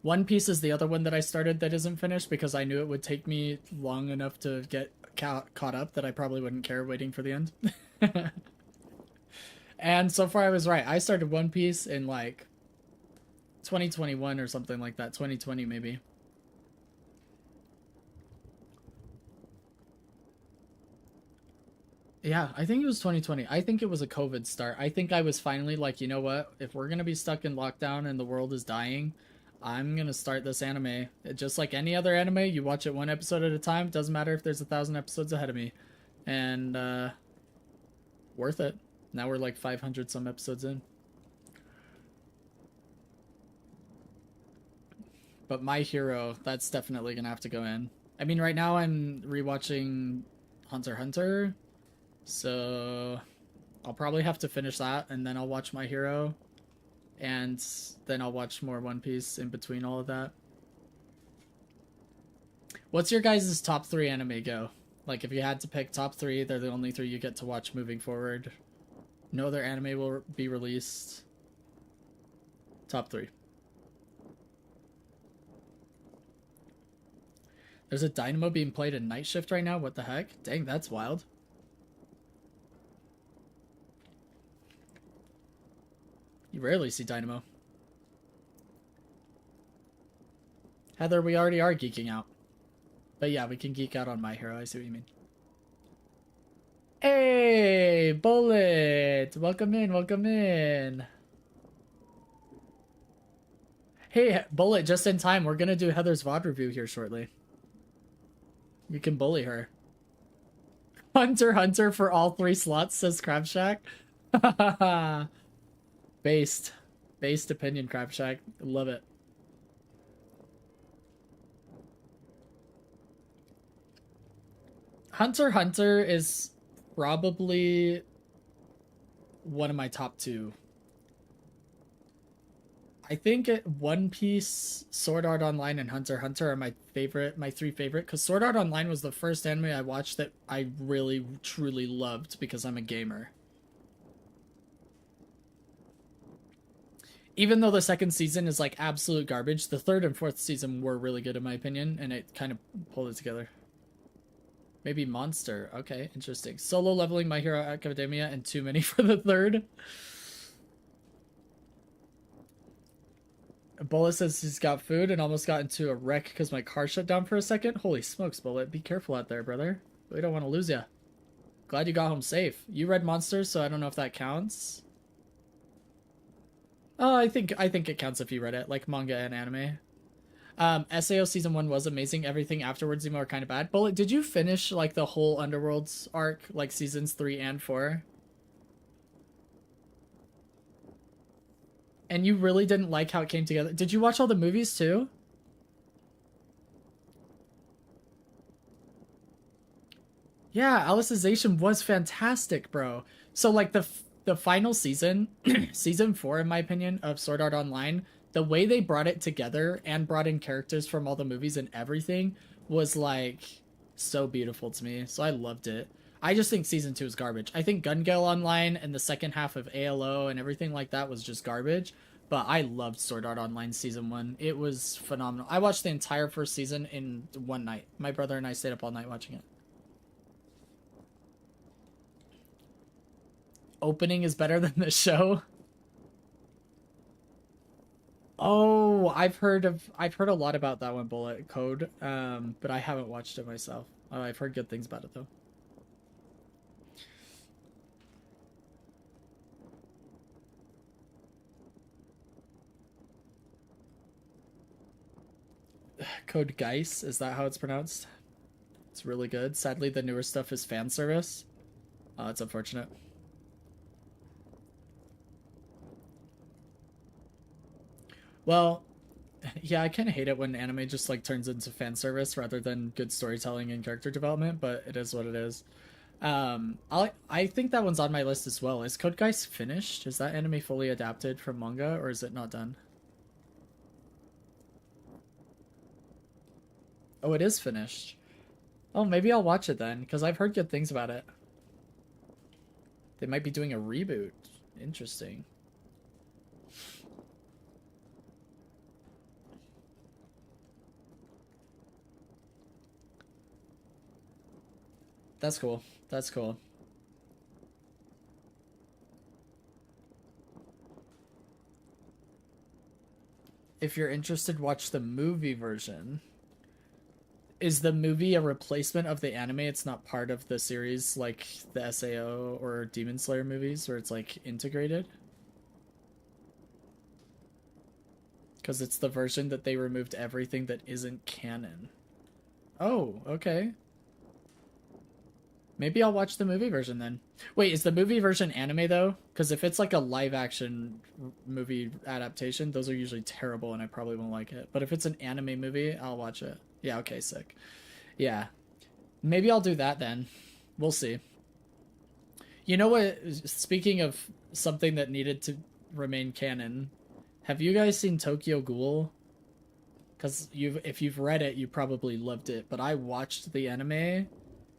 One Piece is the other one that I started that isn't finished because I knew it would take me long enough to get caught up that I probably wouldn't care waiting for the end. And so far I was right. I started One Piece in like 2021 or something like that, 2020 maybe. Yeah, I think it was 2020. I think it was a COVID start. I think I was finally like, you know what? If we're going to be stuck in lockdown and the world is dying, I'm going to start this anime. Just like any other anime, you watch it one episode at a time. Doesn't matter if there's 1,000 episodes ahead of me. And, worth it. Now we're like 500 some episodes in. But My Hero, that's definitely going to have to go in. I mean, right now I'm rewatching Hunter x Hunter. So I'll probably have to finish that, and then I'll watch My Hero, and then I'll watch more One Piece in between all of that. What's your guys' top 3 anime go? Like, if you had to pick top 3, they're the only 3 you get to watch moving forward. No other anime will be released. Top 3. There's a Dynamo being played in Night Shift right now? What the heck? Dang, that's wild. You rarely see Dynamo. Heather, we already are geeking out. But yeah, we can geek out on My Hero. I see what you mean. Hey, Bullet! Welcome in, welcome in. Hey, Bullet, just in time. We're gonna do Heather's VOD review here shortly. You can bully her. Hunter x Hunter for all 3 slots, says Crab Shack. Based opinion, Crab Shack. Love it. Hunter x Hunter is probably one of my top 2. I think One Piece, Sword Art Online, and Hunter x Hunter are my 3 favorite, because Sword Art Online was the first anime I watched that I really, truly loved because I'm a gamer. Even though the 2nd season is like absolute garbage, the 3rd and 4th season were really good in my opinion, and it kind of pulled it together. Maybe Monster. Okay, interesting. Solo Leveling, My Hero Academia, and Too Many for the 3rd. Bullet says he's got food and almost got into a wreck because my car shut down for a second. Holy smokes, Bullet. Be careful out there, brother. We don't want to lose you. Glad you got home safe. You read Monsters, so I don't know if that counts. Oh, I think it counts if you read it, like manga and anime. SAO season 1 was amazing. Everything afterwards even were kind of bad. Bullet, did you finish like the whole Underworlds arc, like seasons 3 and 4? And you really didn't like how it came together? Did you watch all the movies too? Yeah, Alicization was fantastic, bro. So like the final season, season 4 in my opinion, of Sword Art Online, the way they brought it together and brought in characters from all the movies and everything was like so beautiful to me. So I loved it. I just think season 2 is garbage. I think Gun Gale Online and the second half of ALO and everything like that was just garbage. But I loved Sword Art Online season 1. It was phenomenal. I watched the entire first season in one night. My brother and I stayed up all night watching it. Opening is better than the show. Oh, I've heard a lot about that one, Bullet Code, but I haven't watched it myself. I've heard good things about it though. Code Geass, is that how it's pronounced? It's really good. Sadly, the newer stuff is fan service. It's unfortunate. Well, yeah, I kind of hate it when anime just like turns into fan service rather than good storytelling and character development, but it is what it is. I think that one's on my list as well. Is Code Geass finished? Is that anime fully adapted from manga, or is it not done? Oh, it is finished. Oh, maybe I'll watch it then, because I've heard good things about it. They might be doing a reboot. Interesting. That's cool. That's cool. If you're interested, watch the movie version. Is the movie a replacement of the anime? It's not part of the series like the SAO or Demon Slayer movies where it's like integrated? Because it's the version that they removed everything that isn't canon. Oh, okay. Maybe I'll watch the movie version then. Wait, is the movie version anime though? Because if it's like a live action movie adaptation, those are usually terrible and I probably won't like it. But if it's an anime movie, I'll watch it. Yeah, okay, sick. Yeah. Maybe I'll do that then. We'll see. You know what? Speaking of something that needed to remain canon, have you guys seen Tokyo Ghoul? Because if you've read it, you probably loved it. But I watched the anime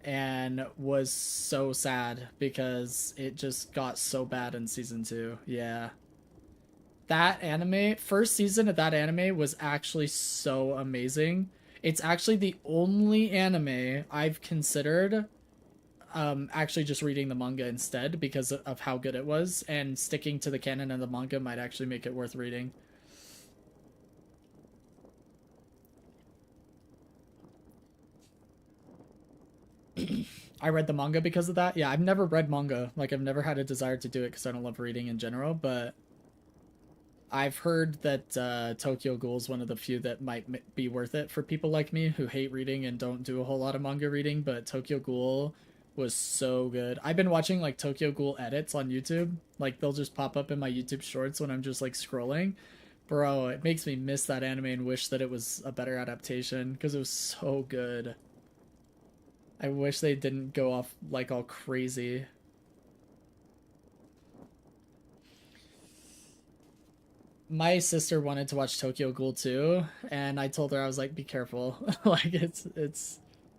and was so sad because it just got so bad in season 2. Yeah. That anime, first season of that anime was actually so amazing. It's actually the only anime I've considered actually just reading the manga instead because of how good it was, and sticking to the canon of the manga might actually make it worth reading. I read the manga because of that. Yeah, I've never read manga. Like, I've never had a desire to do it because I don't love reading in general, but I've heard that Tokyo Ghoul is one of the few that might be worth it for people like me who hate reading and don't do a whole lot of manga reading, but Tokyo Ghoul was so good. I've been watching like Tokyo Ghoul edits on YouTube. Like, they'll just pop up in my YouTube shorts when I'm just like scrolling. Bro, it makes me miss that anime and wish that it was a better adaptation because it was so good. I wish they didn't go off like all crazy. My sister wanted to watch Tokyo Ghoul too, and I told her, I was like, be careful. Like,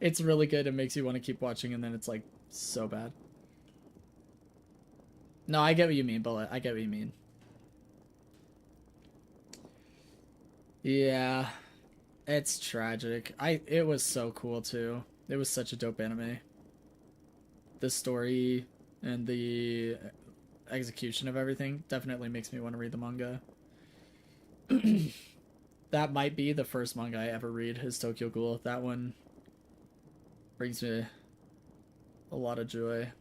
it's really good. It makes you want to keep watching, and then it's like so bad. No, I get what you mean, Bullet. I get what you mean. Yeah, it's tragic. It was so cool too. It was such a dope anime. The story and the execution of everything definitely makes me want to read the manga. That might be the first manga I ever read, is Tokyo Ghoul. That one brings me a lot of joy.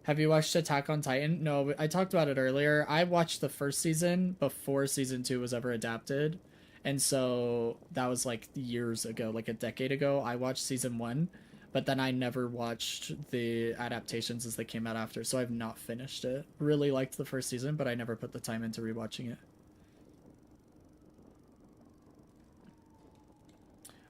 Have you watched Attack on Titan? No, I talked about it earlier. I watched the first season before season 2 was ever adapted. And so that was like years ago, like a decade ago. I watched season 1, but then I never watched the adaptations as they came out after. So I've not finished it. Really liked the first season, but I never put the time into rewatching it.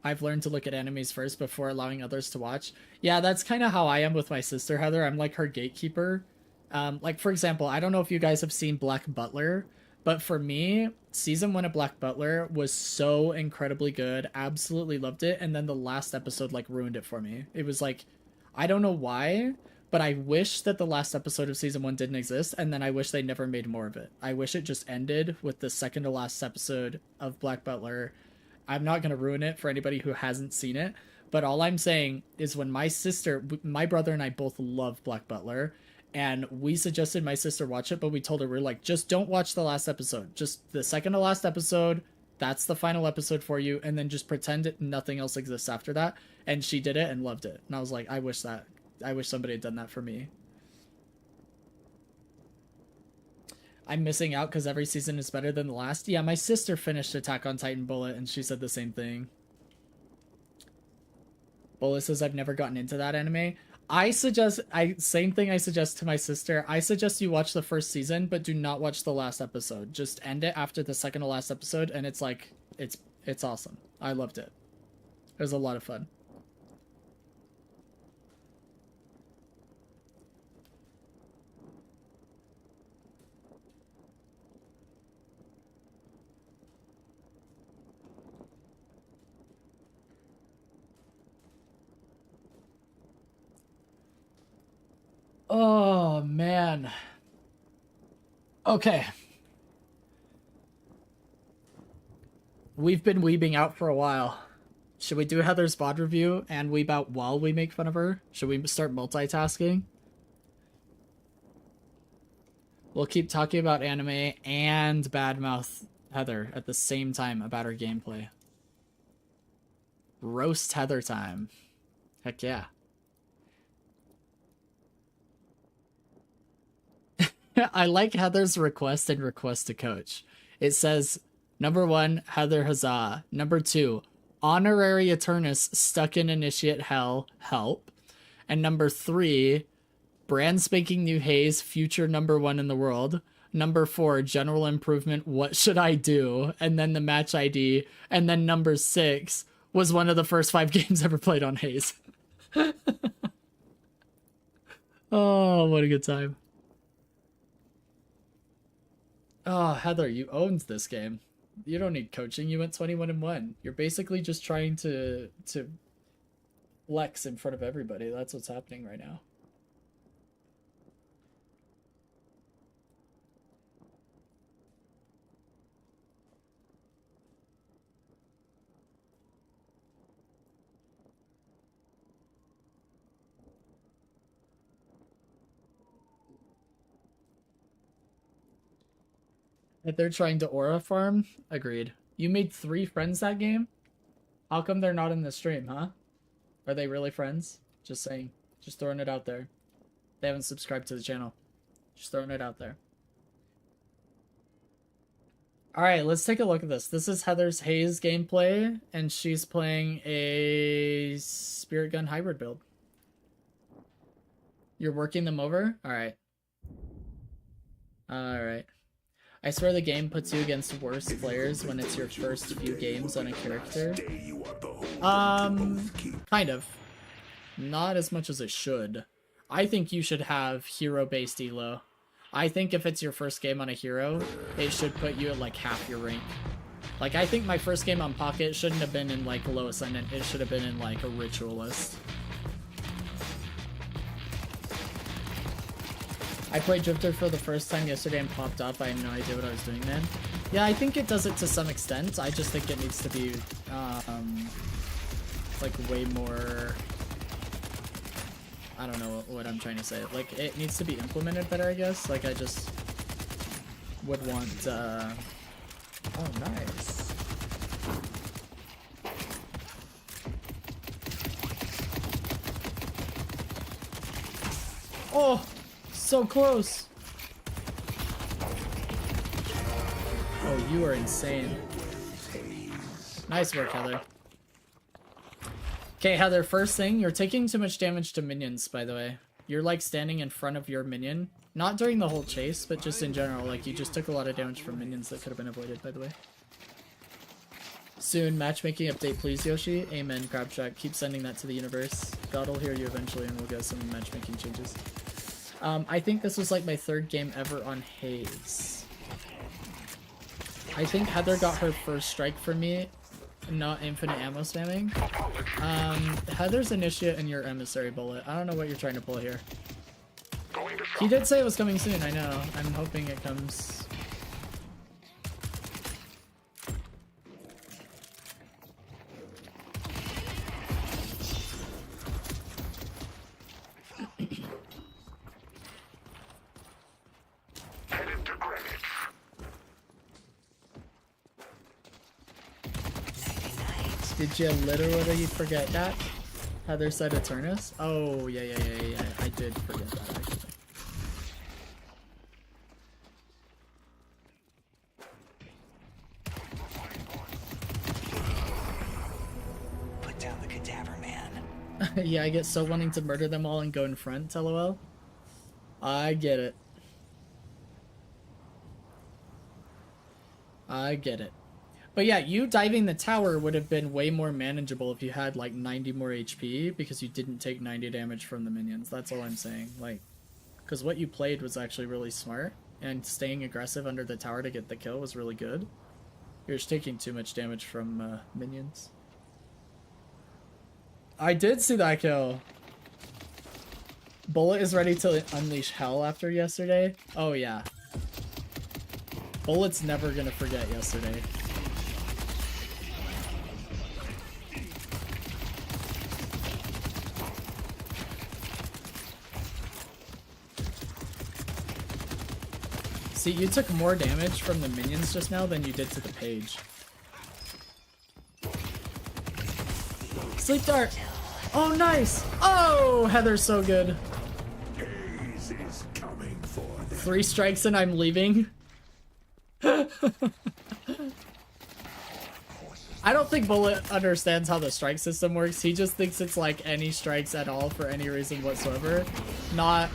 I've learned to look at animes first before allowing others to watch. Yeah, that's kind of how I am with my sister, Heather. I'm like her gatekeeper. Like, for example, I don't know if you guys have seen Black Butler, but for me, season 1 of Black Butler was so incredibly good. Absolutely loved it. And then the last episode, like, ruined it for me. It was like, I don't know why, but I wish that the last episode of season 1 didn't exist. And then I wish they never made more of it. I wish it just ended with the second to last episode of Black Butler. I'm not going to ruin it for anybody who hasn't seen it, but all I'm saying is when my brother and I both love Black Butler, and we suggested my sister watch it, but we told her, we're like, just don't watch the last episode. Just the second to last episode, that's the final episode for you, and then just pretend nothing else exists after that. And she did it and loved it. And I was like, I wish somebody had done that for me. I'm missing out because every season is better than the last. Yeah, my sister finished Attack on Titan Bullet and she said the same thing. Bullet says I've never gotten into that anime. Same thing I suggest to my sister. I suggest you watch the first season, but do not watch the last episode. Just end it after the second to last episode, and it's like, it's awesome. I loved it. It was a lot of fun. Oh, man. Okay. We've been weebing out for a while. Should we do Heather's VOD review and weeb out while we make fun of her? Should we start multitasking? We'll keep talking about anime and badmouth Heather at the same time about her gameplay. Roast Heather time. Heck yeah. I like Heather's request and request to coach. It says, number 1, Heather Huzzah. Number 2, honorary Eternus stuck in initiate hell, help. And number 3, brand spanking new Haze, future number 1 in the world. Number 4, general improvement, what should I do? And then the match ID. And then number 6 was one of the first 5 games ever played on Haze. Oh, what a good time. Oh, Heather, you owned this game. You don't need coaching. You went 21-1. You're basically just trying to flex in front of everybody. That's what's happening right now. If they're trying to aura farm, agreed. You made 3 friends that game? How come they're not in the stream, huh? Are they really friends? Just saying. Just throwing it out there. They haven't subscribed to the channel. Just throwing it out there. Alright, let's take a look at this. This is Heather's Haze gameplay, and she's playing a Spirit Gun hybrid build. You're working them over? Alright. Alright. I swear the game puts you against worse players when it's your first few games on a character. Kind of. Not as much as it should. I think you should have hero-based elo. I think if it's your first game on a hero, it should put you at like half your rank. Like, I think my first game on Pocket shouldn't have been in like low ascendant, it should have been in like a ritualist. I played Drifter for the first time yesterday and popped up. I had no idea what I was doing, man. Yeah, I think it does it to some extent. I just think it needs to be, like, way more... I don't know what I'm trying to say. Like, it needs to be implemented better, I guess. Like, I just would want, Oh, nice. Oh! So close. Oh, you are insane. Nice work, Heather. Okay, Heather, first thing, you're taking too much damage to minions, by the way. You're like standing in front of your minion. Not during the whole chase, but just in general. Like, you just took a lot of damage from minions that could have been avoided, by the way. Soon, matchmaking update, please, Yoshi. Amen, Crabtrack. Keep sending that to the universe. God will hear you eventually, and we'll get some matchmaking changes. I think this was like my 3rd game ever on Haze. I think Heather got her first strike for me, not infinite ammo spamming. Heather's Initiate and your Emissary Bullet. I don't know what you're trying to pull here. He did say it was coming soon, I know. I'm hoping it comes. Did you literally forget that? Heather said Eternus? Oh, yeah. I did forget that, actually. Yeah, I get so wanting to murder them all and go in front, lol. I get it. I get it. But yeah, you diving the tower would have been way more manageable if you had like 90 more HP because you didn't take 90 damage from the minions. That's all I'm saying. Like, because what you played was actually really smart, and staying aggressive under the tower to get the kill was really good. You're just taking too much damage from minions. I did see that kill. Bullet is ready to unleash hell after yesterday. Oh yeah. Bullet's never gonna forget yesterday. See, you took more damage from the minions just now than you did to the page. Sleep dart! Oh, nice! Oh, Heather's so good. Haze is coming for them. 3 strikes and I'm leaving. I don't think Bullet understands how the strike system works. He just thinks it's like any strikes at all for any reason whatsoever. Not,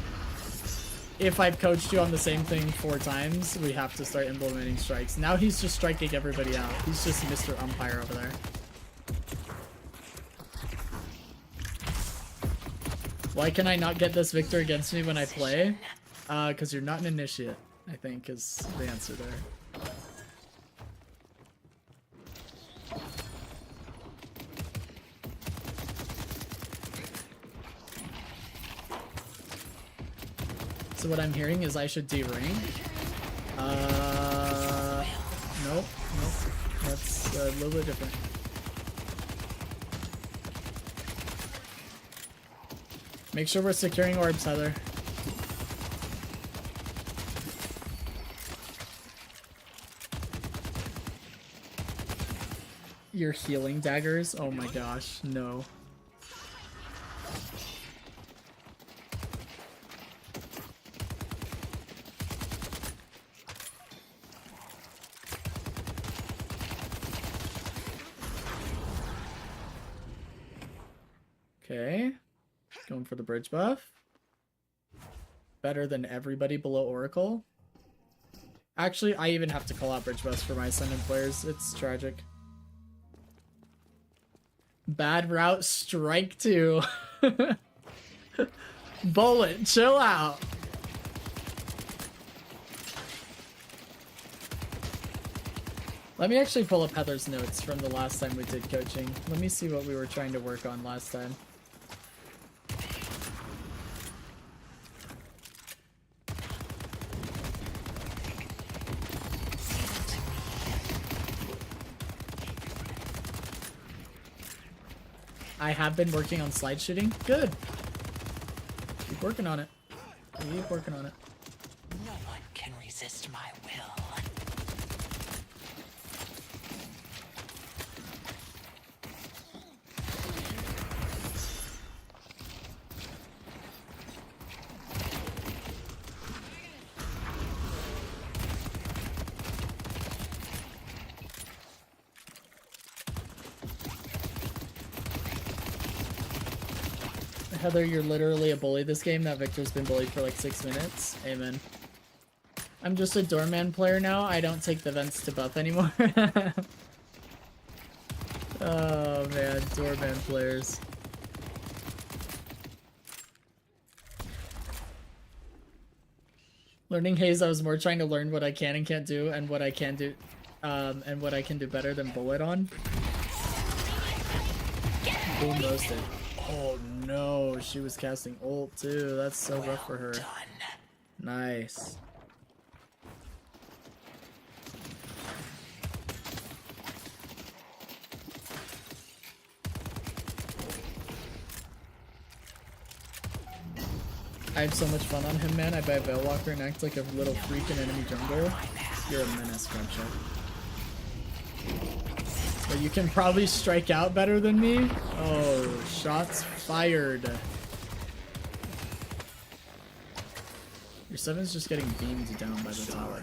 if I've coached you on the same thing 4 times, we have to start implementing strikes. Now he's just striking everybody out. He's just Mr. Umpire over there. Why can I not get this victor against me when I play? Because you're not an initiate, I think, is the answer there. So what I'm hearing is I should de-rank. Nope. That's a little bit different. Make sure we're securing orbs, Heather. Your healing daggers? Oh my gosh, no. Okay. Going for the bridge buff. Better than everybody below Oracle. Actually, I even have to call out bridge buffs for my Ascendant players. It's tragic. Bad route, strike 2. Bullet, chill out. Let me actually pull up Heather's notes from the last time we did coaching. Let me see what we were trying to work on last time. I have been working on slide shooting. Good. Keep working on it. Keep working on it. No one can resist my will. Heather, you're literally a bully this game. That Victor's been bullied for like 6 minutes. Amen. I'm just a doorman player now. I don't take the vents to buff anymore. Oh man, doorman players. Learning Haze, I was more trying to learn what I can and can't do, and what I can do, and what I can do better than Bullet on. Boom roasted. Oh no, she was casting ult too. That's so rough for her. Nice. I have so much fun on him, man. I buy Veilwalker and act like a little freak in enemy jungle. You're a menace, Friendship. But you can probably strike out better than me. Oh, shots fired. Your 7's just getting beamed down by the tower.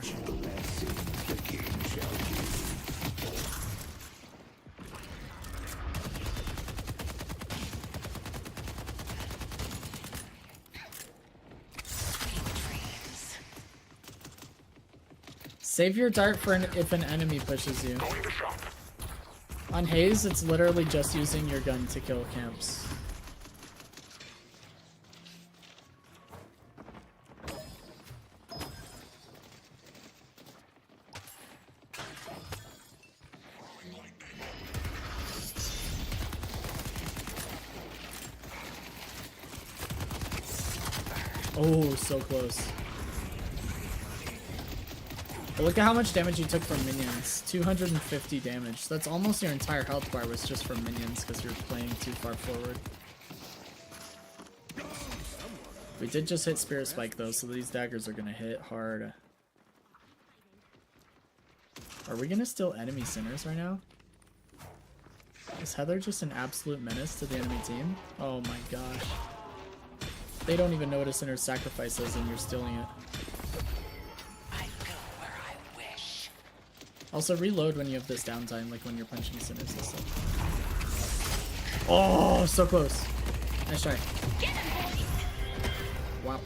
Save your dart for if an enemy pushes you. Going to shop. On Haze, it's literally just using your gun to kill camps. Oh, so close. But look at how much damage you took from minions. 250 damage. That's almost your entire health bar was just from minions because you're playing too far forward. We did just hit Spirit Spike though, so these daggers are gonna hit hard. Are we gonna steal enemy sinners right now? Is Heather just an absolute menace to the enemy team? Oh my gosh. They don't even know what a sinner's sacrifice is and you're stealing it. Also reload when you have this downtime, like when you're punching sinners and stuff. Oh, so close. Nice try. Wow.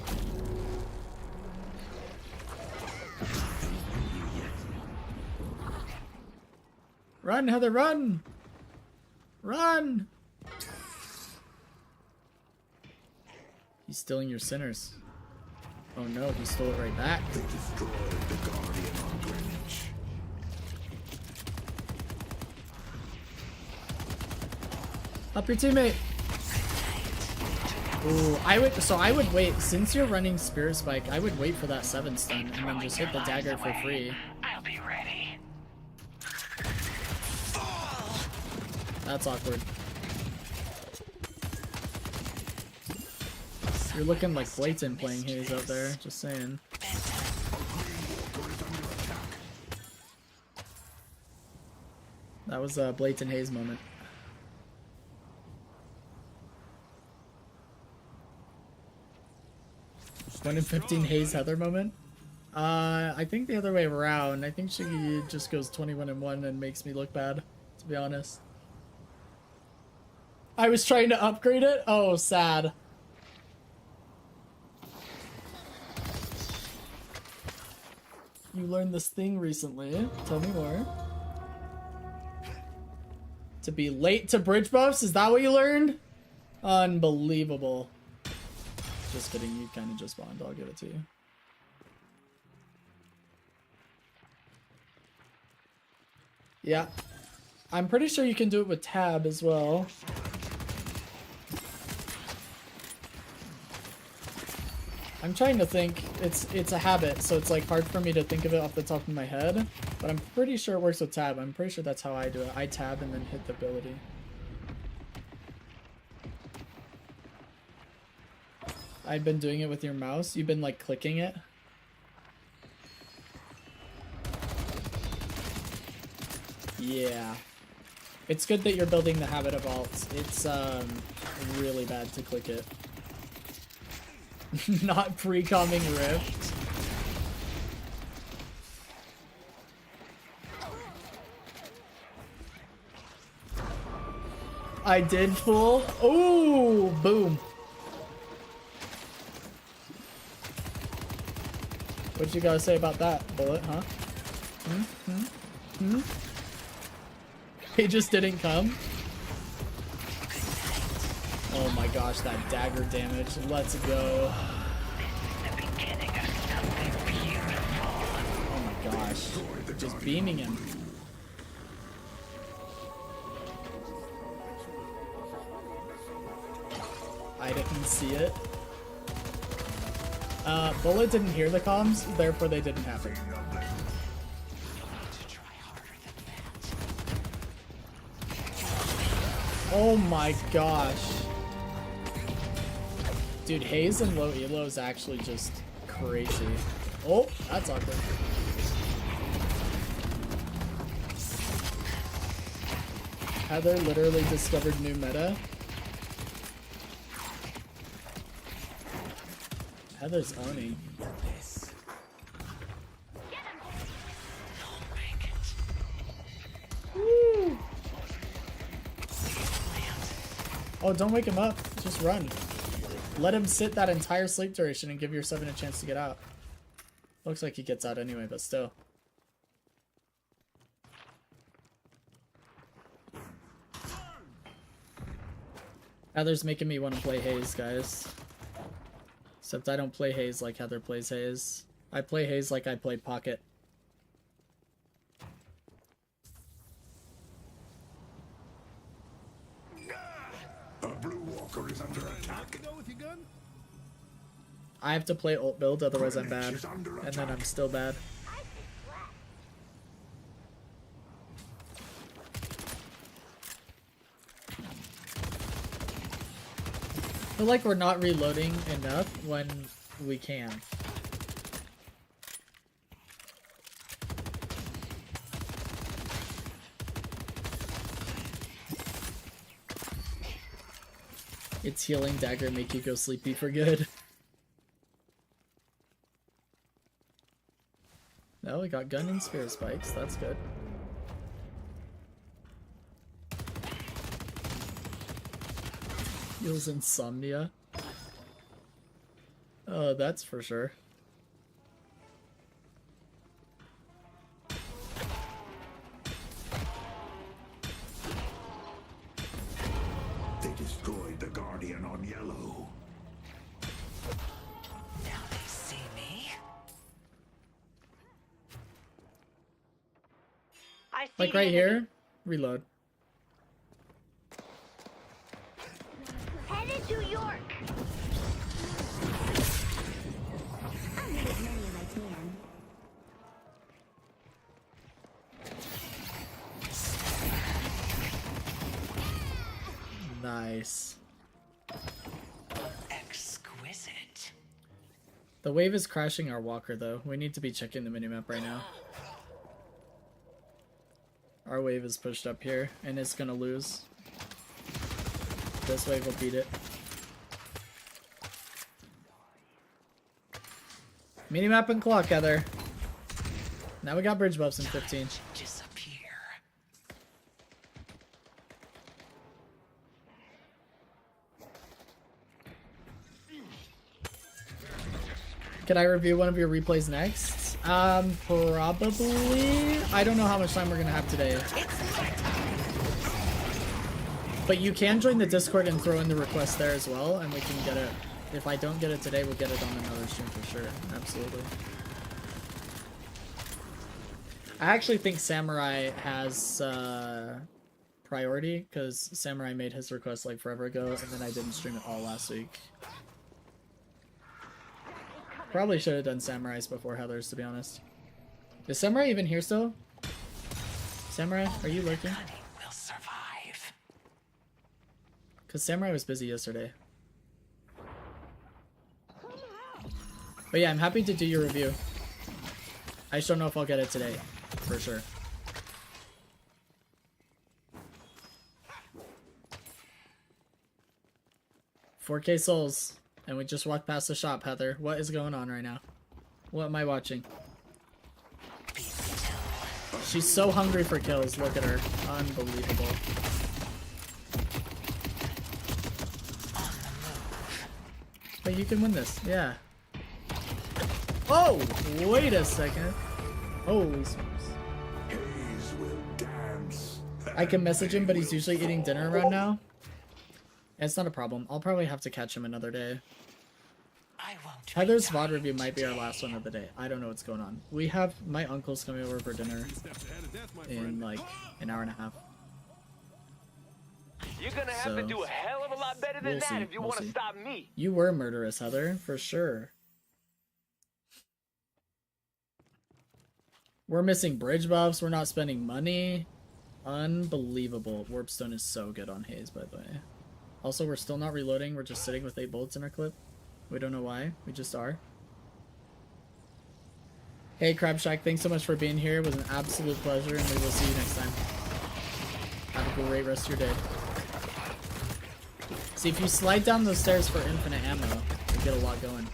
Run, Heather, run! Run! He's stealing your sinners. Oh no, he stole it right back. They destroyed the Guardian on Greenwich. Help your teammate. Ooh, I would wait, since you're running Spirit Spike, I would wait for that 7 stun and then just hit the dagger for free. I'll be ready. That's awkward. You're looking like Blatant playing Haze out there, just saying. That was a Blatant Haze moment. One in 15 Haze Heather moment? I think the other way around. I think she just goes 21-1 and makes me look bad, to be honest. I was trying to upgrade it? Oh, sad. You learned this thing recently. Tell me more. To be late to bridge buffs? Is that what you learned? Unbelievable. Just kidding, you kind of just spawned. I'll give it to you. Yeah. I'm pretty sure you can do it with tab as well. I'm trying to think. It's a habit, so it's like hard for me to think of it off the top of my head. But I'm pretty sure it works with tab. I'm pretty sure that's how I do it. I tab and then hit the ability. I've been doing it with your mouse. You've been like clicking it. Yeah. It's good that you're building the habit of alts. It's really bad to click it. Not pre-comming Rift. I did pull. Oh, boom. What you gotta say about that, Bullet, huh? He just didn't come? Oh my gosh, that dagger damage. Let's go. Oh my gosh. Just beaming him. I didn't see it. Bullet didn't hear the comms, therefore they didn't happen. Oh my gosh. Dude, Haze and low elo is actually just crazy. Oh, that's awkward. Heather literally discovered new meta. Heather's owning. Woo. Oh, don't wake him up. Just run. Let him sit that entire sleep duration and give your 7 a chance to get out. Looks like he gets out anyway, but still. Heather's making me want to play Haze, guys. Except I don't play Haze like Heather plays Haze. I play Haze like I play Pocket. A blue walker is under attack. You go with your gun? I have to play ult build, otherwise I'm bad. And then I'm still bad. I feel like we're not reloading enough when we can. Its healing dagger make you go sleepy for good. No, we got gun and spear spikes. That's good. Feels insomnia. Oh, that's for sure. They destroyed the Guardian on yellow. Now they see me. I see Like the right enemy. here, reload. Headed to York. I'll need as many as I can. Nice. Exquisite. The wave is crashing our walker though. We need to be checking the minimap right now. Our wave is pushed up here and it's gonna lose. This wave will beat it. Minimap and clock, Heather. Now we got bridge buffs in 15. Disappear. Can I review one of your replays next? Probably. I don't know how much time we're gonna have today. But you can join the Discord and throw in the request there as well, and we can get it. If I don't get it today, we'll get it on another stream for sure. Absolutely. I actually think Samurai has priority, because Samurai made his request like forever ago, and then I didn't stream it all last week. Probably should have done Samurai's before Heather's, to be honest. Is Samurai even here still? Samurai, are you lurking? Honey will survive. Because Samurai was busy yesterday. But yeah, I'm happy to do your review. I just don't know if I'll get it today, for sure. $4K souls. And we just walked past the shop, Heather. What is going on right now? What am I watching? She's so hungry for kills. Look at her. Unbelievable. But you can win this. Yeah. Oh! Wait a second. Holy smokes. Haze will dance. I can message him, but he's usually eating dinner around now. It's not a problem. I'll probably have to catch him another day. I won't. Heather's VOD review might be our last one of the day. I don't know what's going on. We have my uncle's coming over for dinner Steps ahead of death, my in friend. like an hour and a half. You're gonna have to So, do a hell of a lot better than we'll that see, if you we'll want to see. stop me. You were murderous, Heather, for sure. We're missing bridge buffs. We're not spending money. Unbelievable. Warpstone is so good on Haze, by the way. Also, we're still not reloading. We're just sitting with 8 bullets in our clip. We don't know why. We just are. Hey, Crab Shack, thanks so much for being here. It was an absolute pleasure, and we will see you next time. Have a great rest of your day. See, if you slide down those stairs for infinite ammo, you get a lot going.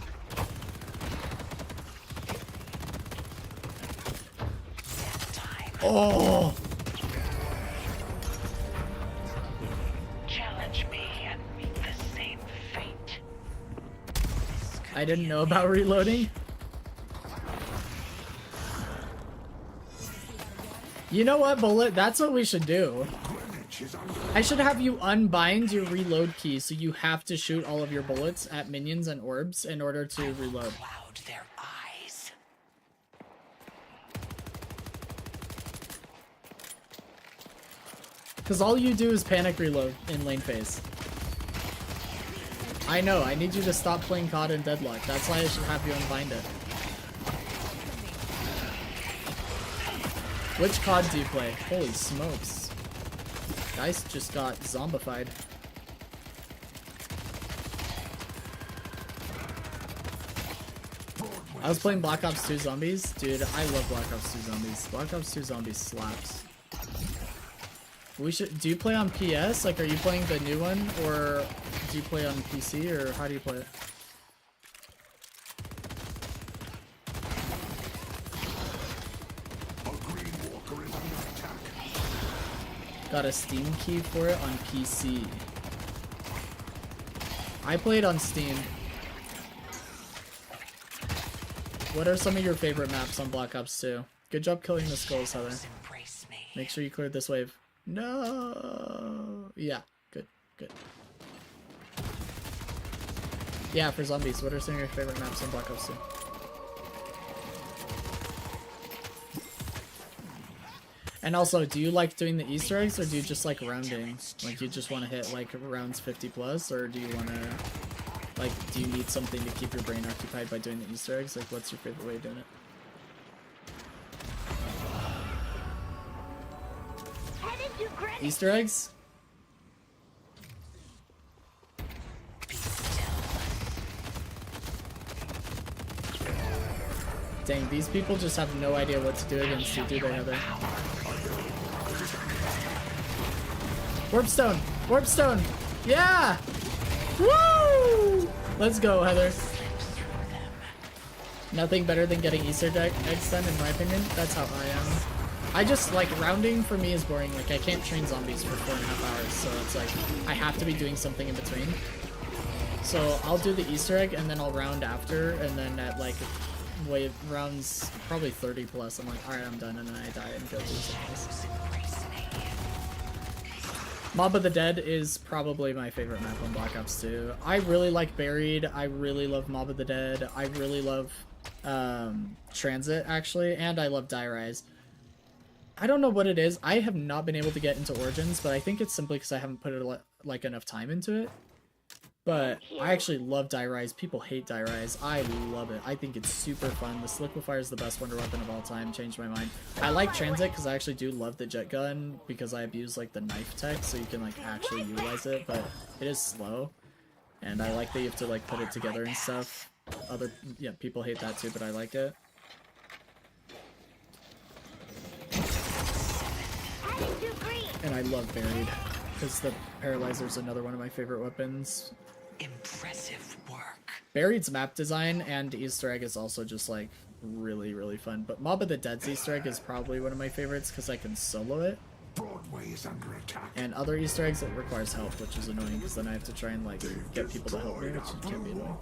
Oh! Challenge me and meet the same fate. I didn't know about reloading. You know what, Bullet? That's what we should do. breach is under I should have you unbind your reload key, so you have to shoot all of your bullets at minions and orbs in order to reload. Cloud their eyes. Because all you do is panic reload in lane phase. I know, I need you to stop playing COD and Deadlock. That's why I should have you unbind it. Which COD do you play? Holy smokes. Guys just got zombified. I was playing Black Ops 2 Zombies. Dude, I love Black Ops 2 Zombies. Black Ops 2 Zombies slaps. We should. Do you play on PS? Like, are you playing the new one, or do you play on PC, or how do you play it? a green walker is under attack. Got a Steam key for it on PC. I played on Steam. What are some of your favorite maps on Black Ops 2? Good job killing the skulls, Heather. Embrace me. Make sure you cleared this wave. No. Yeah, good, good. Yeah, for zombies, what are some of your favorite maps on Black Ops 2? And also, do you like doing the Easter eggs, or do you just like rounding? Like, you just want to hit like rounds 50 plus, or do you want to, like, do you need something to keep your brain occupied by doing the Easter eggs? Like, what's your favorite way of doing it? Headed to Greenwich. Easter eggs? Dang, these people just have no idea what to do against you, do they, Heather? Warpstone! Warpstone! Yeah! Woo! Let's go, Heather. Nothing better than getting Easter eggs done, in my opinion. That's how I am. I just, like, rounding for me is boring. Like, I can't train zombies for 4.5 hours, so it's like, I have to be doing something in between. So I'll do the Easter egg, and then I'll round after, and then at, like, wave rounds probably 30 plus, I'm like, alright, I'm done, and then I die and go do something else. Mob of the Dead is probably my favorite map on Black Ops 2. I really like Buried. I really love Mob of the Dead. I really love Transit, actually, and I love Die Rise. I don't know what it is. I have not been able to get into Origins, but I think it's simply because I haven't put like enough time into it. But I actually love Die Rise. People hate Die Rise. I love it. I think it's super fun. The Liquefier is the best wonder weapon of all time. Changed my mind. I like Transit because I actually do love the jet gun because I abuse like the knife tech, so you can like actually utilize it. But it is slow, and I like that you have to like put it together and stuff. People hate that too, but I like it. And I love Buried because the Paralyzer is another one of my favorite weapons. Impressive work. Buried's map design and Easter egg is also just like really, really fun. But Mob of the Dead's Easter egg is probably one of my favorites because I can solo it. Broadway is under attack. And other Easter eggs, it requires help, which is annoying because then I have to try and like get people to help me, which can be annoying.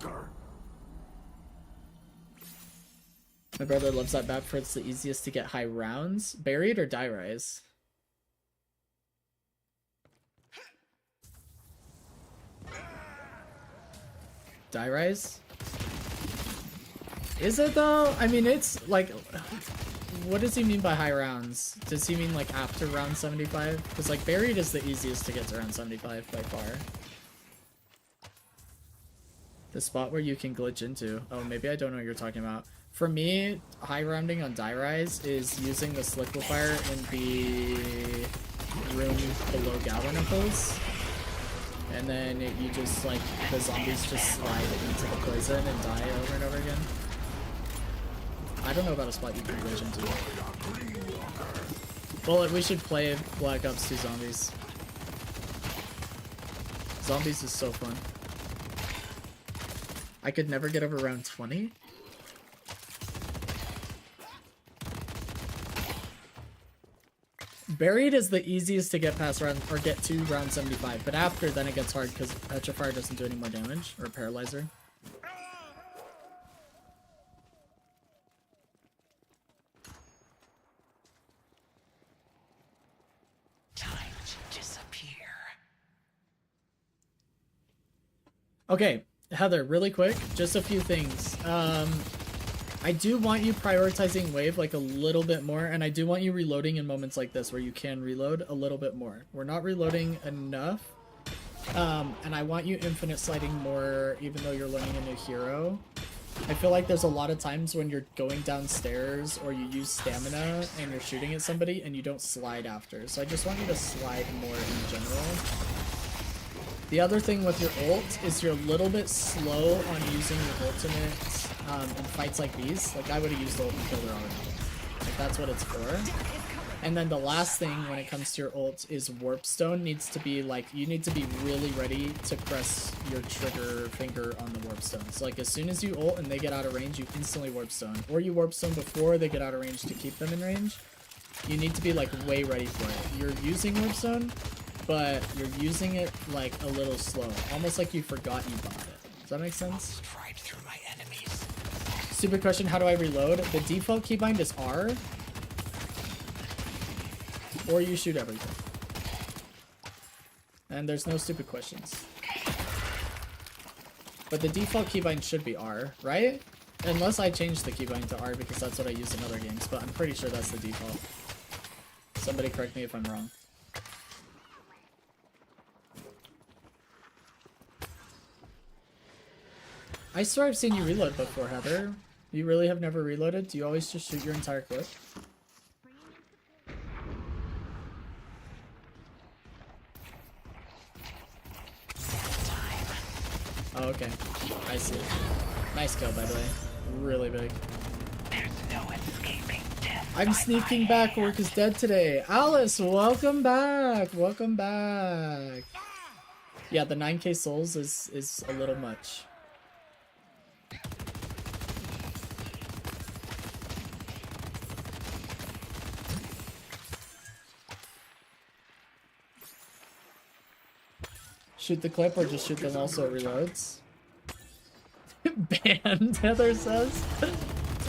My brother loves that map for it's the easiest to get high rounds. Buried or Die Rise? Die Rise? Is it though? I mean, it's like, what does he mean by high rounds? Does he mean like after round 75? Because like Buried is the easiest to get to round 75 by far. The spot where you can glitch into. Oh, maybe I don't know what you're talking about. For me, high rounding on Die Rise is using the Liquefier in the room below Galvanimpulse. And then you just like, the zombies just slide into the poison and die over and over again. I don't know about a spot you can glitch into. Well, we should play Black Ops 2 Zombies. Zombies is so fun. I could never get over round 20. Buried is the easiest to get past round, or get to round 75, but after then it gets hard because Petrifier doesn't do any more damage, or Paralyzer. Time to disappear. Okay, Heather, really quick, just a few things. I do want you prioritizing wave like a little bit more, and I do want you reloading in moments like this where you can reload a little bit more. We're not reloading enough, and I want you infinite sliding more even though you're learning a new hero. I feel like there's a lot of times when you're going downstairs or you use stamina and you're shooting at somebody and you don't slide after. So I just want you to slide more in general. The other thing with your ult is you're a little bit slow on using your ultimate in fights like these. Like I would have used ult and killed her already. Like that's what it's for. And then the last thing when it comes to your ult is warp stone needs to be like, you need to be really ready to press your trigger finger on the warp stone. So like as soon as you ult and they get out of range, you instantly warp stone. Or you warp stone before they get out of range to keep them in range. You need to be like way ready for it. You're using warp stone, but you're using it like a little slow. Almost like you forgot you bought it. Does that make sense? Stupid question, how do I reload? The default keybind is R. Or you shoot everything. And there's no stupid questions. But the default keybind should be R, right? Unless I change the keybind to R because that's what I use in other games, but I'm pretty sure that's the default. Somebody correct me if I'm wrong. I swear I've seen you reload before, Heather. You really have never reloaded? Do you always just shoot your entire clip? Oh, okay. I see. Nice kill, by the way. Really big. There's no escaping death. I'm sneaking back. Work is dead today. Alice, welcome back. Welcome back. Yeah, the 9k souls is a little much. Shoot the clip or just shoot them also it reloads? Banned, Heather says.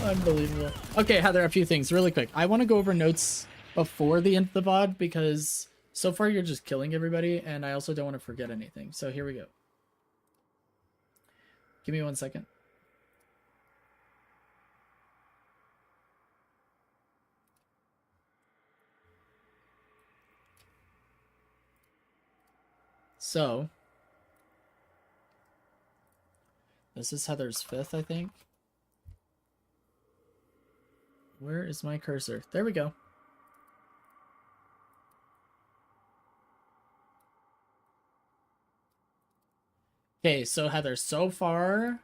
Unbelievable. Okay, Heather, a few things really quick. I want to go over notes before the end of the VOD because so far you're just killing everybody and I also don't want to forget anything. So here we go. Give me 1 second. So, this is Heather's 5th, I think. Where is my cursor? There we go. Okay, so Heather, so far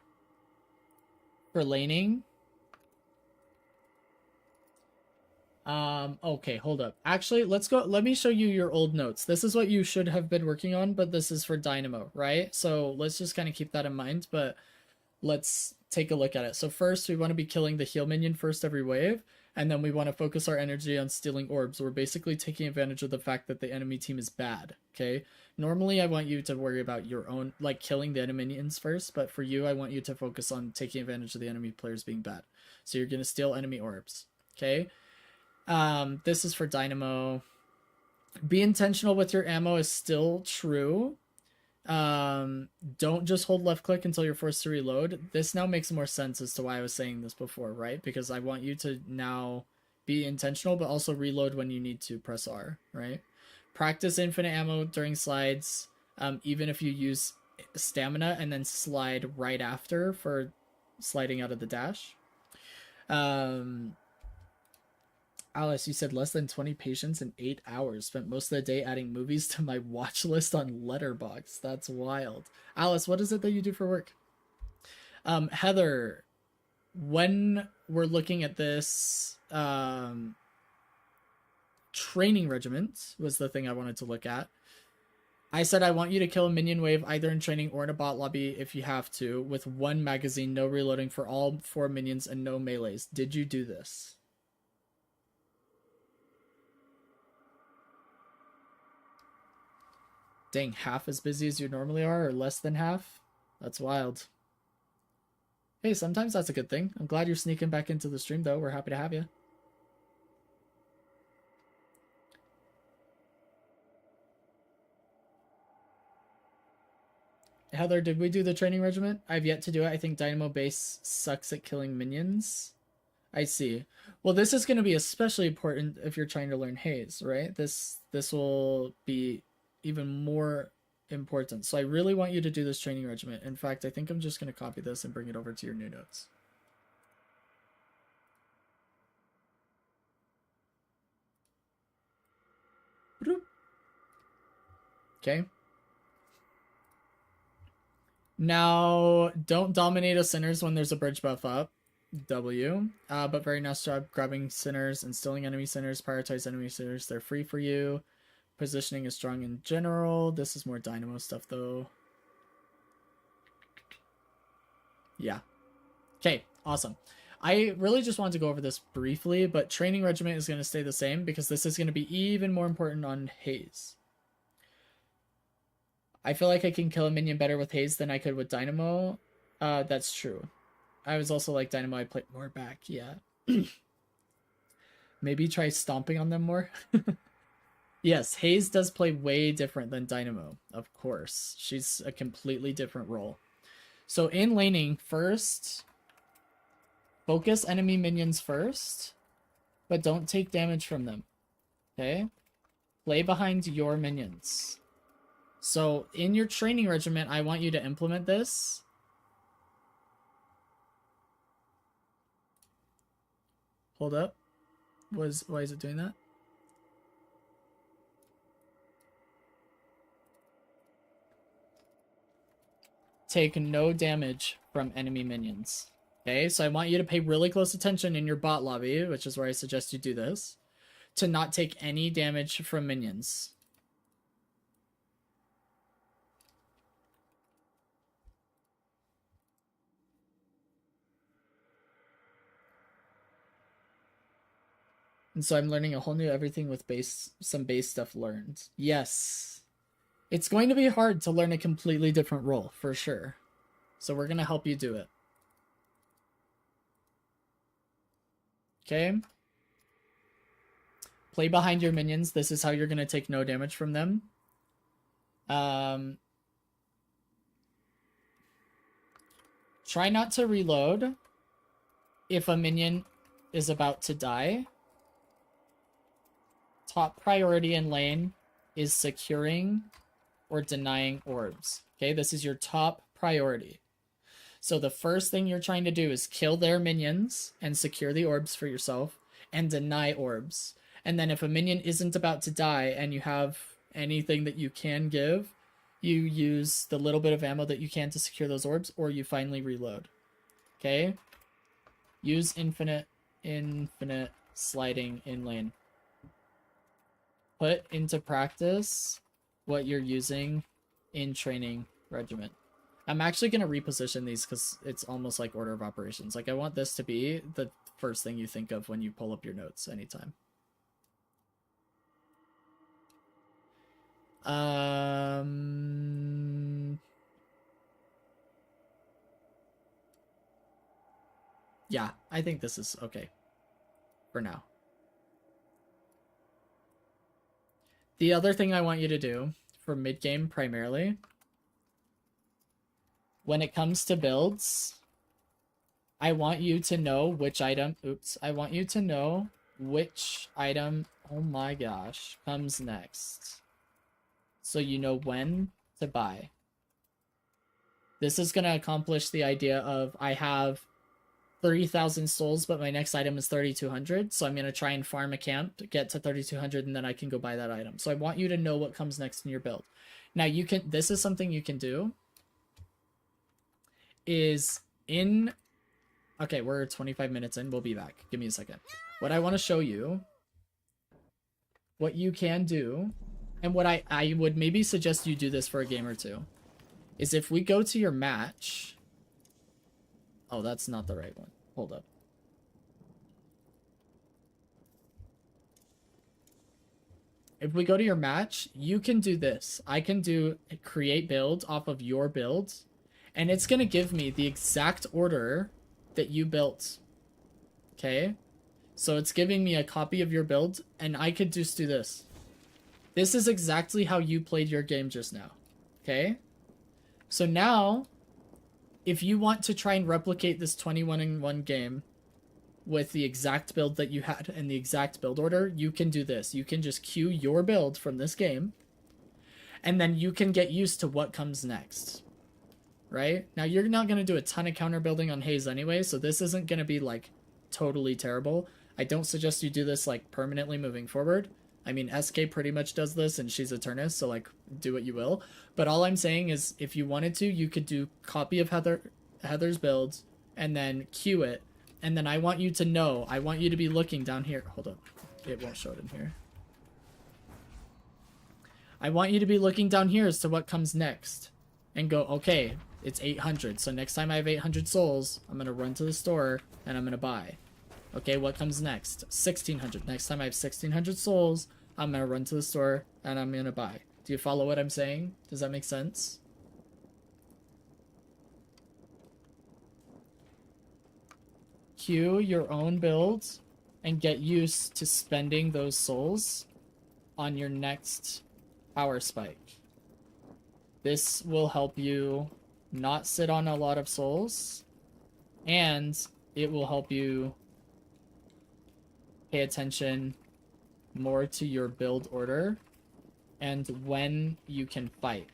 for laning. Okay, hold up. Actually, let's go. Let me show you your old notes. This is what you should have been working on, but this is for Dynamo, right? So let's just kind of keep that in mind, but let's take a look at it. So first, we want to be killing the heal minion first every wave, and then we want to focus our energy on stealing orbs. We're basically taking advantage of the fact that the enemy team is bad, okay? Normally, I want you to worry about your own, like killing the enemy minions first, but for you, I want you to focus on taking advantage of the enemy players being bad. So you're going to steal enemy orbs, okay? This is for Dynamo. Be intentional with your ammo is still true. Don't just hold left click until you're forced to reload. This now makes more sense as to why I was saying this before, right? Because I want you to now be intentional, but also reload when you need to press R, right? Practice infinite ammo during slides, even if you use stamina and then slide right after for sliding out of the dash. Alice, you said less than 20 patients in 8 hours. Spent most of the day adding movies to my watch list on Letterboxd. That's wild. Alice, what is it that you do for work? Heather, when we're looking at this training regiment was the thing I wanted to look at. I said I want you to kill a minion wave either in training or in a bot lobby if you have to, with 1 magazine, no reloading for all 4 minions, and no melees. Did you do this? Dang, half as busy as you normally are, or less than half? That's wild. Hey, sometimes that's a good thing. I'm glad you're sneaking back into the stream, though. We're happy to have you. Heather, did we do the training regiment? I've yet to do it. I think Dynamo Base sucks at killing minions. I see. Well, this is going to be especially important if you're trying to learn Haze, right? This will be even more important. So I really want you to do this training regiment. In fact, I think I'm just going to copy this and bring it over to your new notes. Okay. Now, don't dominate a sinners when there's a bridge buff up. W. But very nice job grabbing sinners, instilling enemy sinners, prioritize enemy sinners. They're free for you. Positioning is strong in general. This is more dynamo stuff, though. Yeah. Okay, awesome. I really just wanted to go over this briefly, but training regiment is going to stay the same because this is going to be even more important on Haze. I feel like I can kill a minion better with Haze than I could with Dynamo. That's true. I was also like Dynamo, I played more back, yeah. Maybe try stomping on them more. Yes, Haze does play way different than Dynamo, of course. She's a completely different role. So in laning, first, focus enemy minions first, but don't take damage from them, okay? Play behind your minions. So in your training regiment, I want you to implement this. Hold up. Why is it doing that? Take no damage from enemy minions. Okay, so I want you to pay really close attention in your bot lobby, which is where I suggest you do this, to not take any damage from minions. And so I'm learning a whole new everything with some base stuff learned. Yes. It's going to be hard to learn a completely different role, for sure. So we're going to help you do it. Okay. Play behind your minions. This is how you're going to take no damage from them. Try not to reload if a minion is about to die. Top priority in lane is securing or denying orbs. Okay, this is your top priority. So the first thing you're trying to do is kill their minions and secure the orbs for yourself and deny orbs. And then if a minion isn't about to die and you have anything that you can give, you use the little bit of ammo that you can to secure those orbs, or you finally reload. Okay? Use infinite sliding in lane. Put into practice what you're using in training regiment. I'm actually going to reposition these because it's almost like order of operations. Like, I want this to be the first thing you think of when you pull up your notes anytime. Yeah, I think this is okay for now. The other thing I want you to do for mid-game primarily, when it comes to builds, I want you to know which item, I want you to know which item, oh my gosh, comes next. So you know when to buy. This is going to accomplish the idea of I have 30,000 souls, but my next item is 3,200. So I'm going to try and farm a camp to get to 3,200, and then I can go buy that item. So I want you to know what comes next in your build. Now you can, this is something you can do, is in, okay, we're 25 minutes in. We'll be back. Give me a second. What I want to show you, what you can do, and what I would maybe suggest you do this for a game or two, is if we go to your match. Oh, that's not the right one. Hold up. If we go to your match, you can do this. I can do create build off of your build, and it's going to give me the exact order that you built. Okay? So it's giving me a copy of your build, and I could just do this. This is exactly how you played your game just now. Okay? So now, if you want to try and replicate this 21-in-1 game with the exact build that you had and the exact build order, you can do this. You can just queue your build from this game, and then you can get used to what comes next. Right? Now, you're not going to do a ton of counter building on Haze anyway, so this isn't going to be, like, totally terrible. I don't suggest you do this, like, permanently moving forward. I mean, SK pretty much does this, and she's Eternus, so, like, do what you will. But all I'm saying is, if you wanted to, you could do copy of Heather's builds, and then queue it. And then I want you to know, I want you to be looking down here. Hold up. It won't show it in here. I want you to be looking down here as to what comes next. And go, okay, it's 800. So next time I have 800 souls, I'm going to run to the store, and I'm going to buy. Okay, what comes next? 1600. Next time I have 1600 souls, I'm going to run to the store and I'm going to buy. Do you follow what I'm saying? Does that make sense? Queue your own builds and get used to spending those souls on your next power spike. This will help you not sit on a lot of souls, and it will help you pay attention more to your build order and when you can fight.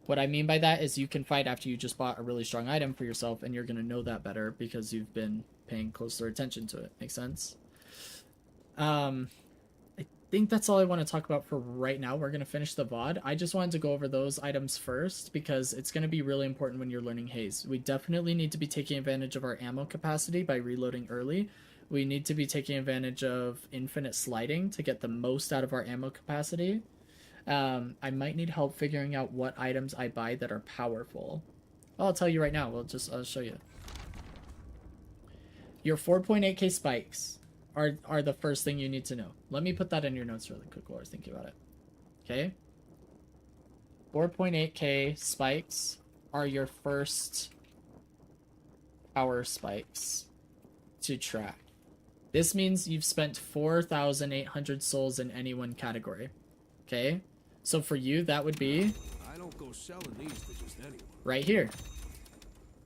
What I mean by that is you can fight after you just bought a really strong item for yourself, and you're going to know that better because you've been paying closer attention to it. Make sense? I think that's all I want to talk about for right now. We're going to finish the VOD. I just wanted to go over those items first because it's going to be really important when you're learning Haze. We definitely need to be taking advantage of our ammo capacity by reloading early. We need to be taking advantage of infinite sliding to get the most out of our ammo capacity. I might need help figuring out what items I buy that are powerful. I'll tell you right now. I'll show you. Your 4.8k spikes are the first thing you need to know. Let me put that in your notes really quick while I was thinking about it. Okay? 4.8k spikes are your first power spikes to track. This means you've spent 4,800 souls in any one category. Okay? So for you, that would be I don't go selling these to just anyone. right here.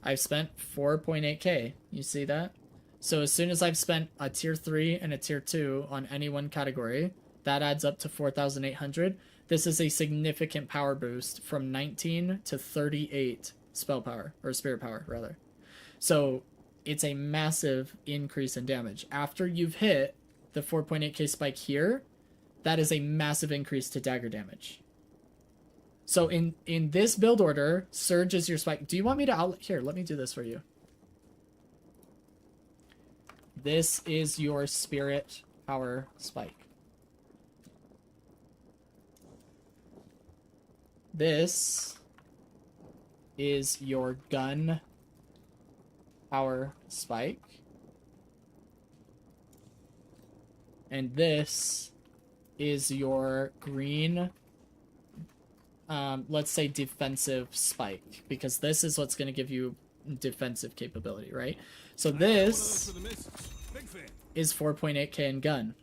I've spent 4.8k. You see that? So as soon as I've spent a tier 3 and a tier 2 on any one category, that adds up to 4,800. This is a significant power boost from 19 to 38 spell power, or spirit power, rather. So it's a massive increase in damage. After you've hit the 4.8k spike here, that is a massive increase to dagger damage. So in this build order, Surge is your spike. Do you want me to here, let me do this for you. This is your spirit power spike. This is your gun power spike. And this is your green, let's say defensive spike, because this is what's going to give you defensive capability, right? So this is 4.8k in gun.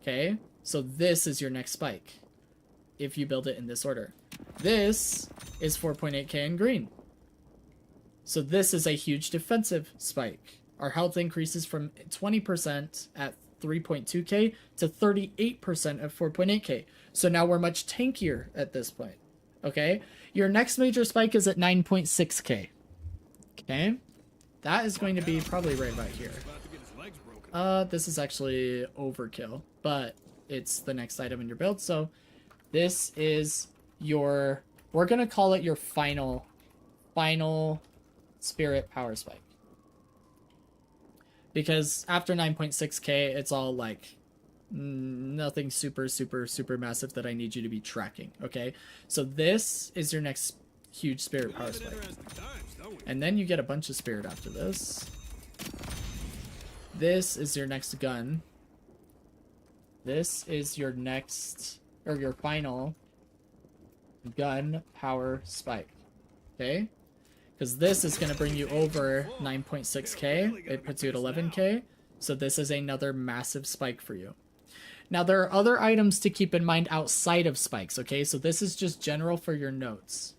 Okay? So this is your next spike if you build it in this order. This is 4.8k in green. So this is a huge defensive spike. Our health increases from 20% at 3.2k to 38% at 4.8k. So now we're much tankier at this point. Okay? Your next major spike is at 9.6k. Okay? That is going to be probably right about here. This is actually overkill, but it's the next item in your build. So this is your, we're going to call it your final spirit power spike. Because after 9.6k, it's all like nothing super massive that I need you to be tracking. Okay? So this is your next huge spirit power spike. And then you get a bunch of spirit after this. This is your next gun. This is your next, or your final gun power spike. Okay? Because this is going to bring you over 9.6k. It puts you at 11k. So this is another massive spike for you. Now, there are other items to keep in mind outside of spikes, okay? So this is just general for your notes.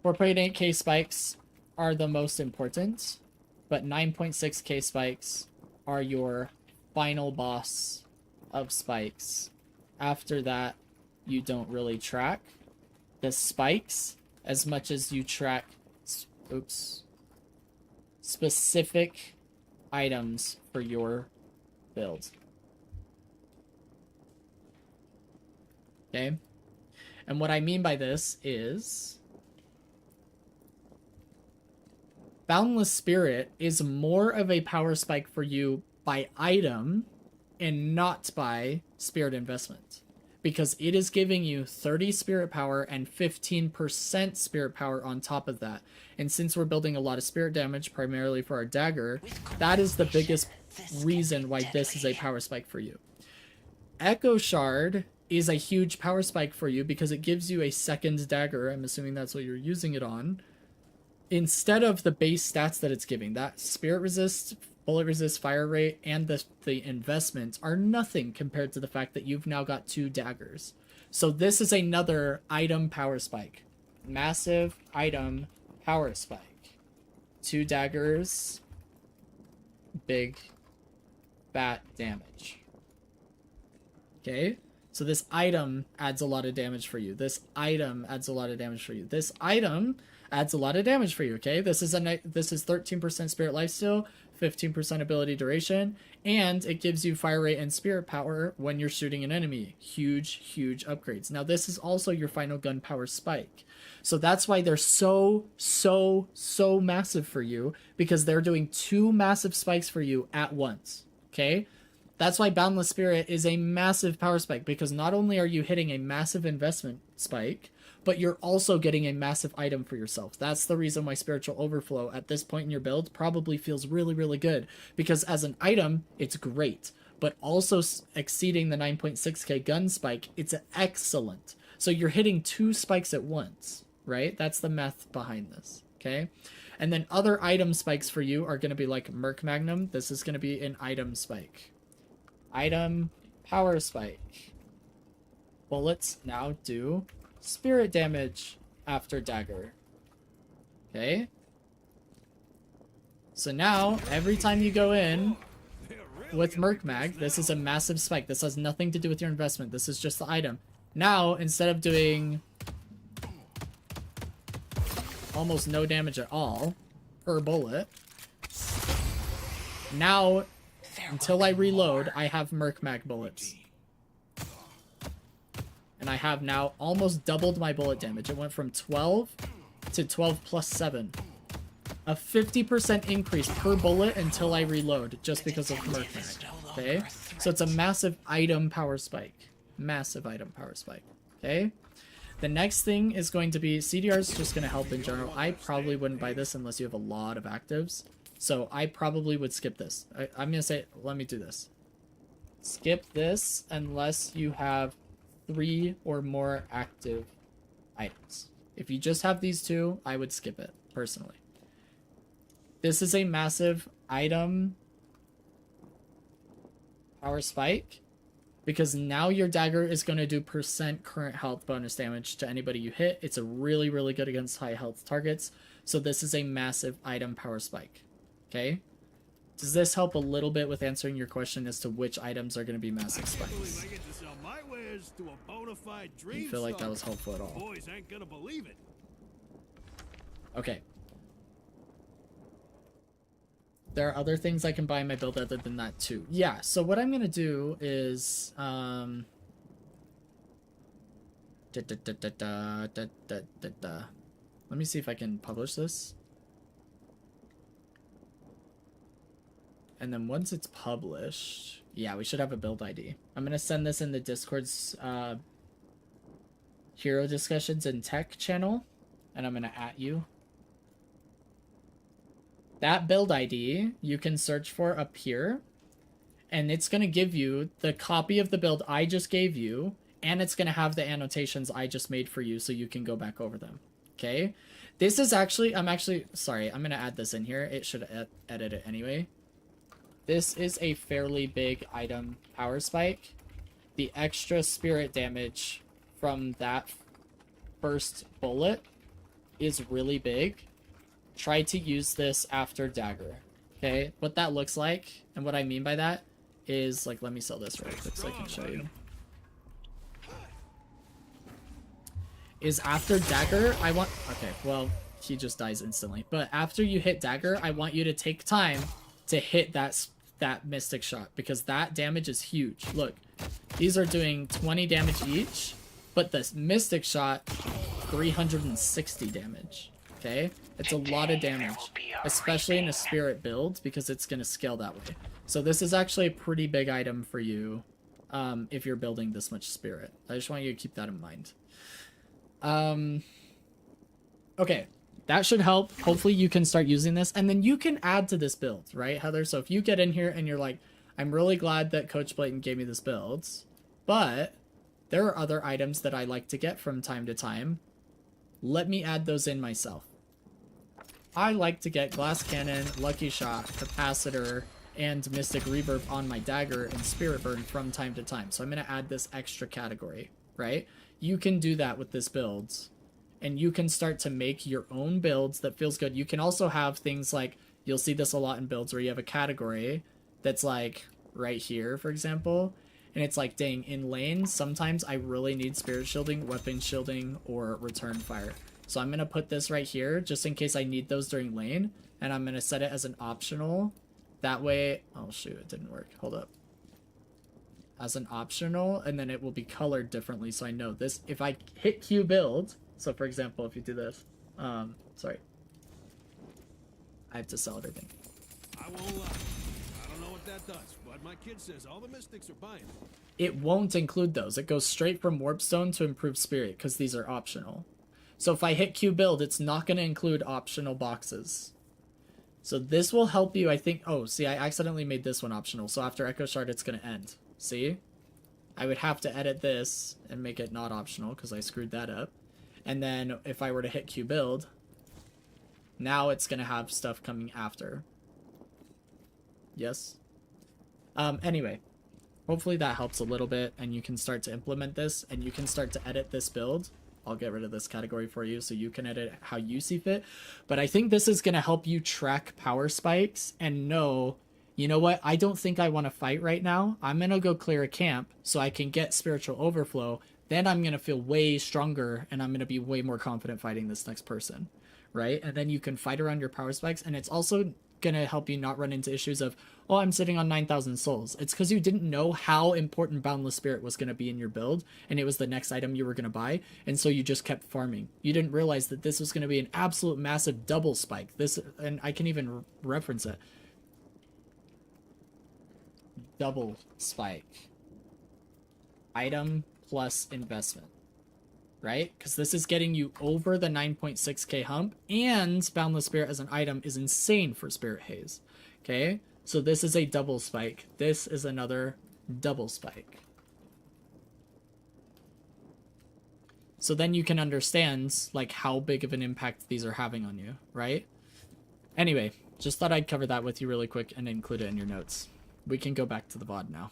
4.8k spikes are the most important, but 9.6k spikes are your final boss of spikes. After that, you don't really track the spikes as much as you track specific items for your build. Okay? And what I mean by this is Boundless Spirit is more of a power spike for you by item and not by spirit investment, because it is giving you 30 spirit power and 15% spirit power on top of that. And since we're building a lot of spirit damage primarily for our dagger, that is the biggest reason why this is a power spike for you. Echo Shard is a huge power spike for you because it gives you a second dagger. I'm assuming that's what you're using it on, instead of the base stats that it's giving. That spirit resist, bullet resist, fire rate, and the investment are nothing compared to the fact that you've now got 2 daggers. So this is another item power spike. Massive item power spike. 2 daggers. Big fat damage. Okay? So this item adds a lot of damage for you. This item adds a lot of damage for you. This item adds a lot of damage for you, okay? This is 13% spirit lifesteal, 15% ability duration, and it gives you fire rate and spirit power when you're shooting an enemy. Huge, huge upgrades. Now, this is also your final gun power spike. So that's why they're so massive for you, because they're doing 2 massive spikes for you at once, okay? That's why Boundless Spirit is a massive power spike, because not only are you hitting a massive investment spike, but you're also getting a massive item for yourself. That's the reason why Spiritual Overflow at this point in your build probably feels really, really good, because as an item, it's great, but also exceeding the 9.6k gun spike, it's excellent. So you're hitting 2 spikes at once, right? That's the math behind this, okay? And then other item spikes for you are going to be like Merc Magnum. This is going to be an item spike. Item power spike. Bullets now do spirit damage after dagger. Okay? So now, every time you go in with Merc Mag, this is a massive spike. This has nothing to do with your investment. This is just the item. Now, instead of doing almost no damage at all per bullet, now, until I reload, I have Merc Mag bullets. And I have now almost doubled my bullet damage. It went from 12 to 12 plus 7. A 50% increase per bullet until I reload, just because of Merc Mag. Okay? So it's a massive item power spike. Massive item power spike. Okay? The next thing is going to be, CDR is just going to help in general. I probably wouldn't buy this unless you have a lot of actives. So I probably would skip this. I'm going to say, let me do this. Skip this unless you have 3 or more active items. If you just have these 2, I would skip it, personally. This is a massive item power spike, because now your dagger is going to do % current health bonus damage to anybody you hit. It's a really, really good against high health targets. So this is a massive item power spike. Okay? Does this help a little bit with answering your question as to which items are going to be massive spikes? Do you feel like that was helpful at all? Boys ain't gonna believe it. Okay. There are other things I can buy in my build other than that too. Yeah, so what I'm going to do is... Let me see if I can publish this. And then once it's published, yeah, we should have a build ID. I'm going to send this in the Discord's Hero Discussions and Tech channel, and I'm going to @ you. That build ID you can search for up here, and it's going to give you the copy of the build I just gave you, and it's going to have the annotations I just made for you so you can go back over them. Okay? This is actually, sorry, I'm going to add this in here. It should edit it anyway. This is a fairly big item power spike. The extra spirit damage from that first bullet is really big, try to use this after dagger. Okay, what that looks like, and what I mean by that is, like, let me sell this really quick so I can show you. Is after dagger, I want, okay, well, he just dies instantly. But after you hit dagger, I want you to take time to hit that mystic shot, because that damage is huge. Look, these are doing 20 damage each, but this mystic shot, 360 damage. Okay, it's a lot of damage, especially in a spirit build, because it's going to scale that way. So this is actually a pretty big item for you if you're building this much spirit. I just want you to keep that in mind. Okay, that should help. Hopefully you can start using this, and then you can add to this build, right, Heather? So if you get in here and you're like, I'm really glad that Coach Blatant gave me this build, but there are other items that I like to get from time to time. Let me add those in myself. I like to get Glass Cannon, Lucky Shot, Capacitor, and Mystic Reverb on my dagger and Spirit Burn from time to time. So I'm going to add this extra category, right? You can do that with this build, and you can start to make your own builds that feels good. You can also have things like, you'll see this a lot in builds where you have a category that's like right here, for example, and it's like, dang, in lane, sometimes I really need Spirit Shielding, Weapon Shielding, or Return Fire. So I'm going to put this right here just in case I need those during lane, and I'm going to set it as an optional. That way, oh shoot, it didn't work. Hold up. As an optional, and then it will be colored differently, so I know this. If I hit Q build, so for example, if you do this, sorry, I have to sell everything. I won't lie. I don't know what that does, but my kid says all the mystics are buying it. It won't include those. It goes straight from Warpstone to Improved Spirit, because these are optional. So if I hit Q build, it's not going to include optional boxes. So this will help you, I think. Oh, see, I accidentally made this one optional. So after Echo Shard, it's going to end. See? I would have to edit this and make it not optional because I screwed that up. And then if I were to hit Q build, now it's going to have stuff coming after. Yes? Anyway, hopefully that helps a little bit, and you can start to implement this, and you can start to edit this build. I'll get rid of this category for you so you can edit how you see fit. But I think this is going to help you track power spikes and know, you know what, I don't think I want to fight right now. I'm going to go clear a camp so I can get spiritual overflow. Then I'm going to feel way stronger, and I'm going to be way more confident fighting this next person, right? And then you can fight around your power spikes, and it's also going to help you not run into issues of, oh, I'm sitting on 9,000 souls. It's because you didn't know how important Boundless Spirit was going to be in your build, and it was the next item you were going to buy, and so you just kept farming. You didn't realize that this was going to be an absolute massive double spike. This, and I can even reference it. Double spike. Item plus investment. Right? Because this is getting you over the 9.6k hump, and Boundless Spirit as an item is insane for Spirit Haze. Okay? So this is a double spike. This is another double spike. So then you can understand, like, how big of an impact these are having on you, right? Anyway, just thought I'd cover that with you really quick and include it in your notes. We can go back to the VOD now.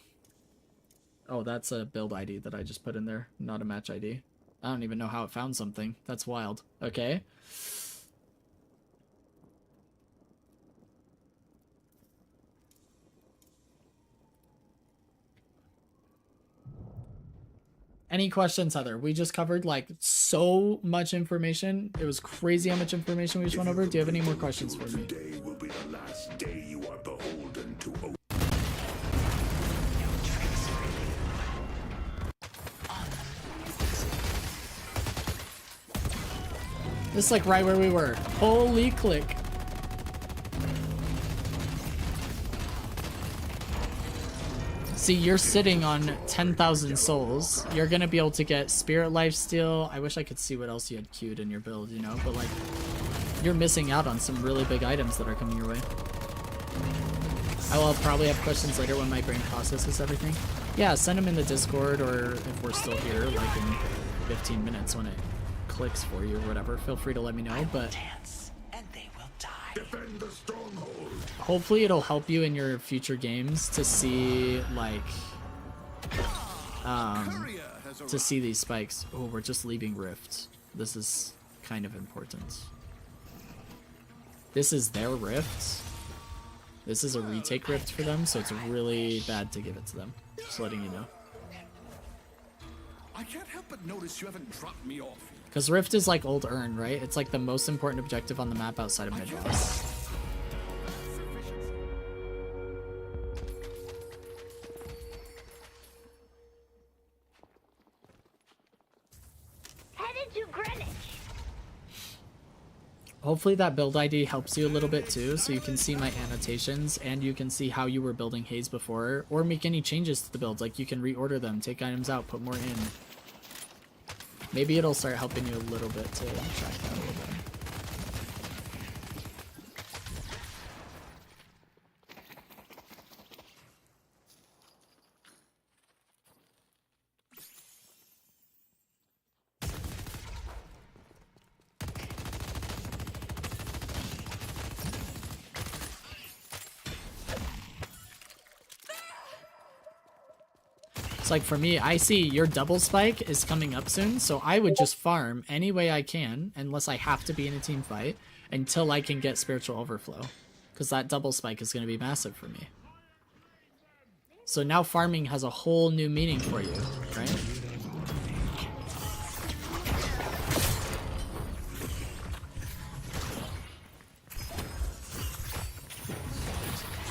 Oh, that's a build ID that I just put in there, not a match ID. I don't even know how it found something. That's wild. Okay. Any questions, Heather? We just covered like so much information. It was crazy how much information we just went over. Do you have any more questions for me? Today will be the last day you are beholden to. This is like right where we were. Holy click. See, you're sitting on 10,000 souls. You're going to be able to get Spirit Lifesteal. I wish I could see what else you had queued in your build, you know? But, like, you're missing out on some really big items that are coming your way. I will probably have questions later when my brain processes everything. Yeah, send them in the Discord, or if we're still here, like in 15 minutes when it clicks for you or whatever, feel free to let me know. But Defend the stronghold. hopefully it'll help you in your future games to see, like, to see these spikes. Oh, we're just leaving Rift. This is kind of important. This is their rift. This is a retake rift for them, so it's really bad to give it to them. Just letting you know. I can't help but notice you haven't dropped me off. Because rift is like old urn, right? It's like the most important objective on the map outside of mid-boss. Headed to Greenwich. Hopefully that build ID helps you a little bit too, so you can see my annotations and you can see how you were building Haze before, or make any changes to the build. Like you can reorder them, take items out, put more in. Maybe it'll start helping you a little bit to track that a little better. It's like for me, I see your double spike is coming up soon, so I would just farm any way I can, unless I have to be in a team fight, until I can get spiritual overflow. Because that double spike is going to be massive for me. So now farming has a whole new meaning for you, right?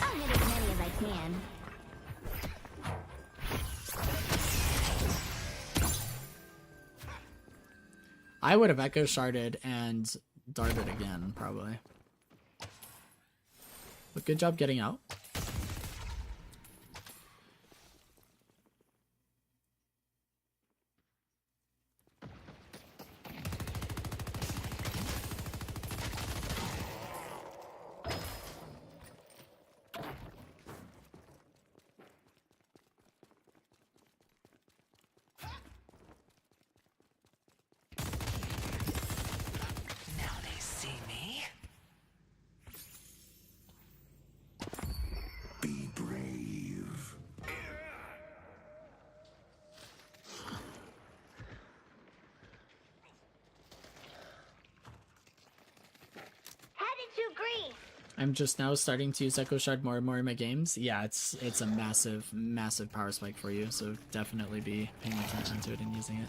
I'll hit as many as I can. I would have echo sharded and darted again, probably. But good job getting out. Now they see me. Be brave. Headed to Green. I'm just now starting to use Echo Shard more and more in my games. Yeah, it's a massive, massive power spike for you, so definitely be paying attention to it and using it.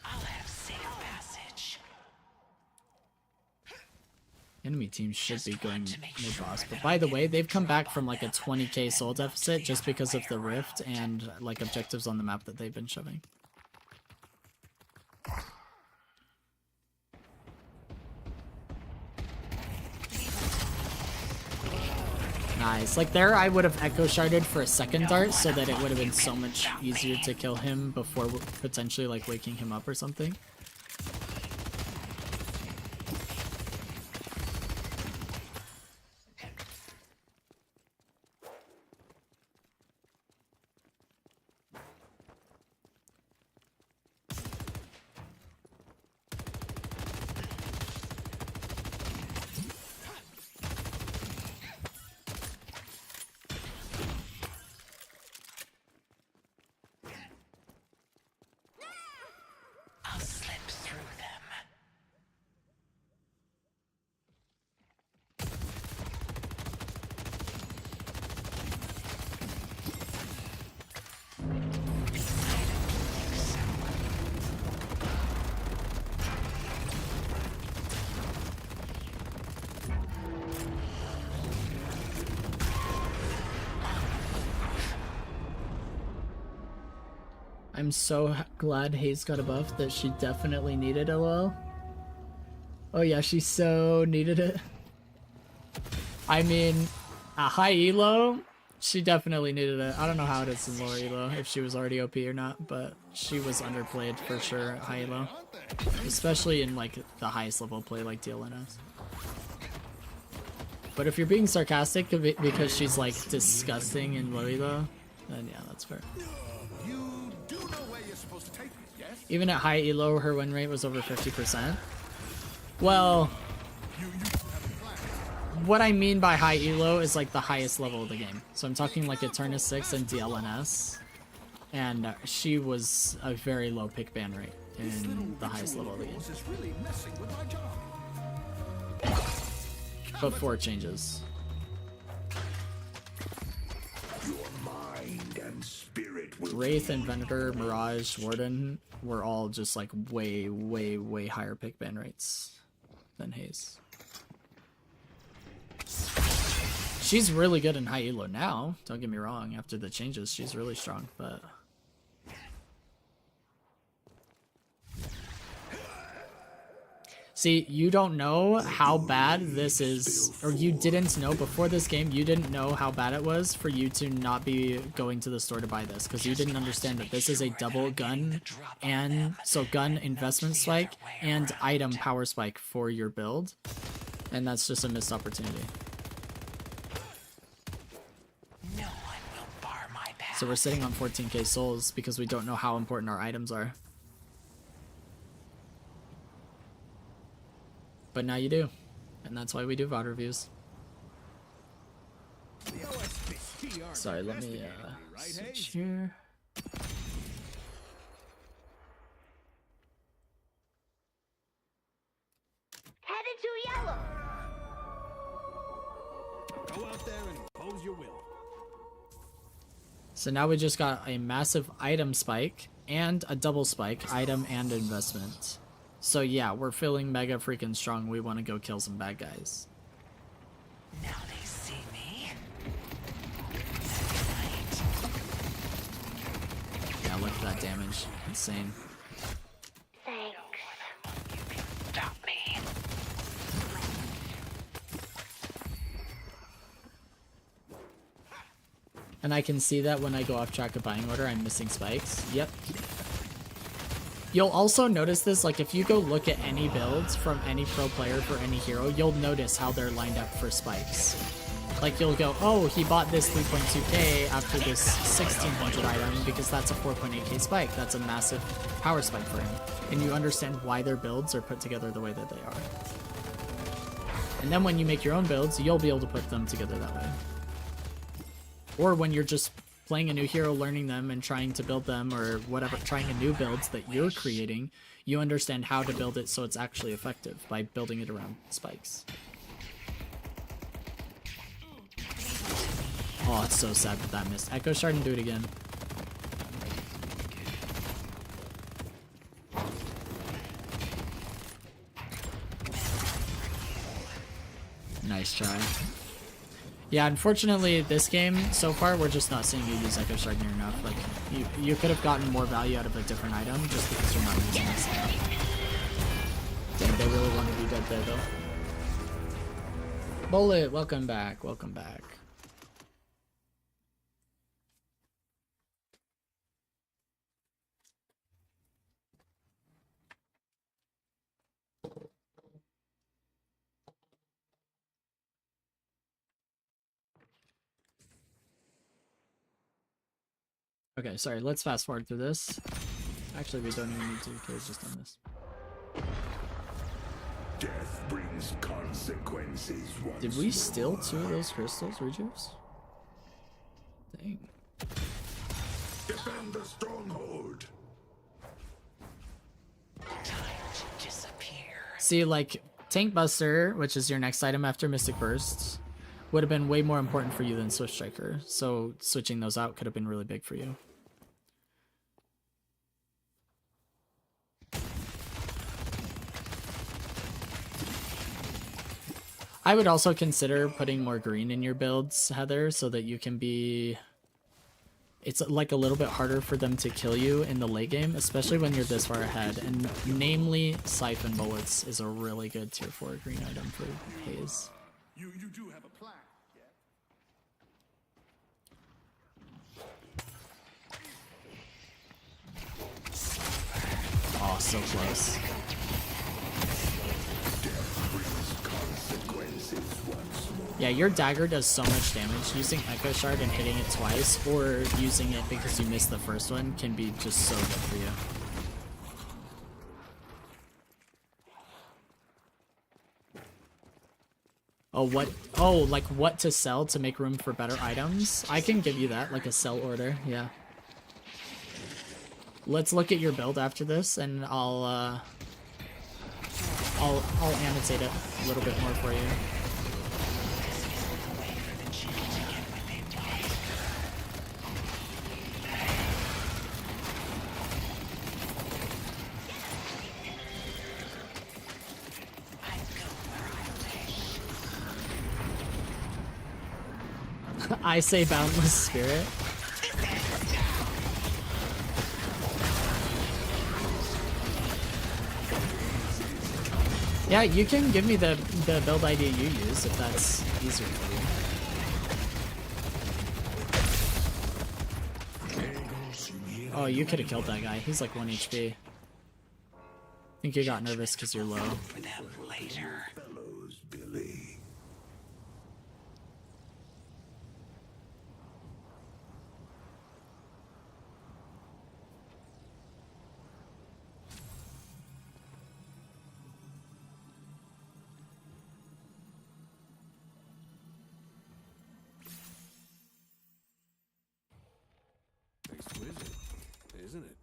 I'll have safe passage. Enemy teams should Just be going want to make sure mid-boss. But that by I'm the way, getting they've come back drop from like a that 20k soul will deficit stay just on because of the very rift and like objectives on the map that they've been shoving. Nice. Like there, I would have echo sharded for a second dart so that it would have been so much easier to kill him before potentially like waking him up or something. I'll slip through them. I'm so glad Hayes got a buff that she definitely needed it, lol. Oh yeah, she so needed it. I mean, a high elo, she definitely needed it. I don't know how it is in lower elo, if she was already OP or not, but she was underplayed for sure at high elo. Especially in like the highest level play like DLNS. But if you're being sarcastic because she's like disgusting in low elo, then yeah, that's fair. You do know where you're supposed to take me, yes? Even at high elo, her win rate was over 50%. Well, what I mean by high elo is like the highest level of the game. So I'm talking like Eternus 6 and DLNS. and she was a very low pick ban rate in the highest level of the game. Is really messing with my job. Before changes. Your mind and spirit will Wraith, Inventor, Mirage, Warden were all just like way, way, way higher pick ban rates than Haze. She's really good in high elo now, don't get me wrong, after the changes she's really strong, but... See, you don't know how bad this is, or you didn't know before this game, you didn't know how bad it was for you to not be going to the store to buy this, because you didn't understand that this is a double gun, and so gun investment spike and item power spike for your build, and that's just a missed opportunity. So we're sitting on 14k souls because we don't know how important our items are. But now you do, and that's why we do VOD reviews. Sorry, let me switch here. Headed to yellow. Go out there and impose your will. So now we just got a massive item spike and a double spike, item and investment. So yeah, we're feeling mega freaking strong. We want to go kill some bad guys. Now they see me. Yeah, look at that damage. Insane. Thanks. Stop me. And I can see that when I go off track of buying order, I'm missing spikes. Yep. You'll also notice this, like if you go look at any builds from any pro player for any hero, you'll notice how they're lined up for spikes. Like you'll go, oh, he bought this 3.2k after this 1600 item because that's a 4.8k spike. That's a massive power spike for him. And you understand why their builds are put together the way that they are. And then when you make your own builds, you'll be able to put them together that way. Or when you're just playing a new hero, learning them and trying to build them, or whatever, trying a new builds that you're creating, you understand how to build it so it's actually effective by building it around spikes. Oh, it's so sad that that missed. Echo Shard and do it again. Nice try. Yeah, unfortunately, this game, so far, we're just not seeing you use Echo Shard near enough. Like, you could have gotten more value out of a different item just because you're not using this. Dang, they really want to be dead there, though. Bullet, welcome back, welcome back. Okay, sorry, let's fast forward through this. Actually, we don't even need to because it's just on this. Death brings consequences. Did we steal 2 of those crystals, Rejuice? Dang. Defend the stronghold. See, like, Tank Buster, which is your next item after Mystic Burst, would have been way more important for you than Swift Striker, so switching those out could have been really big for you. I would also consider putting more green in your builds, Heather, so that you can be... It's like a little bit harder for them to kill you in the late game, especially when you're this far ahead, and namely Siphon Bullets is a really good tier 4 green item for Haze. You do have a plan. Oh, so close. Yeah, your dagger does so much damage. Using Echo Shard and hitting it twice, or using it because you missed the first one, can be just so good for you. Oh, what? Oh, like what to sell to make room for better items? I can give you that, like a sell order, yeah. let's look at your build after this, and I'll annotate it a little bit more for you. I say boundless spirit. Yeah, you can give me the build idea you use if that's easier for you. Oh, you could have killed that guy. He's like 1 HP. I think you got nervous because you're low. For them later. Fellows, Billy. Exquisite, isn't it?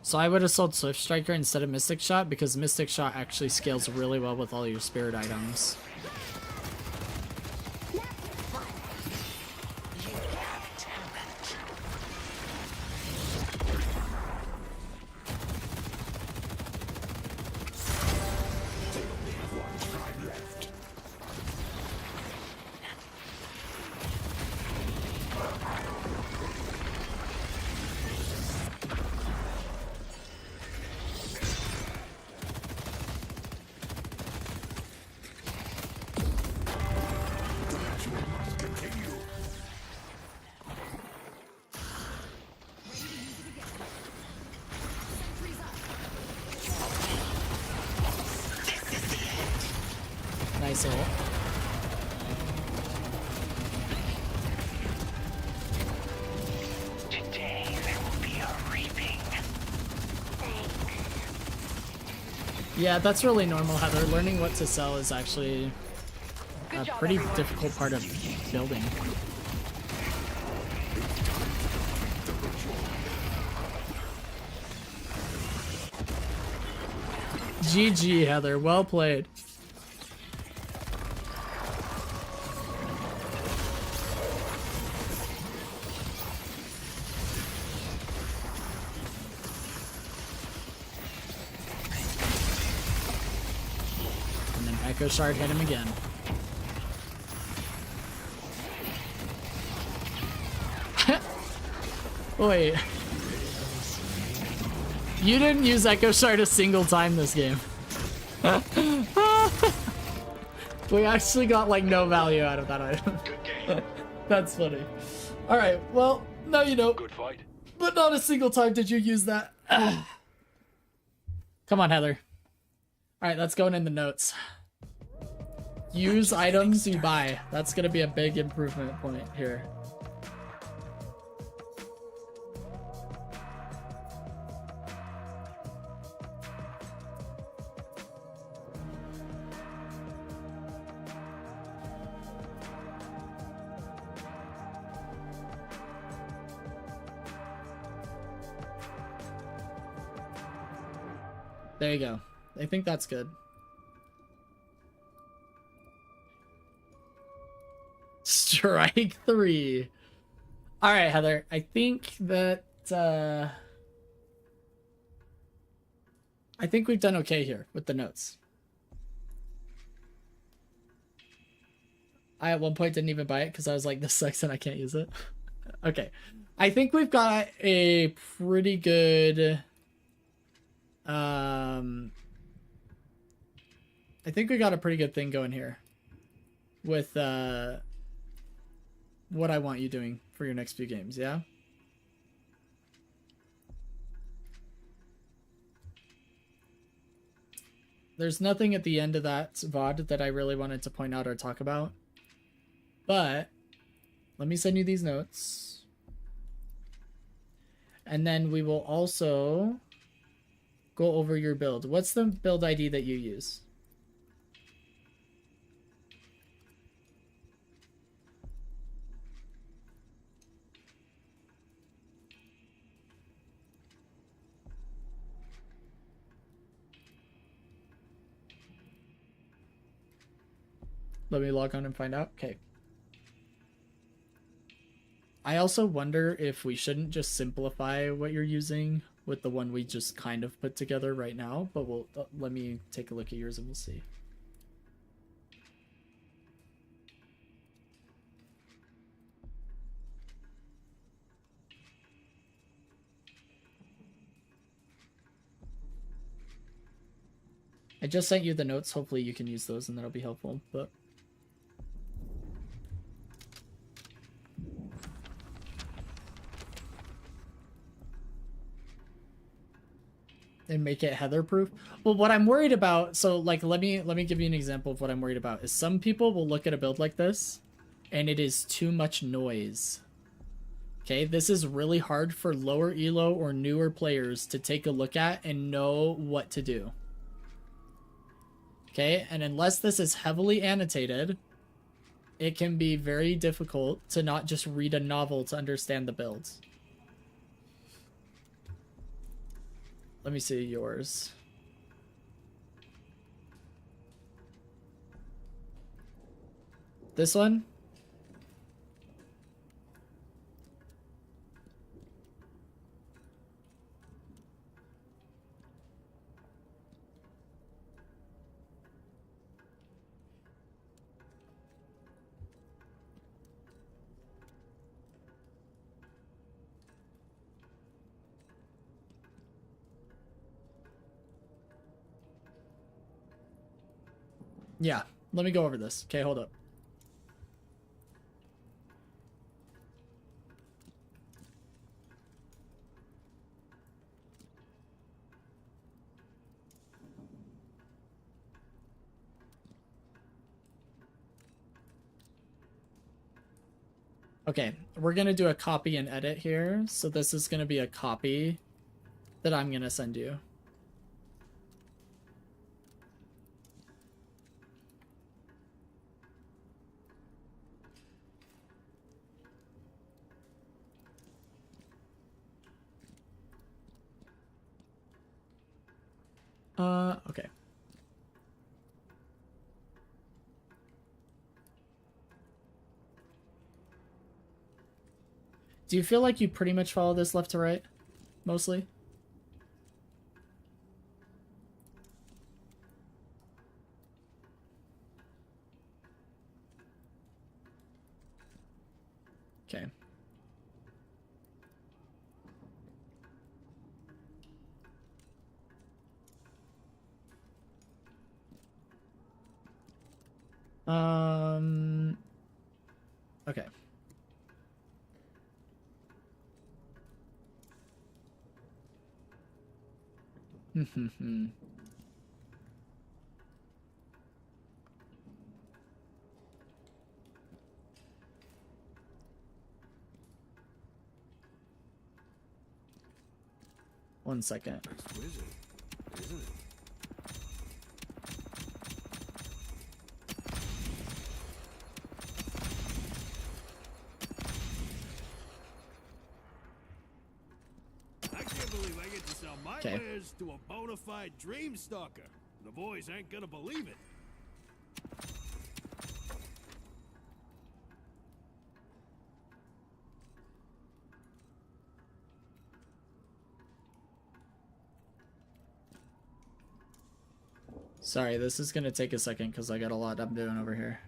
So I would have sold Swift Striker instead of Mystic Shot because Mystic Shot actually scales really well with all your spirit items. Nice ult. Today there will be a reaping. Yeah, that's really normal, Heather. Learning what to sell is actually a pretty difficult part of building. GG, Heather. Well played. And then Echo Shard hit him again. Wait. You didn't use Echo Shard a single time this game. We actually got like no value out of that item. That's funny. Alright, well, now you know. Good fight. But not a single time did you use that. Come on, Heather. Alright, that's going in the notes. Use items you buy. That's gonna be a big improvement point here. There you go. I think that's good. Strike 3. All right, Heather. I think that I think we've done okay here with the notes. I at one point didn't even buy it because I was like, this sucks and I can't use it. Okay. I think we've got a pretty good I think we got a pretty good thing going here with what I want you doing for your next few games, yeah? There's nothing at the end of that VOD that I really wanted to point out or talk about, but let me send you these notes. And then we will also go over your build. What's the build ID that you use? Let me log on and find out. Okay. I also wonder if we shouldn't just simplify what you're using with the one we just kind of put together right now, but we'll let me take a look at yours and we'll see. I just sent you the notes. Hopefully you can use those and that'll be helpful, but and make it Heather proof. Well, what I'm worried about, so like let me give you an example of what I'm worried about is some people will look at a build like this and it is too much noise. Okay, this is really hard for lower elo or newer players to take a look at and know what to do. Okay, and unless this is heavily annotated, it can be very difficult to not just read a novel to understand the builds. Let me see yours. This one? Yeah, let me go over this. Okay, hold up. Okay, we're gonna do a copy and edit here. So this is gonna be a copy that I'm gonna send you. Okay. Do you feel like you pretty much follow this left to right? Mostly? Okay. Okay. One second. Exquisite, isn't it? I can't believe I get to sell my Okay. wares to a bona fide dream stalker. The boys ain't gonna believe it. Sorry, this is gonna take a second because I got a lot I'm doing over here.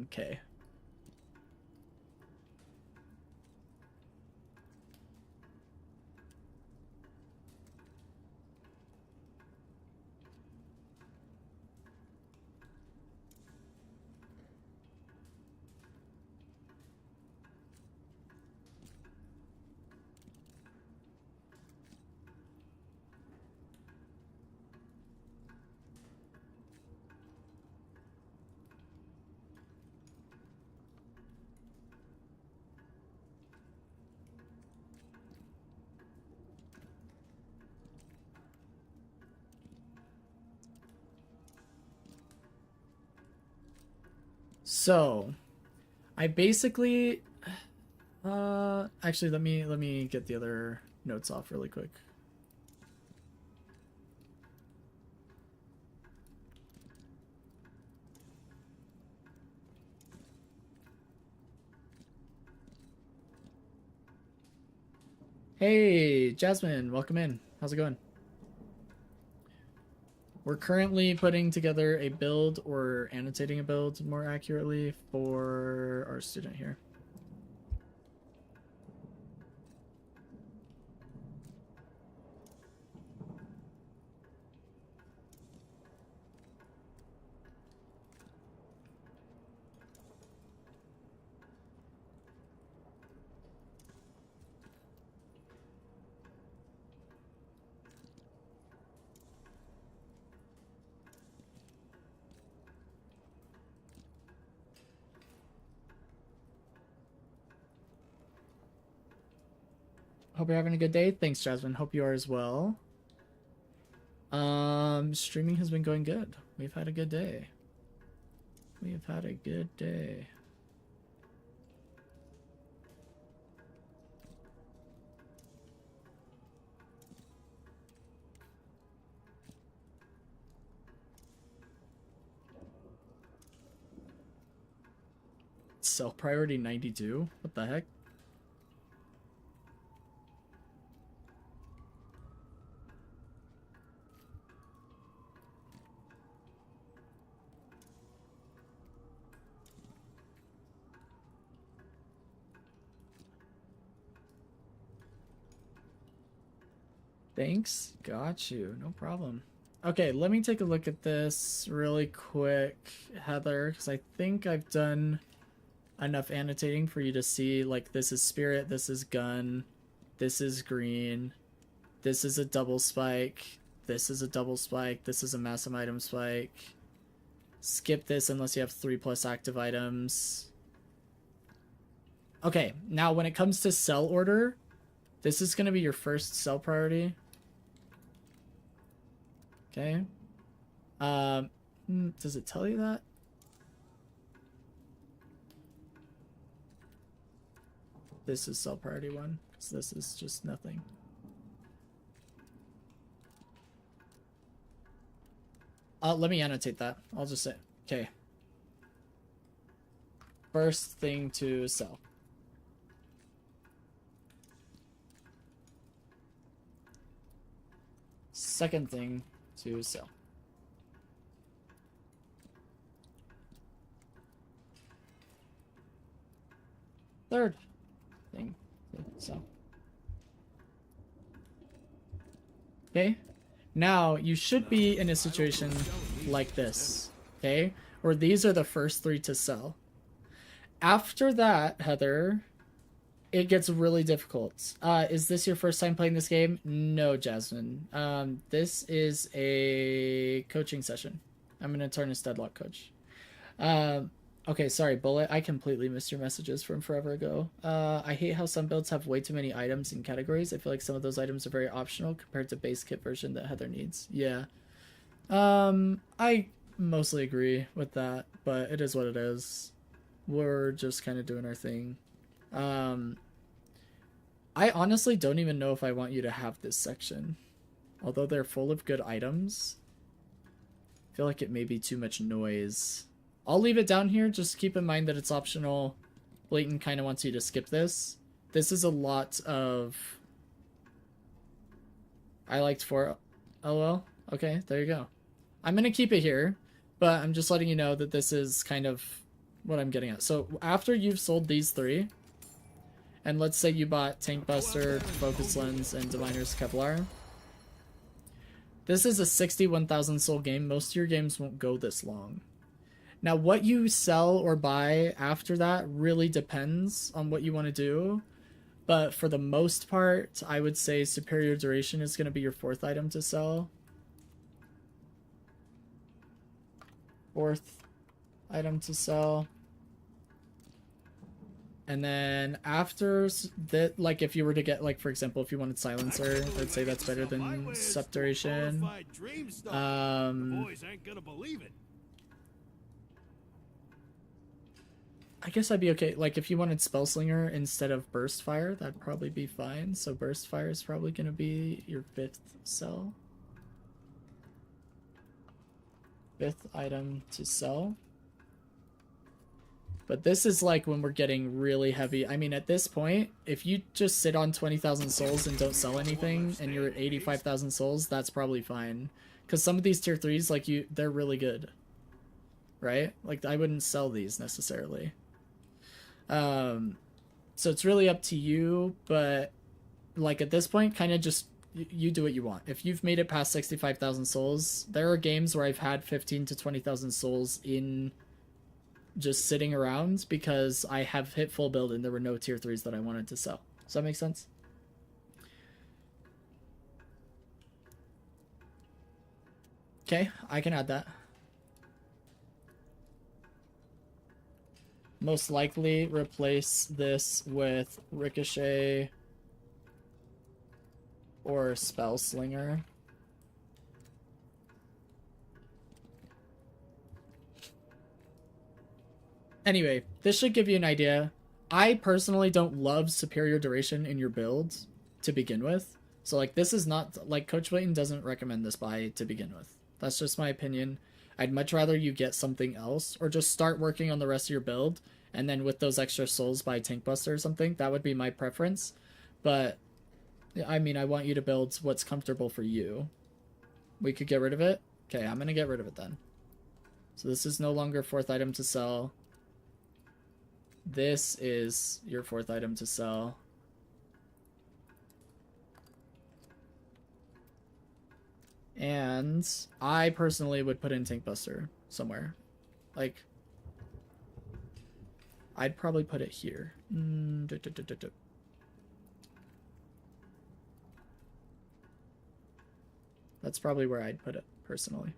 Okay. So, I basically, actually, let me get the other notes off really quick. Hey, Jasmine, welcome in. How's it going? We're currently putting together a build, or annotating a build more accurately, for our student here. Hope you're having a good day. Thanks, Jasmine. Hope you are as well. Streaming has been going good. We've had a good day. We've had a good day. Self priority 92? What the heck? Thanks. Got you. No problem. Okay, let me take a look at this really quick, Heather, because I think I've done enough annotating for you to see, like, this is spirit, this is gun, this is green, this is a double spike, this is a double spike, this is a massive item spike. Skip this unless you have 3+ active items. Okay, now when it comes to sell order, this is going to be your first sell priority. Okay. Does it tell you that? This is sell priority 1, because this is just nothing. Let me annotate that. I'll just say, okay. First thing to sell. Second thing to sell. Third thing to sell. Okay, now you should be in a situation like this, okay, where these are the first 3 to sell. After that, Heather, it gets really difficult. Is this your first time playing this game? No, Jasmine. This is a coaching session. I'm an Eternus Deadlock coach. Okay, sorry, Bullet. I completely missed your messages from forever ago. I hate how some builds have way too many items and categories. I feel like some of those items are very optional compared to base kit version that Heather needs. Yeah. I mostly agree with that, but it is what it is. We're just kind of doing our thing. I honestly don't even know if I want you to have this section. Although they're full of good items, I feel like it may be too much noise. I'll leave it down here. Just keep in mind that it's optional. Blatant kind of wants you to skip this. This is a lot of... I liked 4... LOL. Okay, there you go. I'm going to keep it here, but I'm just letting you know that this is kind of what I'm getting at. So after you've sold these 3, and let's say you bought Tank Buster, Focus Lens, and Diviner's Kevlar, this is a 61,000 soul game. Most of your games won't go this long. Now, what you sell or buy after that really depends on what you want to do. But for the most part, I would say Superior Duration is going to be your 4th item to sell. 4th item to sell. And then after that, like if you were to get, like, for example, if you wanted Silencer, I'd say that's better than Subduration. Boys ain't gonna believe it. I guess I'd be okay. Like, if you wanted Spellslinger instead of Burst Fire, that'd probably be fine. So Burst Fire is probably going to be your 5th sell. 5th item to sell. But this is like when we're getting really heavy. I mean, at this point, if you just sit on 20,000 souls and don't sell anything, and you're at 85,000 souls, that's probably fine. Because some of these tier 3s, like, they're really good. Right? Like, I wouldn't sell these necessarily. So it's really up to you, but, like, at this point, kind of just, you do what you want. If you've made it past 65,000 souls, there are games where I've had 15 to 20,000 souls in just sitting around because I have hit full build and there were no tier 3s that I wanted to sell. Does that make sense? Okay, I can add that. Most likely replace this with Ricochet or Spellslinger. Anyway, this should give you an idea. I personally don't love superior duration in your builds to begin with. So, like, this is not, like, Coach Wayton doesn't recommend this buy to begin with. That's just my opinion. I'd much rather you get something else or just start working on the rest of your build. And then with those extra souls buy Tank Buster or something. That would be my preference. But, I mean, I want you to build what's comfortable for you. We could get rid of it? Okay, I'm going to get rid of it then. So this is no longer 4th item to sell. This is your 4th item to sell. And I personally would put in Tank Buster somewhere. Like, I'd probably put it here. That's probably where I'd put it, personally.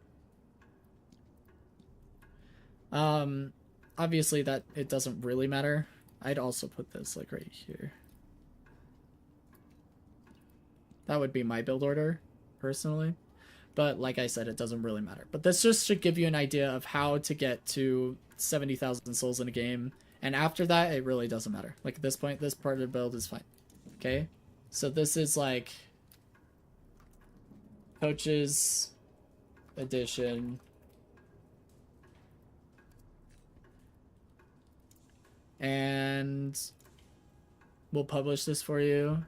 Obviously that it doesn't really matter. I'd also put this like right here. That would be my build order, personally. But like I said, it doesn't really matter. But this just should give you an idea of how to get to 70,000 souls in a game. And after that, it really doesn't matter. Like at this point, this part of the build is fine. Okay? So this is like Coach's Edition. And we'll publish this for you.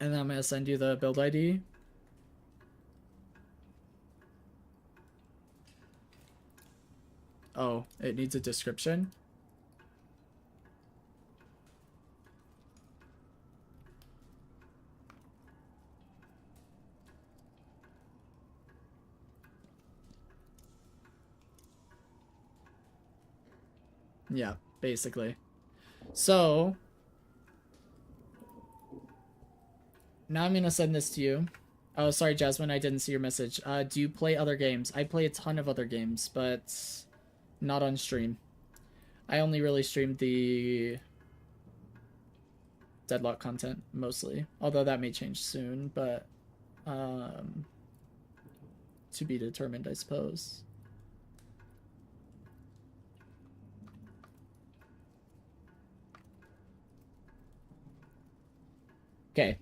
And then I'm going to send you the build ID. Oh, it needs a description. Yeah, basically. So now I'm gonna send this to you. Oh, sorry, Jasmine, I didn't see your message. Do you play other games? I play a ton of other games, but not on stream. I only really streamed the Deadlock content, mostly. Although that may change soon, but to be determined, I suppose. Okay.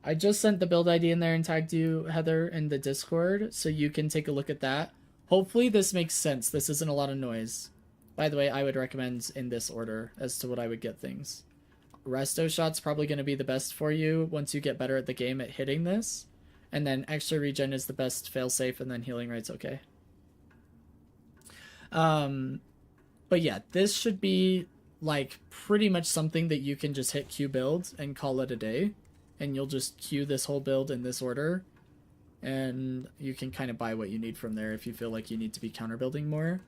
I just sent the build ID in there and tagged you, Heather, in the Discord, so you can take a look at that. Hopefully this makes sense. This isn't a lot of noise. By the way, I would recommend in this order as to what I would get things. Resto Shot's probably going to be the best for you once you get better at the game at hitting this. And then Extra Regen is the best failsafe, and then Healing Right's okay. But yeah, this should be like pretty much something that you can just hit Q build and call it a day. And you'll just queue this whole build in this order. And you can kind of buy what you need from there if you feel like you need to be counter building more.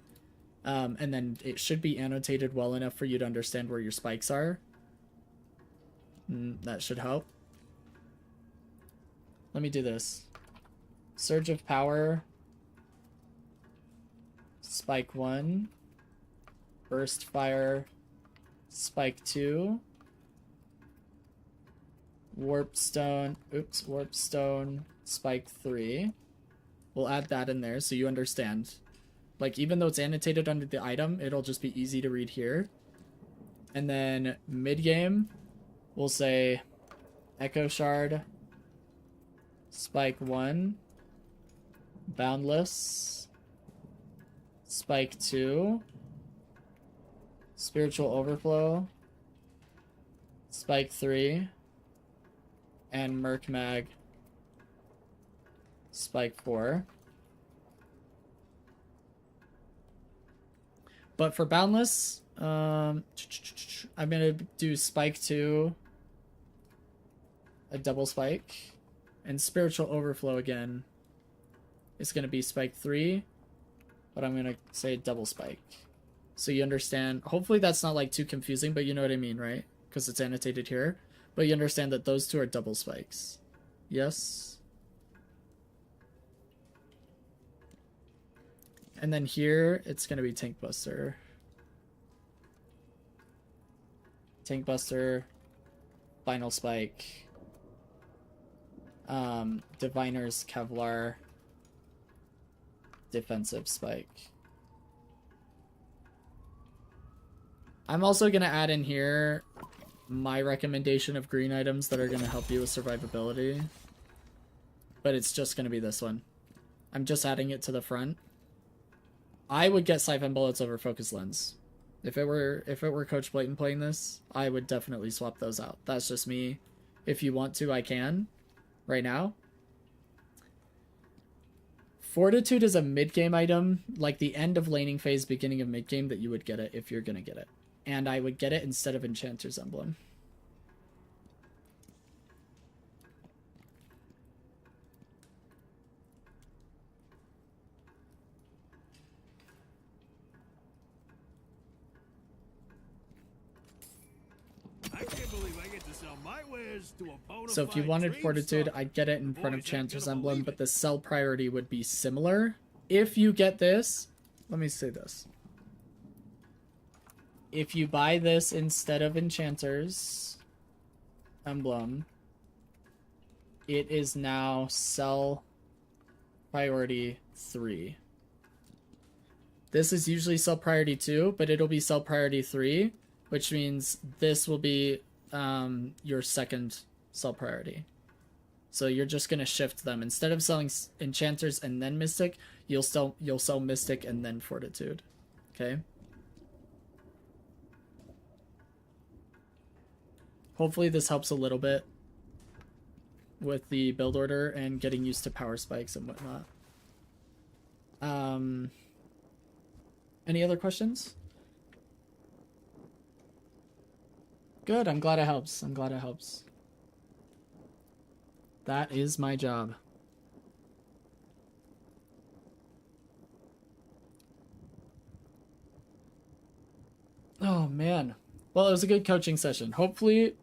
And then it should be annotated well enough for you to understand where your spikes are. That should help. Let me do this. Surge of Power. Spike 1. Burst Fire. Spike 2. Warp Stone. Oops, Warp Stone. Spike 3. We'll add that in there so you understand. Like, even though it's annotated under the item, it'll just be easy to read here. And then mid-game, we'll say Echo Shard, Spike 1, Boundless, Spike 2, Spiritual Overflow, Spike 3, and Merc Mag, Spike 4. But for Boundless, I'm gonna do Spike 2, a double spike, and Spiritual Overflow again. It's gonna be Spike 3, but I'm gonna say double spike. So you understand, hopefully that's not like too confusing, but you know what I mean, right? Because it's annotated here. But you understand that those two are double spikes. Yes? And then here, it's going to be Tank Buster. Tank Buster, Final Spike, Diviner's Kevlar, Defensive Spike. I'm also going to add in here my recommendation of green items that are going to help you with survivability. But it's just going to be this one. I'm just adding it to the front. I would get Siphon Bullets over Focus Lens. If it were Coach Blayton playing this, I would definitely swap those out. That's just me. If you want to, I can. Right now. Fortitude is a mid-game item, like the end of laning phase, beginning of mid-game, that you would get it if you're going to get it. And I would get it instead of Enchanter's Emblem. I can't believe I get to sell my wares to a bona So if you fide wanted trade Fortitude, stock. I'd get it in front of Boys ain't Enchanter's gonna Emblem, believe but it. the sell priority would be similar. If you get this, let me say this. If you buy this instead of Enchanter's Emblem, it is now sell priority 3. This is usually sell priority 2, but it'll be sell priority 3, which means this will be your second sell priority. So you're just gonna shift them. Instead of selling Enchanters and then Mystic, you'll sell Mystic and then Fortitude. Okay. Hopefully this helps a little bit with the build order and getting used to power spikes and whatnot. Any other questions? Good, I'm glad it helps. I'm glad it helps. That is my job. Oh man. Well, it was a good coaching session. Hopefully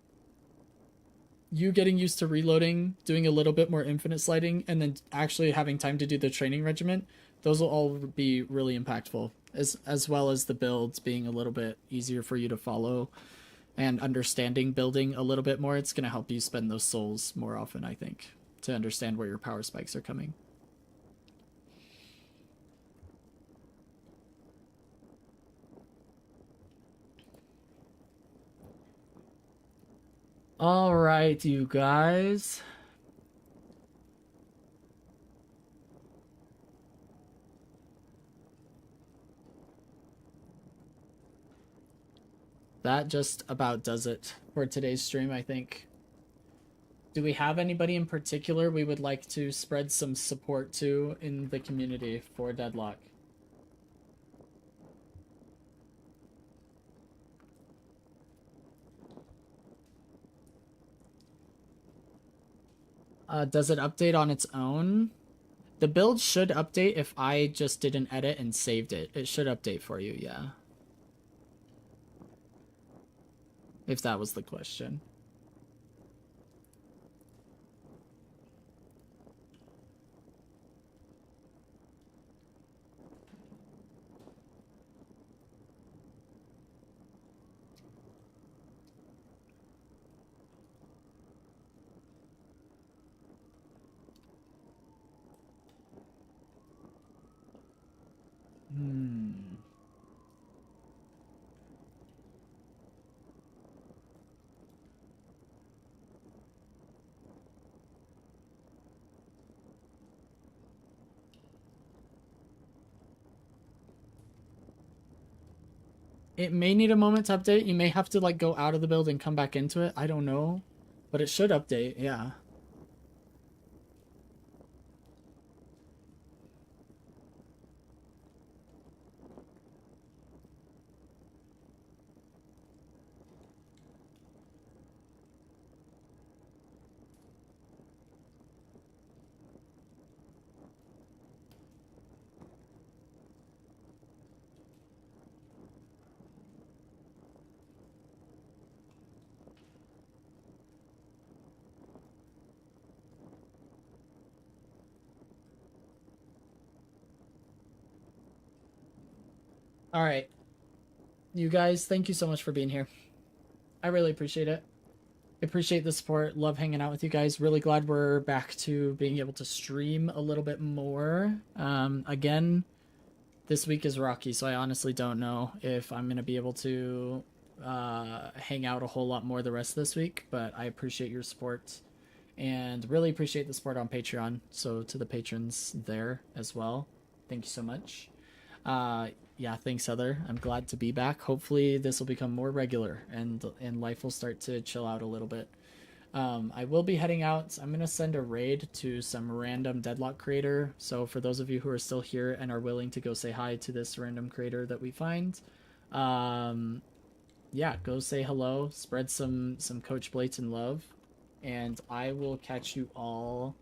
you getting used to reloading, doing a little bit more infinite sliding, and then actually having time to do the training regimen, those will all be really impactful, as well as the builds being a little bit easier for you to follow and understanding building a little bit more. It's going to help you spend those souls more often, I think, to understand where your power spikes are coming. All right, you guys. That just about does it for today's stream, I think. Do we have anybody in particular we would like to spread some support to in the community for Deadlock? Does it update on its own? The build should update if I just did an edit and saved it. It should update for you, yeah. If that was the question. It may need a moment to update. You may have to like go out of the build and come back into it. I don't know, but it should update. Yeah. All right. You guys, thank you so much for being here. I really appreciate it. Appreciate the support. Love hanging out with you guys. Really glad we're back to being able to stream a little bit more. Again, this week is rocky, so I honestly don't know if I'm going to be able to hang out a whole lot more the rest of this week, but I appreciate your support and really appreciate the support on Patreon. So to the patrons there as well, thank you so much. Yeah, thanks, Heather. I'm glad to be back. Hopefully this will become more regular and life will start to chill out a little bit. I will be heading out. I'm going to send a raid to some random Deadlock creator. So for those of you who are still here and are willing to go say hi to this random creator that we find, yeah, go say hello, spread some Coach Blayton love, and I will catch you all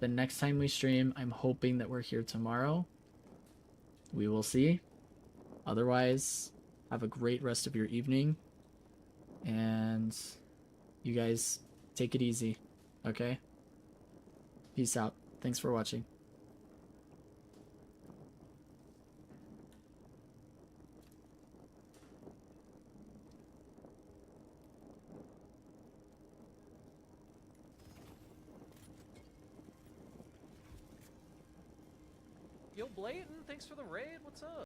the next time we stream. I'm hoping that we're here tomorrow. We will see. Otherwise, have a great rest of your evening. And you guys take it easy, okay? Peace out. Thanks for watching. Yo, Blayton, thanks for the raid. What's up?